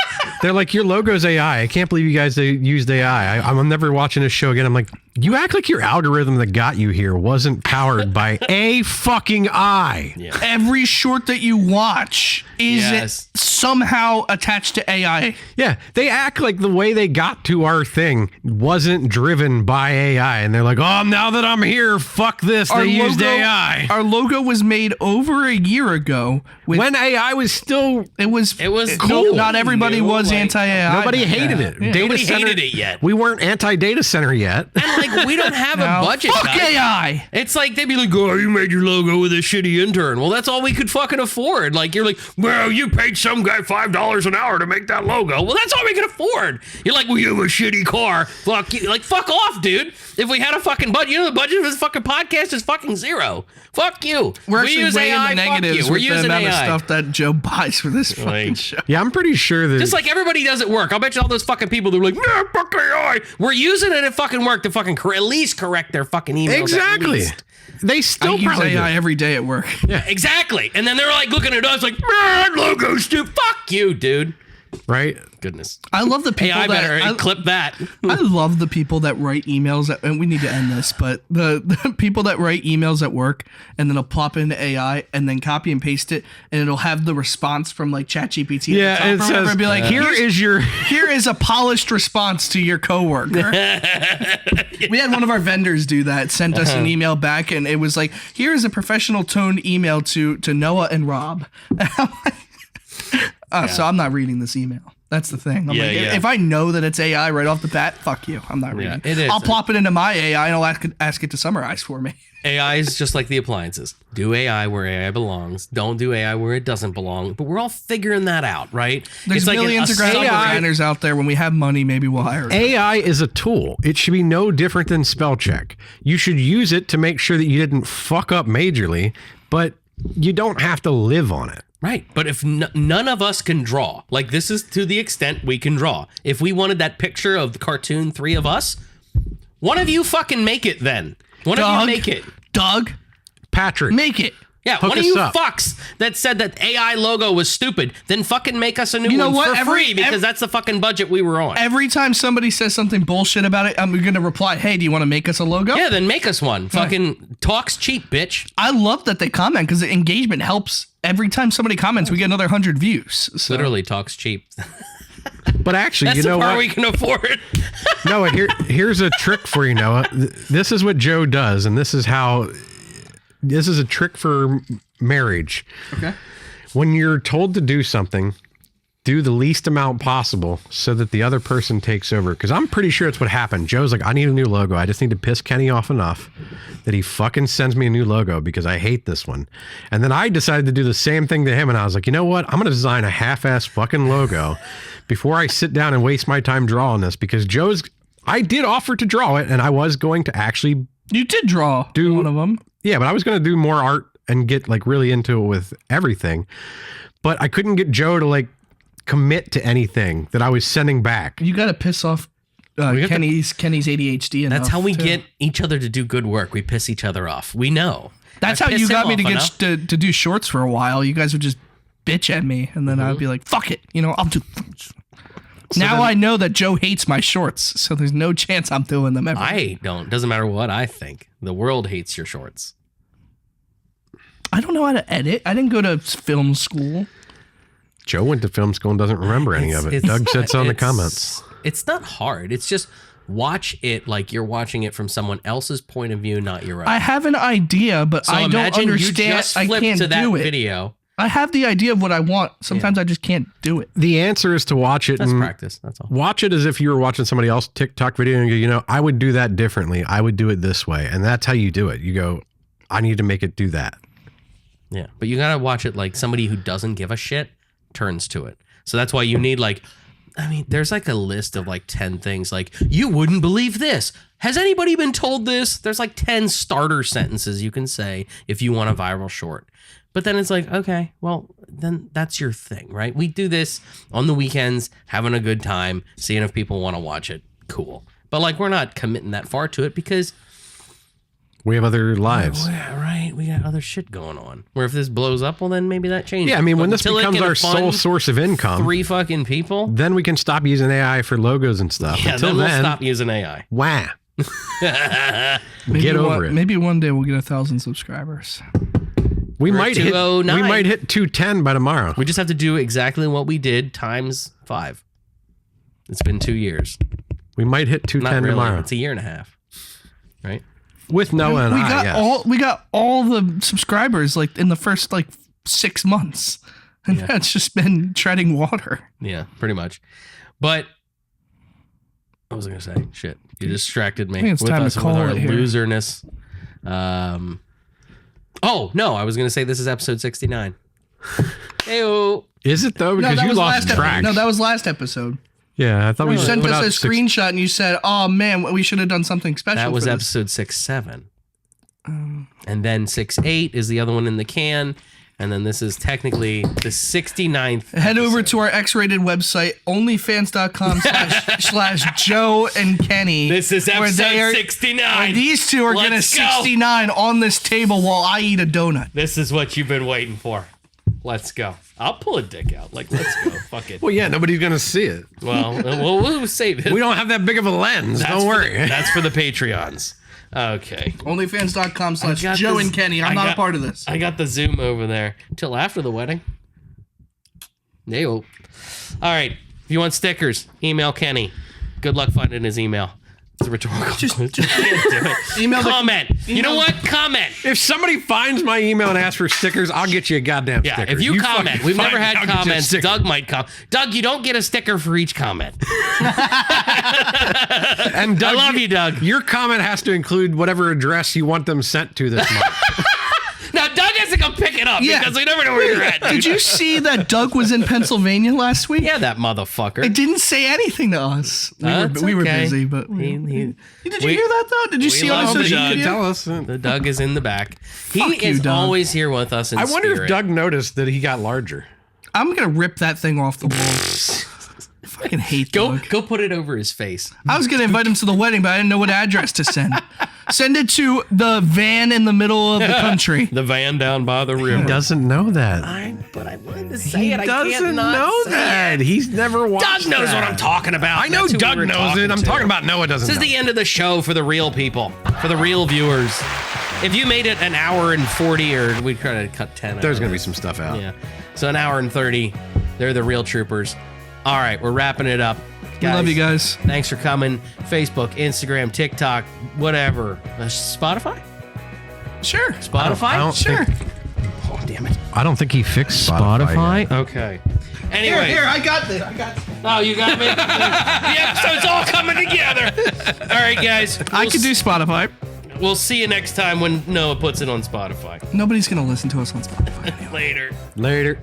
Speaker 3: they're like, your logo's AI. I can't believe you guys used AI. I'm never watching this show again. I'm like, you act like your algorithm that got you here wasn't powered by a fucking eye.
Speaker 1: Yeah.
Speaker 2: Every short that you watch is
Speaker 1: Yes.
Speaker 2: somehow attached to AI.
Speaker 3: Yeah, they act like the way they got to our thing wasn't driven by AI, and they're like, "Oh, now that I'm here, fuck this." They used AI.
Speaker 2: Our logo was made over a year ago.
Speaker 3: When AI was still,
Speaker 2: It was
Speaker 1: cool.
Speaker 2: Not everybody
Speaker 1: New,
Speaker 2: was
Speaker 1: like,
Speaker 2: anti-AI.
Speaker 3: nobody hated it.
Speaker 2: Yeah.
Speaker 3: Data
Speaker 1: Nobody
Speaker 3: center,
Speaker 1: hated it yet.
Speaker 3: We weren't anti-data center yet.
Speaker 1: And like we don't have
Speaker 2: Now,
Speaker 1: a budget.
Speaker 2: fuck
Speaker 1: guys.
Speaker 2: AI.
Speaker 1: It's like they'd be like, "Oh, you made your logo with a shitty intern." Well, that's all we could fucking afford. Like you're like, "Well, you paid some guy $5 an hour to make that logo." Well, that's all we could afford. You're like, "Well, you have a shitty car." Fuck you. Like, fuck off, dude. If we had a fucking budget, you know, the budget of this fucking podcast is fucking zero. Fuck you.
Speaker 2: We're
Speaker 1: We
Speaker 2: actually
Speaker 1: use
Speaker 2: way
Speaker 1: AI,
Speaker 2: in the
Speaker 1: fuck
Speaker 2: negatives
Speaker 1: you. We're
Speaker 2: with the
Speaker 1: using
Speaker 2: amount
Speaker 1: AI.
Speaker 2: of stuff that Joe buys for this fucking
Speaker 1: Like-
Speaker 2: show.
Speaker 3: Yeah, I'm pretty sure that
Speaker 1: Just like everybody does at work. I'll bet you all those fucking people that are like, "Nah, fuck AI." We're using it at fucking work to fucking at least correct their fucking emails. at
Speaker 3: exactly.
Speaker 1: least.
Speaker 3: They
Speaker 2: I
Speaker 3: still
Speaker 2: use
Speaker 3: probably do.
Speaker 2: AI every day at work.
Speaker 1: Exactly. And then they're like looking at us like, "Man, logo stupid." Fuck you, dude.
Speaker 3: right?
Speaker 1: Goodness.
Speaker 2: I love the people
Speaker 1: AI better
Speaker 2: that
Speaker 1: clip that.
Speaker 2: I love the people that write emails, and we need to end this, but the people that write emails at work and then they'll plop into AI and then copy and paste it, and it'll have the response from like ChatGPT.
Speaker 3: Yeah, and it says,
Speaker 2: be like,
Speaker 3: here
Speaker 2: is a polished response to your coworker. We had one of our vendors do that, sent us an email back, and it was like, here is a professional toned email to Noah and Rob. So I'm not reading this email. That's the thing. I'm if I know that it's AI right off the bat, fuck you. I'm not reading.
Speaker 1: It is.
Speaker 2: I'll plop it into my AI and I'll ask it to summarize for me.
Speaker 1: AI is just like the appliances. Do AI where AI belongs. Don't do AI where it doesn't belong. But we're all figuring that out, right?
Speaker 2: There's millions of graphic designers out there. When we have money, maybe we'll hire them.
Speaker 3: AI is a tool. It should be no different than spell check. You should use it to make sure that you didn't fuck up majorly, but you don't have to live on it.
Speaker 1: Right. But if none of us can draw, like this is to the extent we can draw. If we wanted that picture of the cartoon, 3 of us, one of you fucking make it then. One of you make it.
Speaker 2: Doug.
Speaker 3: Patrick.
Speaker 2: Make it.
Speaker 1: Yeah, one of you fucks that said that AI logo was stupid, then fucking make us a new one for free because that's the fucking budget we were on.
Speaker 2: Every time somebody says something bullshit about it, I'm going to reply, hey, do you want to make us a logo?
Speaker 1: Yeah, then make us one. Fucking talk's cheap, bitch.
Speaker 2: I love that they comment because the engagement helps. Every time somebody comments, we get another 100 views. So.
Speaker 1: Literally, talk's cheap.
Speaker 3: But actually,
Speaker 1: that's
Speaker 3: you know
Speaker 1: the part
Speaker 3: what?
Speaker 1: we can afford.
Speaker 3: Noah, here's a trick for you, Noah. This is what Joe does, and this is a trick for marriage.
Speaker 2: Okay.
Speaker 3: When you're told to do something, do the least amount possible so that the other person takes over. Because I'm pretty sure it's what happened. Joe's like, I need a new logo. I just need to piss Kenny off enough that he fucking sends me a new logo because I hate this one. And then I decided to do the same thing to him. And I was like, you know what? I'm going to design a half-ass fucking logo before I sit down and waste my time drawing this, because I did offer to draw it, and I was going to actually...
Speaker 2: You did draw one of them.
Speaker 3: Yeah, but I was going to do more art and get like really into it with everything. But I couldn't get Joe to like commit to anything that I was sending back.
Speaker 2: You got to piss off Kenny's ADHD enough.
Speaker 1: That's how we get each other to do good work. We piss each other off. We know.
Speaker 2: That's how you got me to do shorts for a while. You guys would just bitch at me, and then I'd be like, fuck it. I'll do... Now I know that Joe hates my shorts, so there's no chance I'm doing them ever.
Speaker 1: I don't. Doesn't matter what I think. The world hates your shorts.
Speaker 2: I don't know how to edit. I didn't go to film school.
Speaker 3: Joe went to film school and doesn't remember any of it. Doug said so in the comments.
Speaker 1: It's not hard. It's just watch it like you're watching it from someone else's point of view, not your own.
Speaker 2: I have an idea, but I don't understand.
Speaker 1: You just
Speaker 2: I can't
Speaker 1: to that
Speaker 2: do it.
Speaker 1: Video.
Speaker 2: I have the idea of what I want. Sometimes I just can't do it.
Speaker 3: The answer is to watch it.
Speaker 1: That's practice. That's all.
Speaker 3: Watch it as if you were watching somebody else's TikTok video and you go, I would do that differently. I would do it this way. And that's how you do it. You go, I need to make it do that.
Speaker 1: Yeah. But you got to watch it like somebody who doesn't give a shit turns to it. So that's why you need there's like a list of like 10 things. Like, you wouldn't believe this. Has anybody been told this? There's like 10 starter sentences you can say if you want a viral short. But then it's like, okay, well, then that's your thing, right? We do this on the weekends, having a good time, seeing if people want to watch it. Cool. But like, we're not committing that far to it because
Speaker 3: we have other lives.
Speaker 1: Oh, yeah, right. We got other shit going on. Where if this blows up, well, then maybe that changes.
Speaker 3: Yeah, I mean, when this becomes our sole source of income,
Speaker 1: 3 fucking people,
Speaker 3: then we can stop using AI for logos and stuff.
Speaker 1: Yeah,
Speaker 3: Until
Speaker 1: then we'll stop using AI.
Speaker 3: Wah. Get over it.
Speaker 2: Maybe one day we'll get 1,000 subscribers.
Speaker 3: We might hit 210 by tomorrow.
Speaker 1: We just have to do exactly what we did times 5. It's been 2 years.
Speaker 3: We might hit 210 tomorrow.
Speaker 1: It's a year and a half, right?
Speaker 3: With Noah and
Speaker 2: we got all the subscribers like in the first like 6 months, and that's just been treading water.
Speaker 1: Yeah, pretty much. But what was I gonna say? Shit, you distracted me.
Speaker 2: I think it's time to call it here.
Speaker 1: Loserness. Oh, no, I was going to say this is episode 69. Hey-o.
Speaker 3: Is it, though? Because you lost track.
Speaker 2: No, that was last episode.
Speaker 3: Yeah, I thought we
Speaker 2: sent us a screenshot and you said, oh, man, we should have done something special.
Speaker 1: That was episode 6-7. And then 6-8 is the other one in the can. And then this is technically the 69th.
Speaker 2: Head over to our X-rated website, onlyfans.com/Joe and Kenny.
Speaker 1: This is episode 69.
Speaker 2: Where these two are going to 69 on this table while I eat a donut.
Speaker 1: This is what you've been waiting for. Let's go. I'll pull a dick out. Like, let's go. Fuck it.
Speaker 3: Well, yeah, nobody's gonna see it.
Speaker 1: Well, we'll save it.
Speaker 3: We don't have that big of a lens. Don't worry.
Speaker 1: That's for the Patreons. Okay.
Speaker 2: Onlyfans.com/Joe and Kenny. I'm not a part of this.
Speaker 1: I got the Zoom over there till after the wedding. All right. If you want stickers, email Kenny. Good luck finding his email. It's a rhetorical question. Just can't do it. Comment. You know what? Comment.
Speaker 3: If somebody finds my email and asks for stickers, I'll get you a goddamn sticker.
Speaker 1: Yeah, if you comment. We've never had
Speaker 3: I'll get you a
Speaker 1: comments.
Speaker 3: sticker.
Speaker 1: Doug might come. Doug, you don't get a sticker for each comment.
Speaker 3: And Doug,
Speaker 1: I love you, Doug.
Speaker 3: Your comment has to include whatever address you want them sent to this month.
Speaker 1: Now, Doug has to come pick it up because we never know where you're at. Dude.
Speaker 2: Did you see that Doug was in Pennsylvania last week?
Speaker 1: Yeah, that motherfucker.
Speaker 2: It didn't say anything to us. We were busy, but did you hear that though? Did you see on
Speaker 1: love the
Speaker 2: social
Speaker 1: Doug.
Speaker 2: media?
Speaker 3: Tell us.
Speaker 1: The Doug is in the back.
Speaker 2: Fuck
Speaker 1: He
Speaker 2: you,
Speaker 1: is
Speaker 2: Doug.
Speaker 1: always here with us in
Speaker 3: I wonder
Speaker 1: spirit.
Speaker 3: if Doug noticed that he got larger.
Speaker 2: I'm gonna rip that thing off the wall. I fucking hate Doug.
Speaker 1: Go put it over his face.
Speaker 2: I was gonna invite him to the wedding, but I didn't know what address to send. Send it to the van in the middle of the country.
Speaker 1: The van down by the river.
Speaker 3: He doesn't know that.
Speaker 1: But I wanted to say
Speaker 3: He
Speaker 1: it. I
Speaker 3: doesn't
Speaker 1: can't not
Speaker 3: know
Speaker 1: say
Speaker 3: that. He's never watched
Speaker 1: Doug knows
Speaker 3: that.
Speaker 1: what I'm talking about.
Speaker 3: I know
Speaker 1: That's who
Speaker 3: Doug
Speaker 1: we were
Speaker 3: knows it. I'm
Speaker 1: to.
Speaker 3: talking about Noah doesn't
Speaker 1: This is
Speaker 3: know.
Speaker 1: the end of the show for the real people, for the real viewers. If you made it an hour and 40, or we try to cut 10.
Speaker 3: There's going to be some stuff out.
Speaker 1: Yeah. So an hour and 30. They're the real troopers. All right, we're wrapping it up.
Speaker 2: I love you guys.
Speaker 1: Thanks for coming. Facebook, Instagram, TikTok, whatever. Spotify?
Speaker 2: Sure.
Speaker 1: Spotify?
Speaker 3: I don't
Speaker 2: Sure.
Speaker 3: think-
Speaker 1: Oh, damn it.
Speaker 3: I don't think he fixed Spotify. yet.
Speaker 1: Okay. Anyway.
Speaker 2: Here, I got this.
Speaker 1: Oh, you got me? The episode's all coming together. All right, guys.
Speaker 2: I could do Spotify.
Speaker 1: We'll see you next time when Noah puts it on Spotify.
Speaker 2: Nobody's gonna listen to us on Spotify.
Speaker 1: Later.
Speaker 3: Later.